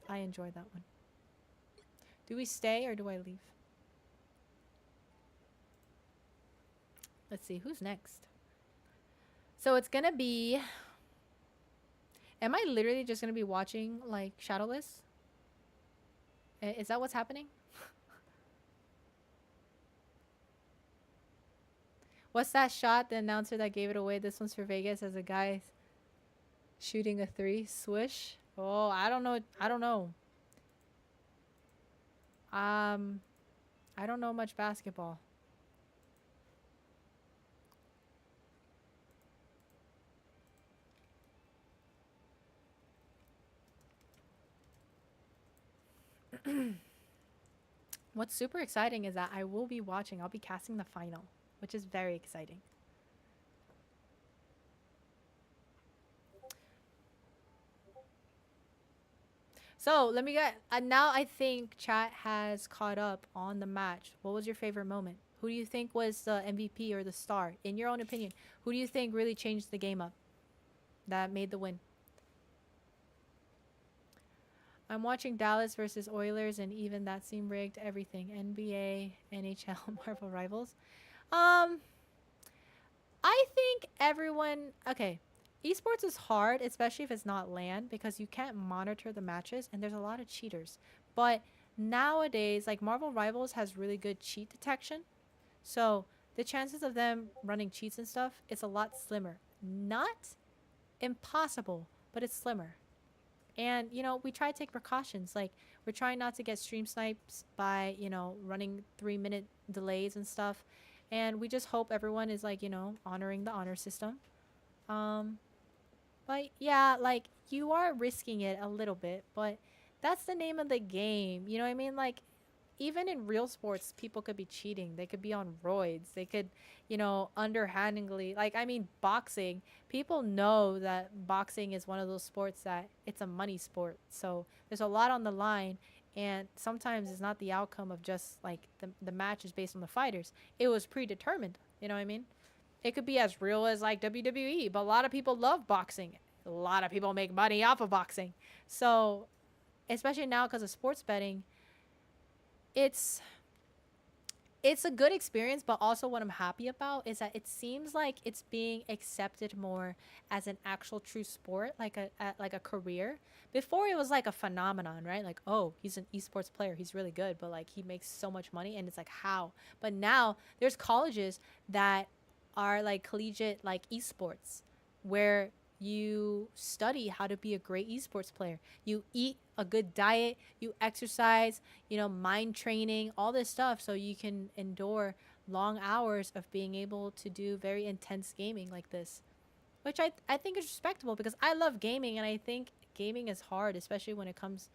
I enjoyed that one. Do we stay or do I leave? Let's see, who's next? So it's gonna be... Am I literally just gonna be watching, like, Shadowless? Is that what's happening? What's that shot? The announcer that gave it away. This one's for Vegas as a guy shooting a 3. Swish. Oh, I don't know. I don't know. I don't know much basketball. What's super exciting is that I will be watching. I'll be casting the final, which is very exciting. So let me get now I think chat has caught up on the match. What was your favorite moment? Who do you think was the MVP or the star? In your own opinion, who do you think really changed the game up? That made the win. I'm watching Dallas versus Oilers, and even that seemed rigged. Everything. NBA, NHL, Marvel Rivals. I think everyone... Okay. Esports is hard, especially if it's not LAN, because you can't monitor the matches, and there's a lot of cheaters. But nowadays, like, Marvel Rivals has really good cheat detection. So the chances of them running cheats and stuff, it's a lot slimmer. Not impossible, but it's slimmer. And, you know, we try to take precautions. Like, we're trying not to get stream snipes by, you know, running 3-minute delays and stuff. And we just hope everyone is, like, you know, honoring the honor system. But, yeah, like, you are risking it a little bit. But that's the name of the game. You know what I mean? Like, even in real sports, people could be cheating. They could be on roids. They could, you know, underhandedly. Like, I mean, boxing. People know that boxing is one of those sports that it's a money sport. So there's a lot on the line. And sometimes it's not the outcome of just, like, the match is based on the fighters. It was predetermined. You know what I mean? It could be as real as, like, WWE. But a lot of people love boxing. A lot of people make money off of boxing. So, especially now because of sports betting, it's it's a good experience, but also what I'm happy about is that it seems like it's being accepted more as an actual true sport, like like a career. Before it was like a phenomenon, right? Like, oh, he's an esports player, he's really good, but like he makes so much money, and it's like how? But now there's colleges that are like collegiate like esports, where you study how to be a great esports player. You eat a good diet, you exercise, you know, mind training, all this stuff so you can endure long hours of being able to do very intense gaming like this. Which I think is respectable because I love gaming, and I think gaming is hard, especially when it comes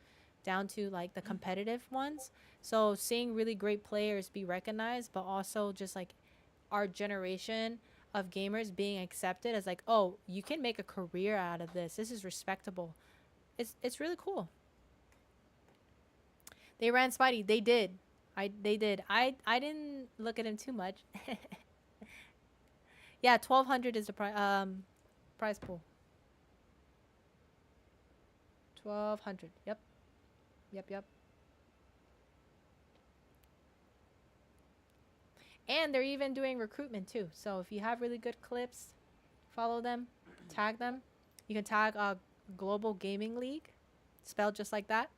down to like the competitive ones. So seeing really great players be recognized, but also just like our generation of gamers being accepted as like, oh, you can make a career out of this. This is respectable. It's really cool. They ran Spidey. They did. They did. I didn't look at him too much. Yeah, 1,200 is the prize pool. 1,200. Yep. Yep. And they're even doing recruitment too. So if you have really good clips, follow them, tag them. You can tag Global Gaming League, spelled just like that.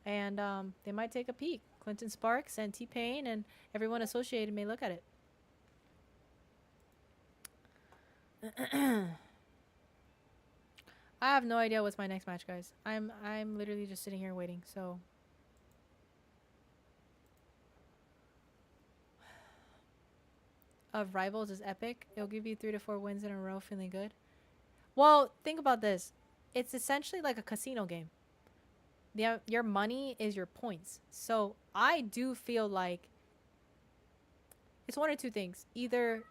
And they might take a peek. Clinton Sparks and T-Pain and everyone associated may look at it. I have no idea what's my next match, guys. I'm literally just sitting here waiting. So of Rivals is epic. It'll give you 3 to 4 wins in a row, feeling good. Well, think about this. It's essentially like a casino game. Your money is your points. So I do feel like it's one or two things. Either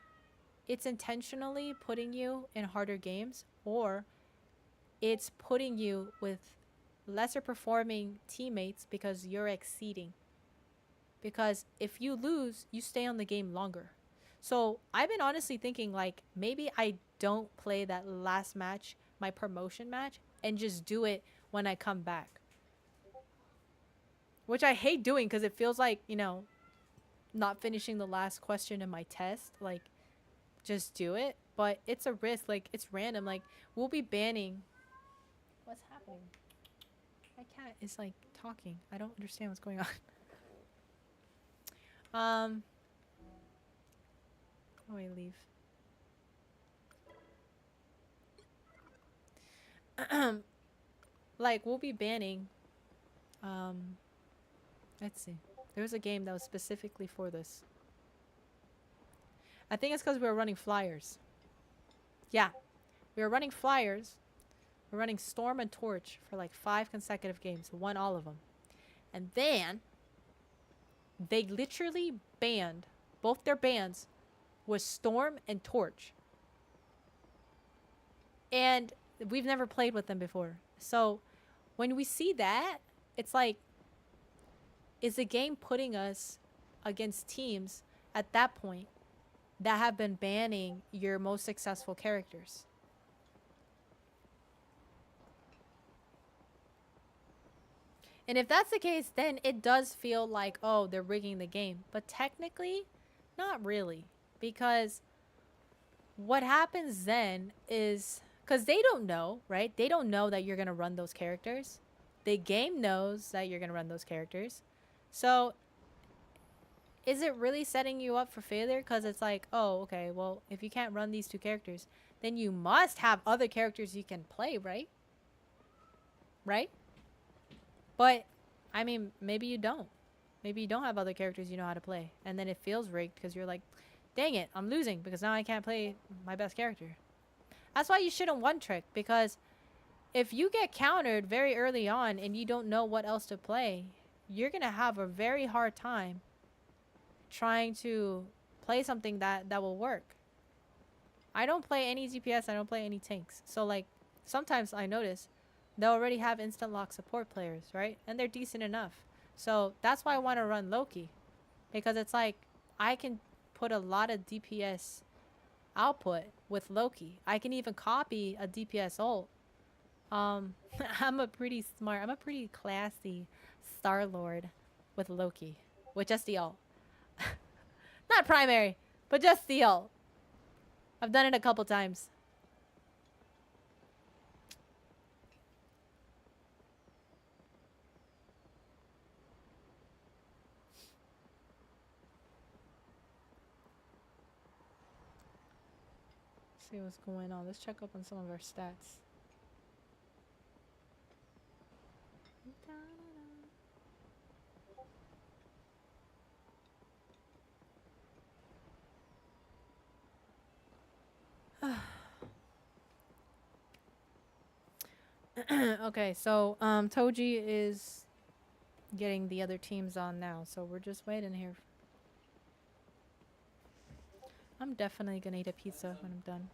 it's intentionally putting you in harder games, or it's putting you with lesser performing teammates because you're exceeding. Because if you lose, you stay on the game longer. So I've been honestly thinking like maybe I don't play that last match, my promotion match, and just do it when I come back. Which I hate doing because it feels like, you know, not finishing the last question in my test. Like, just do it. But it's a risk. Like, it's random. Like, we'll be banning. What's happening? My cat is, like, talking. I don't understand what's going on. How do I leave? Like, we'll be banning. Let's see. There was a game that was specifically for this. I think it's because we were running flyers. Yeah. We were running flyers. We're running Storm and Torch for like 5 consecutive games. Won all of them. And then they literally banned, both their bans was Storm and Torch. And we've never played with them before. So when we see that, it's like, is the game putting us against teams at that point that have been banning your most successful characters? And if that's the case, then it does feel like, oh, they're rigging the game. But technically, not really. Because what happens then is, because they don't know, right? They don't know that you're going to run those characters. The game knows that you're going to run those characters. So is it really setting you up for failure? Because it's like, oh, okay, well, if you can't run these 2 characters, then you must have other characters you can play, right? Right? But, I mean, maybe you don't. Maybe you don't have other characters you know how to play. And then it feels rigged because you're like, dang it, I'm losing because now I can't play my best character. That's why you shouldn't one trick, because if you get countered very early on and you don't know what else to play, you're going to have a very hard time trying to play something that will work. I don't play any DPS. I don't play any tanks. So, like, sometimes I notice they'll already have instant lock support players, right? And they're decent enough. So that's why I want to run Loki. Because it's like, I can put a lot of DPS output with Loki. I can even copy a DPS ult. I'm a pretty classy Star-Lord with Loki. With just the ult. Not primary, but just the ult. I've done it a couple times. See what's going on. Let's check up on some of our stats. Okay, so Toji is getting the other teams on now, so we're just waiting here. I'm definitely gonna eat a pizza when I'm done.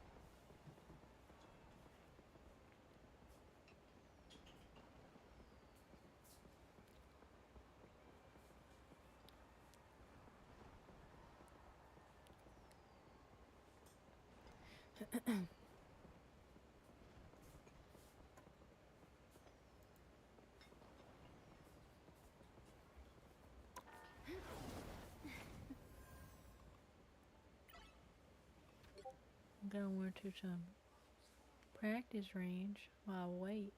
I'm gonna work to some practice range while I wait.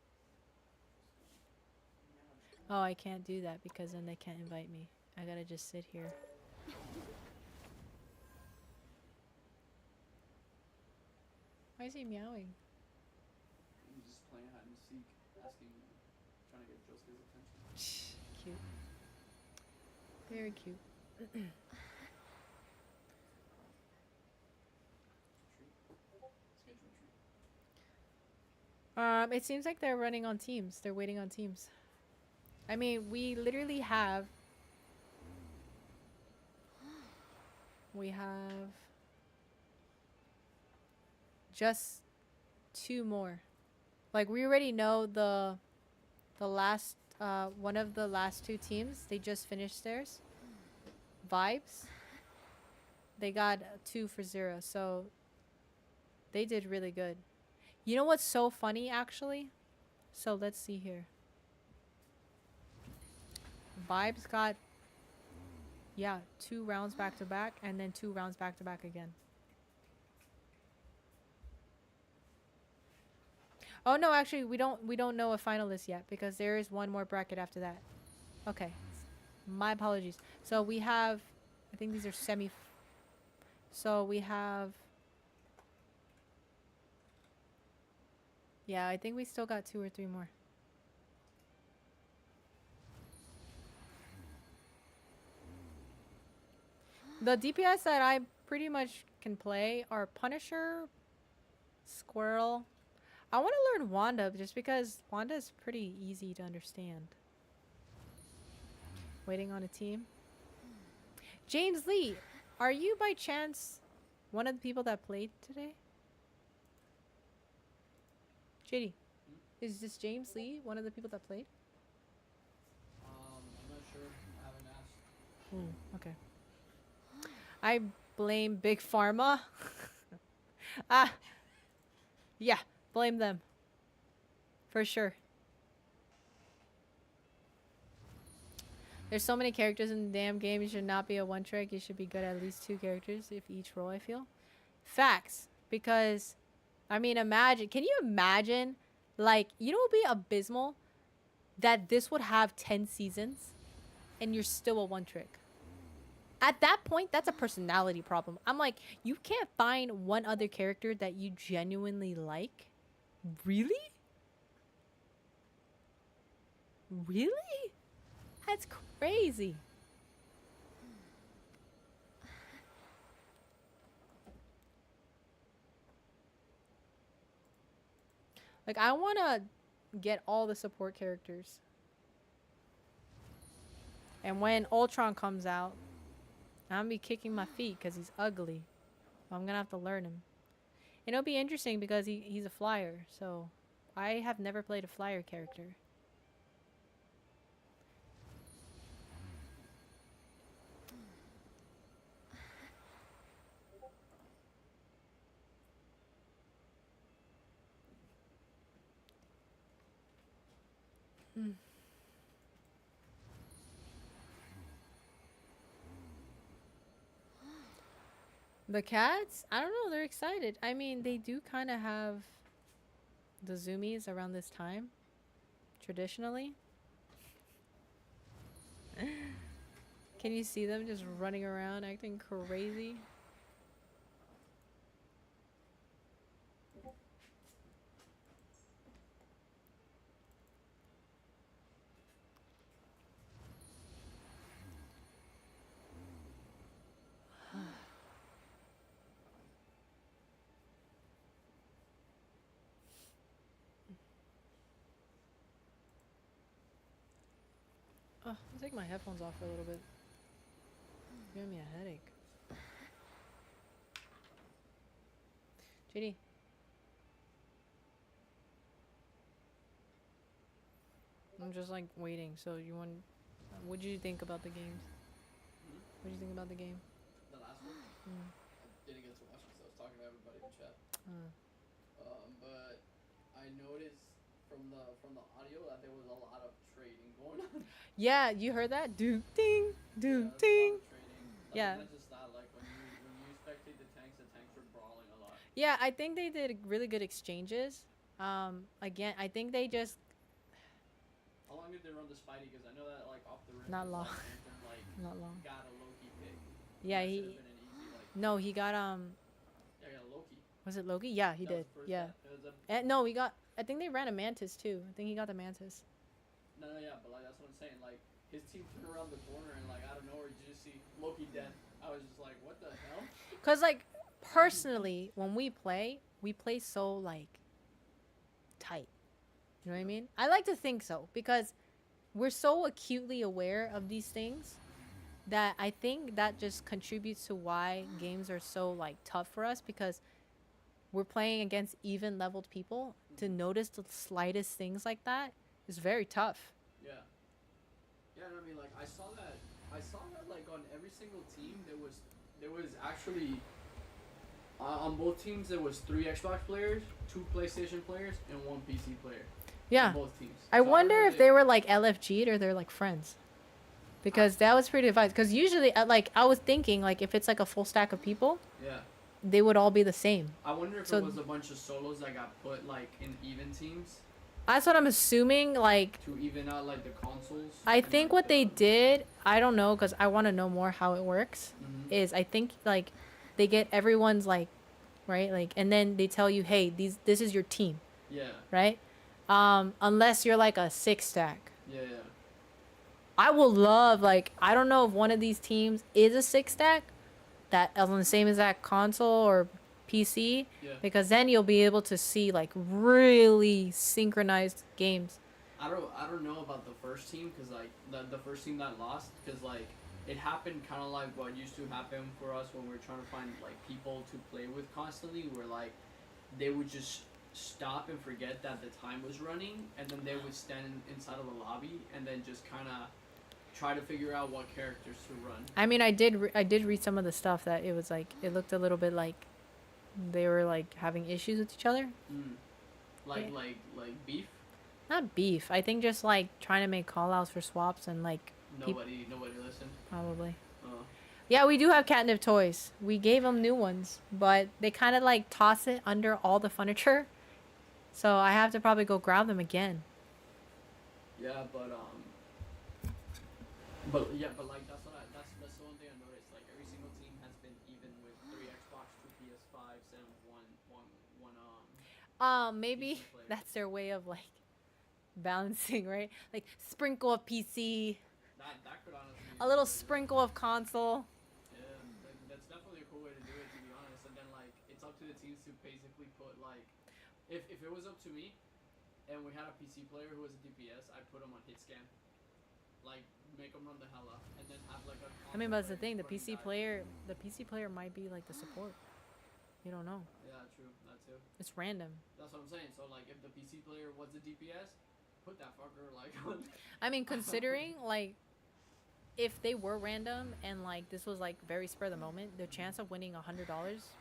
Oh, I can't do that because then they can't invite me. I gotta just sit here. Why is he meowing? I'm just playing hide and seek, asking, trying to get Josuke's attention. Cute. Very cute. Treat. Schedule treat. It seems like they're running on teams. They're waiting on teams. I mean, we literally have... We have... just 2 more. Like, we already know the last... one of the last 2 teams. They just finished theirs. Vibes. They got 2 for 0. So, they did really good. You know what's so funny, actually? So, let's see here. Vibes got, yeah, 2 rounds back to back, and then 2 rounds back to back again. Oh no, actually, we don't know a finalist yet because there is one more bracket after that. Okay, my apologies. So we have, I think these are semi. So we have. Yeah, I think we still got 2 or 3 more. The DPS that I pretty much can play are Punisher, Squirrel. I want to learn Wanda just because Wanda is pretty easy to understand. Waiting on a team. James Lee, are you by chance one of the people that played today? JD, is this James Lee one of the people that played? I'm not sure. I haven't asked. Okay. I blame Big Pharma. Ah, yeah, blame them. For sure. There's so many characters in the damn game. You should not be a one trick. You should be good at least 2 characters if each role, I feel. Facts. Because, I mean, imagine. Can you imagine? Like, you know what would be abysmal? That this would have 10 seasons and you're still a one trick. At that point, that's a personality problem. I'm like, you can't find one other character that you genuinely like? Really? Really? That's crazy. Like, I want to get all the support characters. And when Ultron comes out, I'm gonna be kicking my feet because he's ugly. I'm gonna have to learn him. And it'll be interesting because he's a flyer, so I have never played a flyer character. The cats, I don't know, they're excited. I mean, they do kind of have the zoomies around this time, traditionally. Can you see them just running around acting crazy? Oh, I'll take my headphones off for a little bit. It's giving me a headache. JD. I'm just like waiting. So you want? What did you think about the games? Hmm? What did you think about the game? The last one? Mm. I didn't get to watch it because I was talking to everybody in chat. Uh, But I noticed from the audio that there was a lot of trading going on. yeah, you heard that? Doom ding, doom Yeah, there's a lot ding. of trading. Like, Yeah. not just that. Like when you spectate the tanks were brawling a lot. Yeah, I think they did really good exchanges. Again, I think they just How long did they run the Spidey? Because I know that like off the rip, Not was, long. Like, Anthem like not long. got a Loki pick. Yeah, That he should've been an easy like. no, he got Yeah, got Loki. was it Loki? Yeah, he That was did. the first Yeah. step. It was a, And no, he got I think they ran a Mantis too. I think he got the Mantis. no, yeah, but like that's what I'm saying. Like his team turned around the corner and like out of nowhere, you just see Loki dead. I was just like, what the hell? Cuz like personally, when we play so like tight. You know what I mean? I like to think so because we're so acutely aware of these things that I think that just contributes to why games are so like tough for us because we're playing against even leveled people. To notice the slightest things like that is very tough. Yeah. Yeah, no, I mean, like I saw that like on every single team there was actually on both teams there was 3 Xbox players, 2 PlayStation players, and 1 PC player. Yeah. On both teams. I So don't wonder know if they were like LFG'd or they're like friends. Because that was pretty advised. Because usually, like, I was thinking, like, if it's like a full stack of people, Yeah. they would all be the same. I wonder if So- it was a bunch of solos that got put like in even teams That's what I'm assuming. Like, to even out like the consoles. I and, think like, what they the- did, I don't know, because I want to know more how it works, Mhm. is I think, like, they get everyone's, like, right? Like, and then they tell you, hey, this is your team, Yeah. right? Unless you're like a 6 stack. Yeah. Yeah. I will love, like, I don't know if one of these teams is a 6 stack that is on the same exact console or PC, Yeah. because then you'll be able to see like really synchronized games. I don't know about the first team because like the first team that lost because like it happened kind of like what used to happen for us when we were trying to find like people to play with constantly, where like they would just stop and forget that the time was running, and then they would stand inside of the lobby and then just kind of try to figure out what characters to run. I mean, I did read some of the stuff that it was like it looked a little bit like they were like having issues with each other. Like Yeah. like beef. Not beef. I think just like trying to make call outs for swaps and like Nobody listened. probably. Uh, Yeah, we do have catnip toys. We gave them new ones, but they kind of like toss it under all the furniture. So I have to probably go grab them again. yeah, but like that's the one thing I noticed. Like every single team has been even with 3 Xbox, 2 PS5s, and one Maybe PC player. that's their way of like balancing, right? Like sprinkle of PC, That could honestly be a little really good. sprinkle of console. Yeah, that's definitely a cool way to do it, to be honest. And then like it's up to the teams to basically put like if it was up to me and we had a PC player who was a DPS, I'd put him on hit scan. Like make him run the hell up and then have like a I mean, console but that's the player thing. The running PC dive. player might be like the support. You don't know. Yeah, true. That too. It's random. That's what I'm saying. So like if the PC player was a DPS, put that fucker like on. I mean, considering like if they were random and like this was like very spur of the moment, the chance of winning $100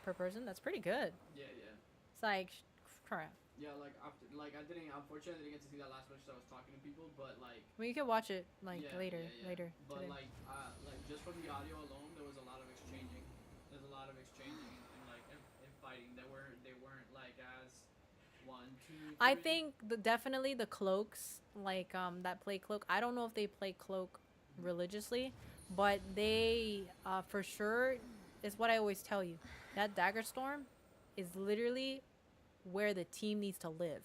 per person, that's pretty good. Yeah, yeah. It's like crap. Yeah, like after, like I didn't. Unfortunately, I didn't get to see that last match. So I was talking to people, but like. I mean, you could watch it like Yeah, later yeah, yeah. later But today. like just from the audio alone, there was a lot of exchanging. There's a lot of exchanging and like and fighting. They weren't like as one, two, I three. think definitely the cloaks, like that play cloak. I don't know if they play cloak religiously, but they for sure is what I always tell you. That dagger storm is literally where the team needs to live.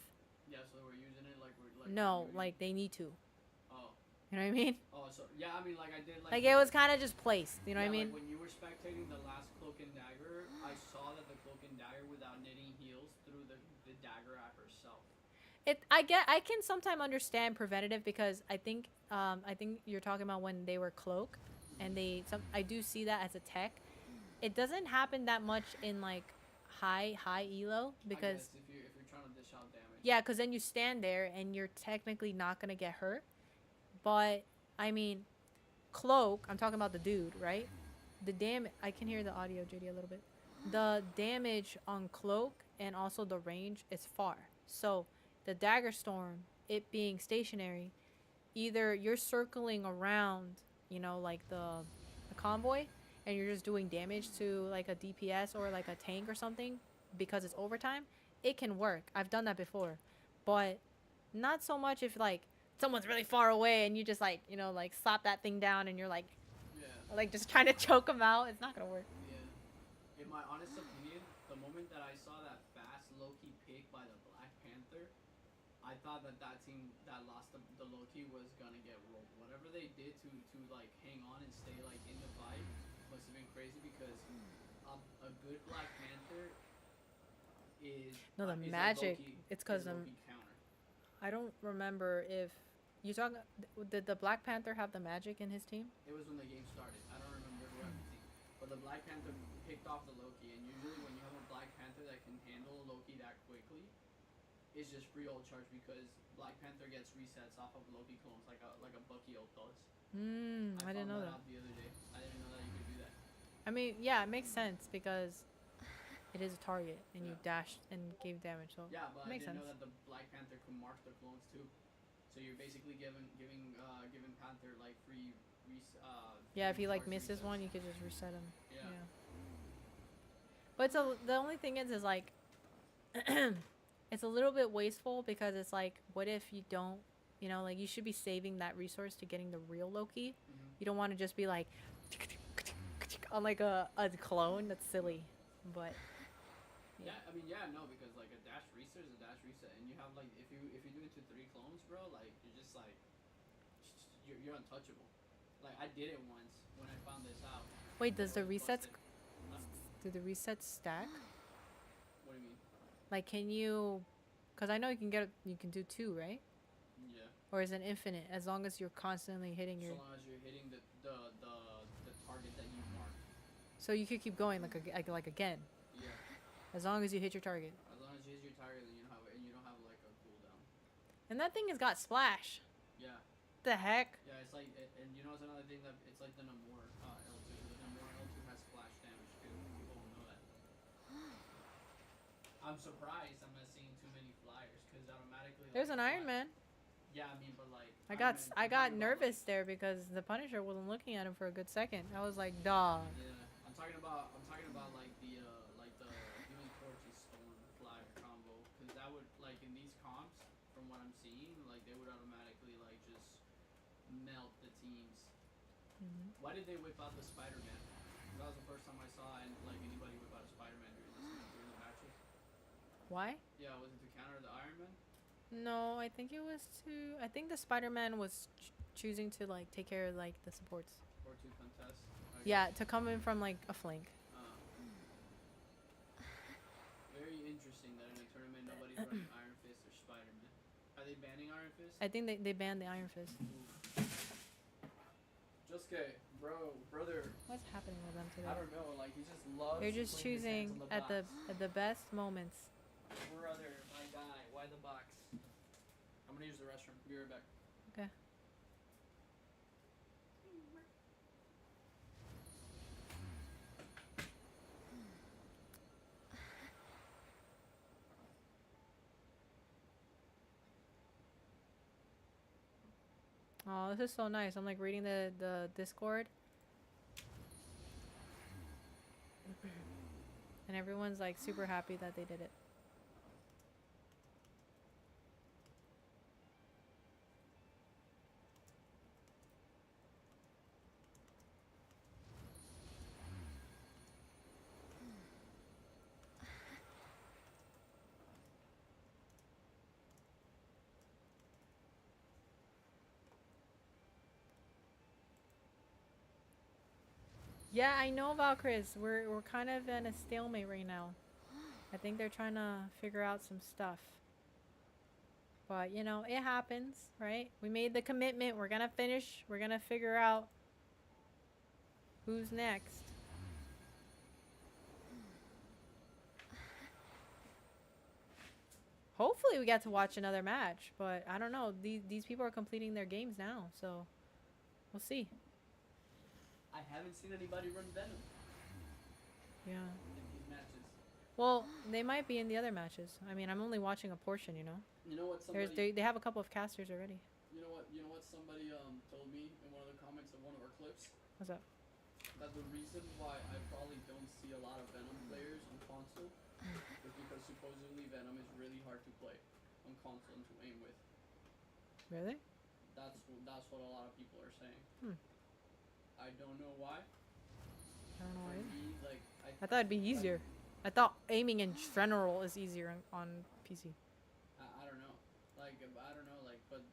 Yeah, so we're using it like we're like. No, we're like they need to. Oh. You know what I mean? Oh, so yeah, I mean, like I did, Like it was kind of just placed. You know what I yeah, mean? Like when you were spectating the last cloak and dagger, I saw that the cloak and dagger, without knitting heels, threw the dagger at herself. I can sometimes understand preventative because I think you're talking about when they were cloak, and I do see that as a tech. It doesn't happen that much in like high elo I because guess if you're trying to dish out damage. yeah, because then you stand there and you're technically not gonna get hurt. But I mean, cloak. I'm talking about the dude, right? The damage. I can hear the audio, JD, a little bit. The damage on cloak and also the range is far. So the dagger storm, it being stationary, either you're circling around, you know, like the convoy, and you're just doing damage to like a DPS or like a tank or something because it's overtime. It can work. I've done that before, but not so much if like someone's really far away and you just like, you know, like slap that thing down and you're like Yeah. just trying to choke them out. It's not gonna work. Yeah. In my honest opinion, the moment that I saw that fast low-key pick by the Black Panther, I thought that team that lost the low-key was gonna get rolled. Whatever they did to like hang on and stay like in the fight must have been crazy because a good Black Panther is No, the is a magic. low-key- It's because is a low-key counter. I don't remember if you talk. Did the Black Panther have the magic in his team? It was when the game started. I don't remember who had the team. But the Black Panther picked off the Loki, and usually when you have a Black Panther that can handle a Loki that quickly, it's just free ult charge because Black Panther gets resets off of Loki clones like a Bucky ult does. I didn't know found that. out the other day. I didn't know that you could do that. I mean, yeah, it makes sense because it is a target and you Yeah. dashed and gave damage. So Yeah, but I makes didn't sense. know that the Black Panther could mark the clones too. So you're basically giving Panther like free Yeah, if free he like charge misses resets. one, you could just reset him. Yeah. Yeah. But the only thing is like, it's a little bit wasteful because it's like, what if you don't, you know, like you should be saving that resource to getting the real Loki. Mhm. You don't want to just be like on like a clone. That's silly. But Yeah, I mean, yeah, no, because like a dash reset is a dash reset, and you have like if you do it to 3 clones, bro, like you're just like you're untouchable. Like I did it once when I found this out. wait, does the It was resets busted. Huh? do the resets stack? What do you mean? Like, can you? Because I know you can do 2, right? Yeah. Or is it infinite as long as you're constantly hitting your? So long as you're hitting the target that you marked. So you could keep going like again, Yeah. as long as you hit your target. As long as you hit your target, then you don't have like a cooldown. And that thing has got splash. Yeah. The heck? Yeah, it's like, and you know what's another thing that it's like the Namor L2. The Namor L2 has splash damage too. People don't know that. I'm surprised I'm not seeing too many flyers because automatically. There's like, an Iron Man. Yeah, I mean, but like. I Iron got Man- I I'm got talking about, nervous there because the Punisher wasn't looking at him for a good second. I was like, dog. Yeah, I'm talking about like the Human Torch's Storm flyer combo because that would like in these comps from what I'm seeing like they would automatically like just melt the teams. Mhm. Why did they whip out the Spider-Man? That was the first time I saw anybody whip out a Spider-Man during the matches. Why? Yeah, was it to counter the Iron Man? No, I think it was to. I think the Spider-Man was choosing to like take care of like the supports. Or to contest? Okay. Yeah, to come in from like a flank. Very interesting that in a tournament nobody's running Iron Fist or Spider-Man. Are they banning Iron Fist? I think they banned the Iron Fist. Josuke, brother, What's happening with them today? I don't know, like he just loves They're just putting his hands choosing on at the box. best moments. Brother, my guy, why the box? I'm gonna use the restroom. Be right back. Okay. Oh, this is so nice. I'm like reading the Discord. and everyone's like super happy that they did it. Yeah, I know about Chris. We're kind of in a stalemate right now. I think they're trying to figure out some stuff. But, you know, it happens, right? We made the commitment. We're going to finish. We're going to figure out who's next. Hopefully we get to watch another match, but I don't know. These people are completing their games now, so we'll see. I haven't seen anybody run Venom Yeah. in these matches. Well, they might be in the other matches. I mean, I'm only watching a portion, you know. You know what somebody? They have a couple of casters already. You know what somebody told me in one of the comments of one of our clips? What's up? That the reason why I probably don't see a lot of Venom players on console is because supposedly Venom is really hard to play on console and to aim with. Really? That's what a lot of people are saying. Hmm. I don't know why. I don't know For why. me, like I thought it'd be easier. I thought aiming in general is easier on PC. I don't know. Like I don't know. Like but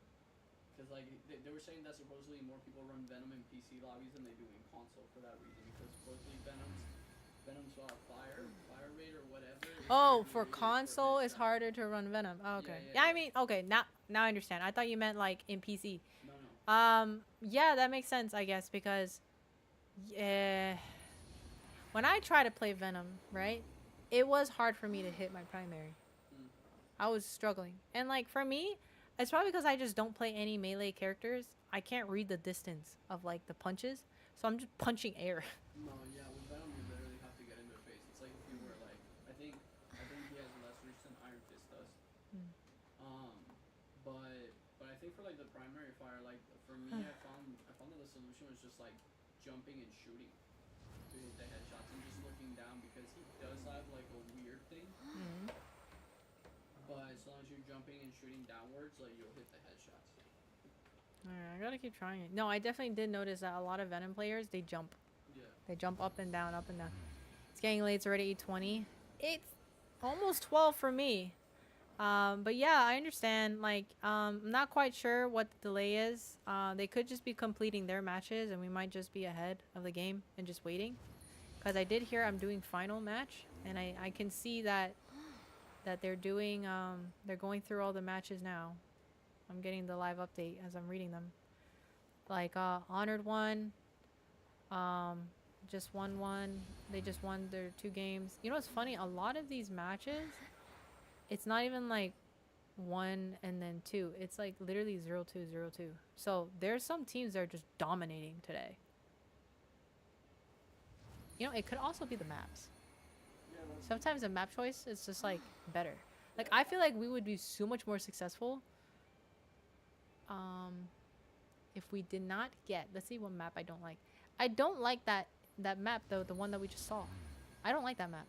because like they were saying that supposedly more people run Venom in PC lobbies than they do in console for that reason because supposedly Venom's fire rate or whatever. is Oh, very for rated console, it's headshot. harder to run Venom. Oh, okay. Yeah, Yeah, I yeah. mean, okay, now I understand. I thought you meant like in PC. No. Yeah, that makes sense, I guess, because yeah, when I try to play Venom, right, it was hard for me to hit my primary. Mm. I was struggling, and like for me, it's probably because I just don't play any melee characters. I can't read the distance of like the punches, so I'm just punching air. No, yeah, with Venom you literally have to get in their face. It's like if you were like I think he has less reach than Iron Fist does. Mm. But I think for like the primary fire, like for me I found that the solution was just like jumping and shooting to hit the headshots and just looking down because he does have like a weird thing. Mm. But as long as you're jumping and shooting downwards, like you'll hit the headshots. Alright, I gotta keep trying it. No, I definitely did notice that a lot of Venom players, they jump. Yeah. They jump up and down, up and down. It's getting late. It's already 8:20. It's almost 12 for me. But yeah, I understand. Like, I'm not quite sure what the delay is. They could just be completing their matches, and we might just be ahead of the game and just waiting. Because I did hear I'm doing final match, and I can see that they're doing they're going through all the matches now. I'm getting the live update as I'm reading them. Like Honored won. Just won one. They just won their 2 games. You know what's funny? A lot of these matches, it's not even like 1 and then 2. It's like literally 0-2, 0-2. So there's some teams that are just dominating today. You know, it could also be the maps. Yeah, that's Sometimes the map choice is just like better. Like I feel like we would be so much more successful if we did not get, let's see what map I don't like. I don't like that map though, the one that we just saw. I don't like that map.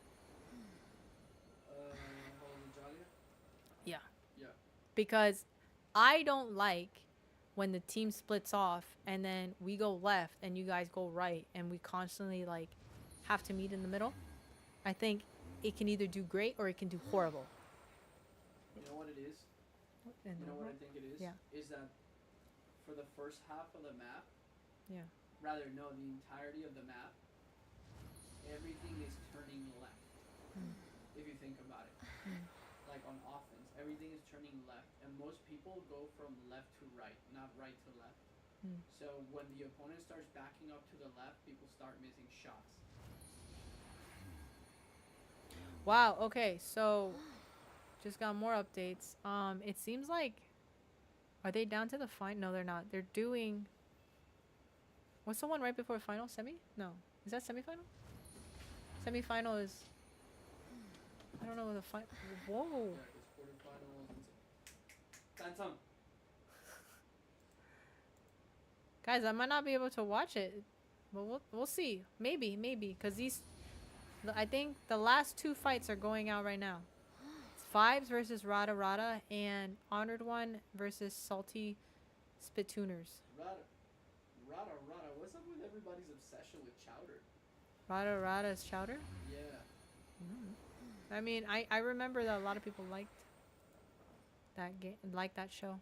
Jalia? Yeah. Yeah. Because I don't like when the team splits off and then we go left and you guys go right and we constantly like have to meet in the middle. I think it can either do great or it can do horrible. You know what it is? And You know what I think it is? Yeah. Is that for the first half of the map, Yeah. rather no, the entirety of the map, everything is turning left. Mm. If you think about it. Mm. Like on offense, everything is turning left. And most people go from left to right, not right to left. Mm. So when the opponent starts backing up to the left, people start missing shots. Wow, okay, so just got more updates. It seems like, are they down to the final? No, they're not. They're doing, what's the one right before final? Semi? No. Is that semifinal? Semifinal is, I don't know what the final, whoa. Yeah, because quarterfinals and Phantom. Guys, I might not be able to watch it, but we'll see. Maybe, because I think the last 2 fights are going out right now. It's Vibes versus Rada Rada and Honored One versus Salty Spittooners. Rada, what's up with everybody's obsession with Chowder? Rada Rada's Chowder? Yeah. I mean, I remember that a lot of people liked that game, liked that show.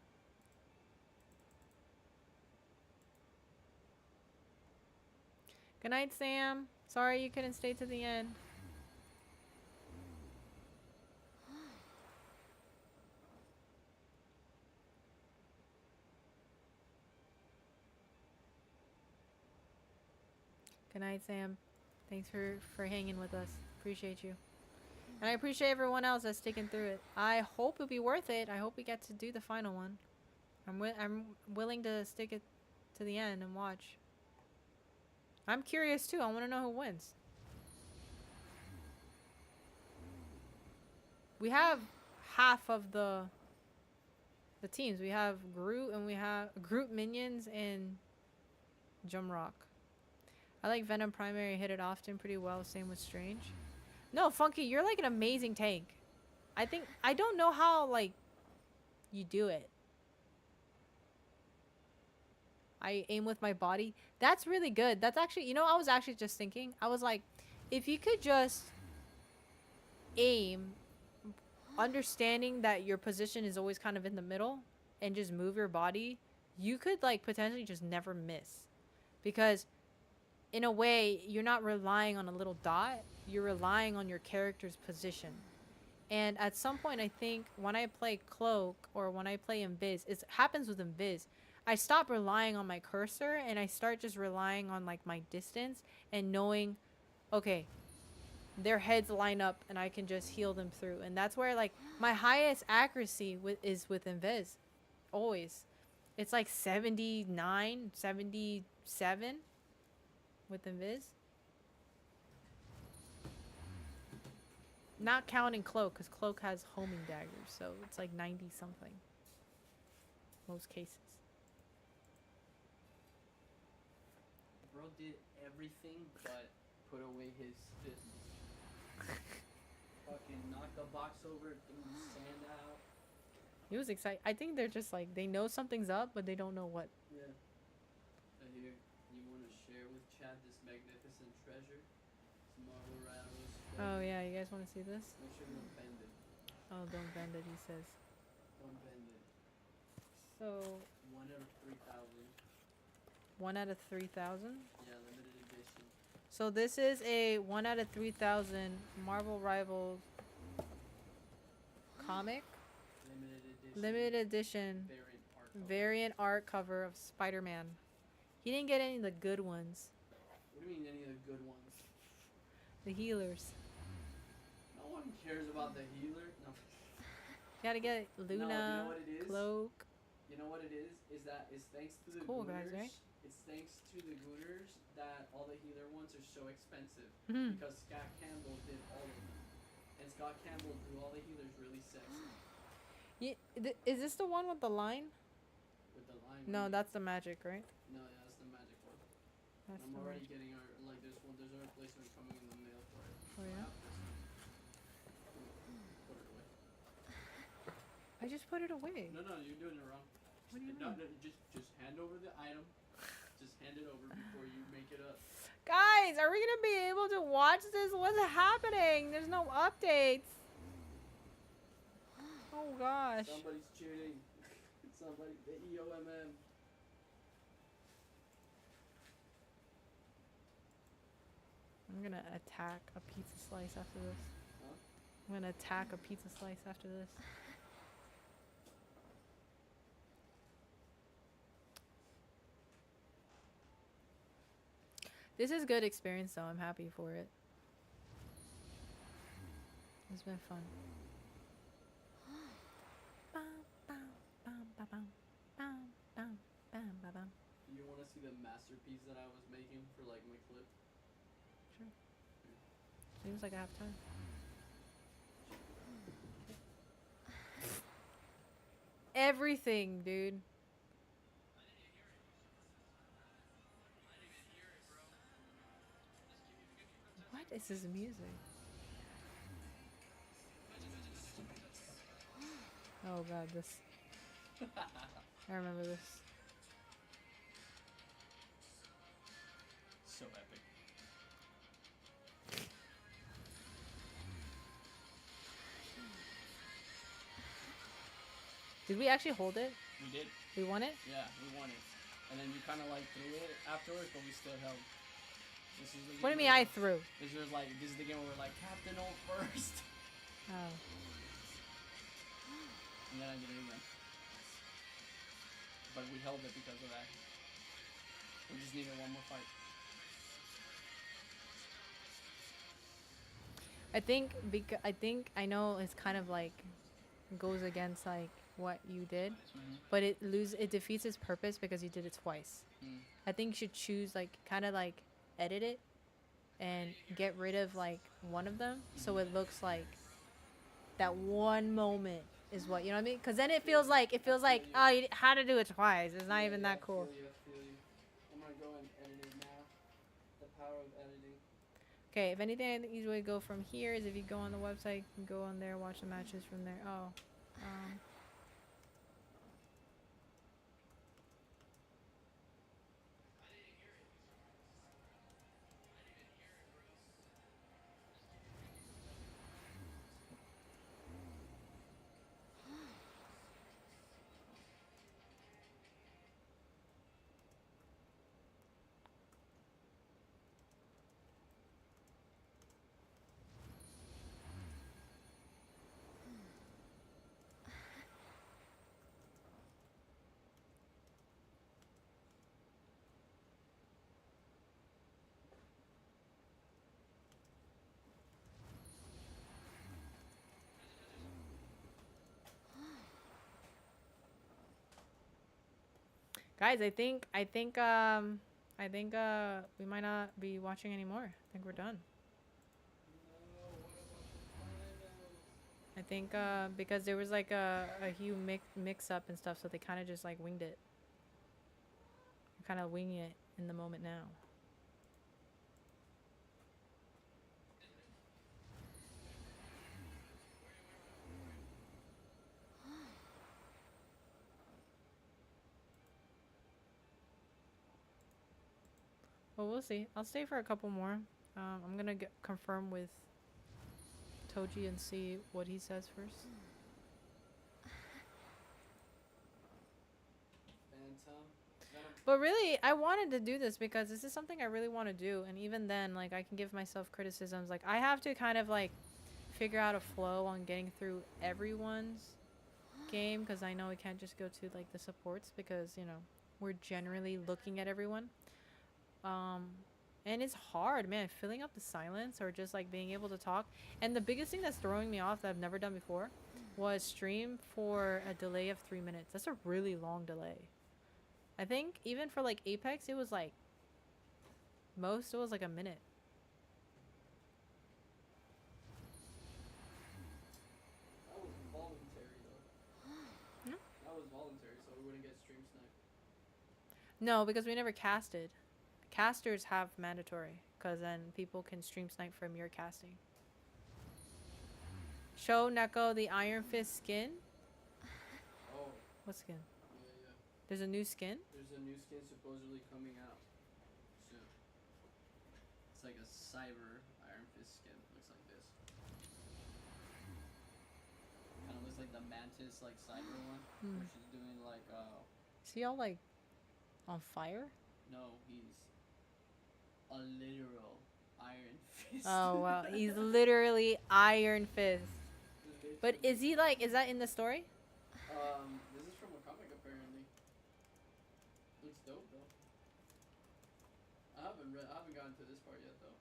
Good night, Sam. Sorry you couldn't stay to the end. Good night, Sam. Thanks for hanging with us. Appreciate you. And I appreciate everyone else that's sticking through it. I hope it'll be worth it. I hope we get to do the final one. I'm willing to stick it to the end and watch. I'm curious too. I want to know who wins. We have half of the teams. We have Groot and we have Groot minions and Jumrock. I like Venom primary, hit it often pretty well. Same with Strange. No, Funky, you're like an amazing tank. I don't know how like you do it. I aim with my body. That's really good. That's actually, you know, I was actually just thinking. I was like, if you could just aim, understanding that your position is always kind of in the middle and just move your body, you could like potentially just never miss. Because in a way, you're not relying on a little dot. You're relying on your character's position. And at some point, I think when I play Cloak or when I play Invis, it happens with Invis. I stop relying on my cursor and I start just relying on like my distance and knowing, okay, their heads line up and I can just heal them through. And that's where like my highest accuracy is with Invis. Always. It's like 79, 77 with Invis. Not counting Cloak, because Cloak has homing daggers, so it's like 90 something. Most cases. Bro did everything but put away his fist. Fucking knocked the box over, threw the sand out. He was excited. I think they're just like, they know something's up, but they don't know what. Yeah. So here, you want to share with Chad this magnificent treasure? It's Marvel Rattles. Oh yeah, you guys want to see this? Make sure you don't bend it. Oh, don't bend it, he says. Don't bend it. So, 1 out of 3,000. 1 out of 3,000? Yeah, limited edition. So this is a 1 out of 3,000 Marvel Rivals comic. Limited edition. Variant art cover of Spider-Man. He didn't get any of the good ones. What do you mean any of the good ones? The healers. No one cares about the healer. No. Gotta get No, Luna, you know what it is? Cloak. You know what it is? Is that it's thanks to the cool, Gooners. guys, right? It's thanks to the Gooners that all the healer ones are so expensive. Mhm. Because Scott Campbell did all of them. And Scott Campbell drew all the healers really sexy. Is this the one with the line? With the line. No, that's the magic, right? No, yeah, that's the magic one. That's I'm the already magic. getting our there's a replacement coming in the mail for it. Oh yeah? Put it away. I just put it away. No, you're doing it wrong. What do you No, mean? just hand over the item. Just hand it over before you make it up. Guys, are we gonna be able to watch this? What's happening? There's no updates. Oh gosh. Somebody's cheating. Somebody, the EOMM. I'm gonna attack a pizza slice after this. Huh? I'm gonna attack a pizza slice after this. This is good experience though. I'm happy for it. It's been fun. You want to see the masterpiece that I was making for like my clip? Sure. Seems like I have time. Everything, dude. What is This is music. Oh god, this. I remember this. So epic. Did we actually hold it? We did. We won it? Yeah, we won it. And then you kind of like threw it afterwards, but we still held. This is the What do you game mean I where- threw? This is like this is the game where we're like Captain ult first, Oh. and then I did it again. But we held it because of that. We just needed one more fight. I think I know it's kind of like goes against like what you did, but it defeats its purpose because you did it twice. Mm. I think you should choose like kind of like edit it and get rid of like one of them so it looks like that one moment is what you know what I mean? Because then it feels like oh you had to do it twice. It's not even that cool. I feel you. I'm gonna go and edit it now. The power of editing. Okay, if anything, I think the easy way to go from here is if you go on the website, you can go on there, watch the matches from there. Oh, guys, I think we might not be watching anymore. I think we're done. I think because there was like a huge mix up and stuff, so they kind of just like winged it. Kind of winging it in the moment now. Well, we'll see. I'll stay for a couple more. I'm gonna confirm with Toji and see what he says first. But really, I wanted to do this because this is something I really want to do. And even then, like, I can give myself criticisms. Like, I have to kind of, like, figure out a flow on getting through everyone's game. Because I know we can't just go to, like, the supports. Because, you know, we're generally looking at everyone. And it's hard, man. Filling up the silence or just, like, being able to talk. And the biggest thing that's throwing me off that I've never done before was stream for a delay of 3 minutes. That's a really long delay. I think even for like Apex, it was like most it was like a minute. That was voluntary though. That was voluntary, so we wouldn't get stream sniped. No, because we never casted. Casters have mandatory, because then people can stream snipe from your casting. Show Neko the Iron Fist skin. Oh. What skin? Yeah. There's a new skin? There's a new skin supposedly coming out soon. It's like a cyber Iron Fist skin. Looks like this. Kind of looks like the Mantis like cyber one, where she's doing like Is he all like on fire? no, he's a literal Iron Fist. Oh wow, he's literally Iron Fist. But is he like? Is that in the story? This is from a comic apparently. Looks dope though. I haven't gotten to this part yet though.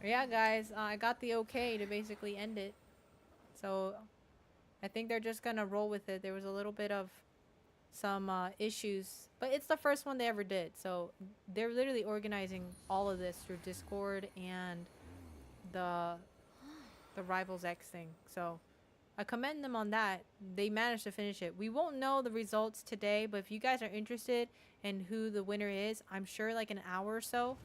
Yeah, guys, I got the okay to basically end it. So I think they're just gonna roll with it. There was a little bit of some issues, but it's the first one they ever did. So they're literally organizing all of this through Discord and the Rivals X thing. So I commend them on that. They managed to finish it. We won't know the results today, but if you guys are interested in who the winner is, I'm sure like an hour or so,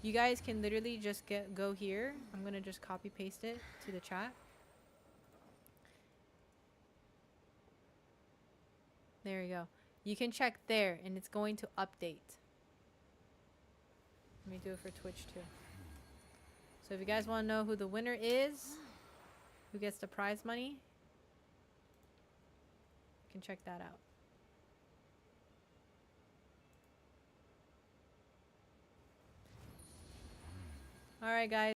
you guys can literally just go here. I'm gonna just copy paste it to the chat. There you go. You can check there, and it's going to update. Let me do it for Twitch too. So if you guys want to know who the winner is, who gets the prize money, you can check that out. All right, guys.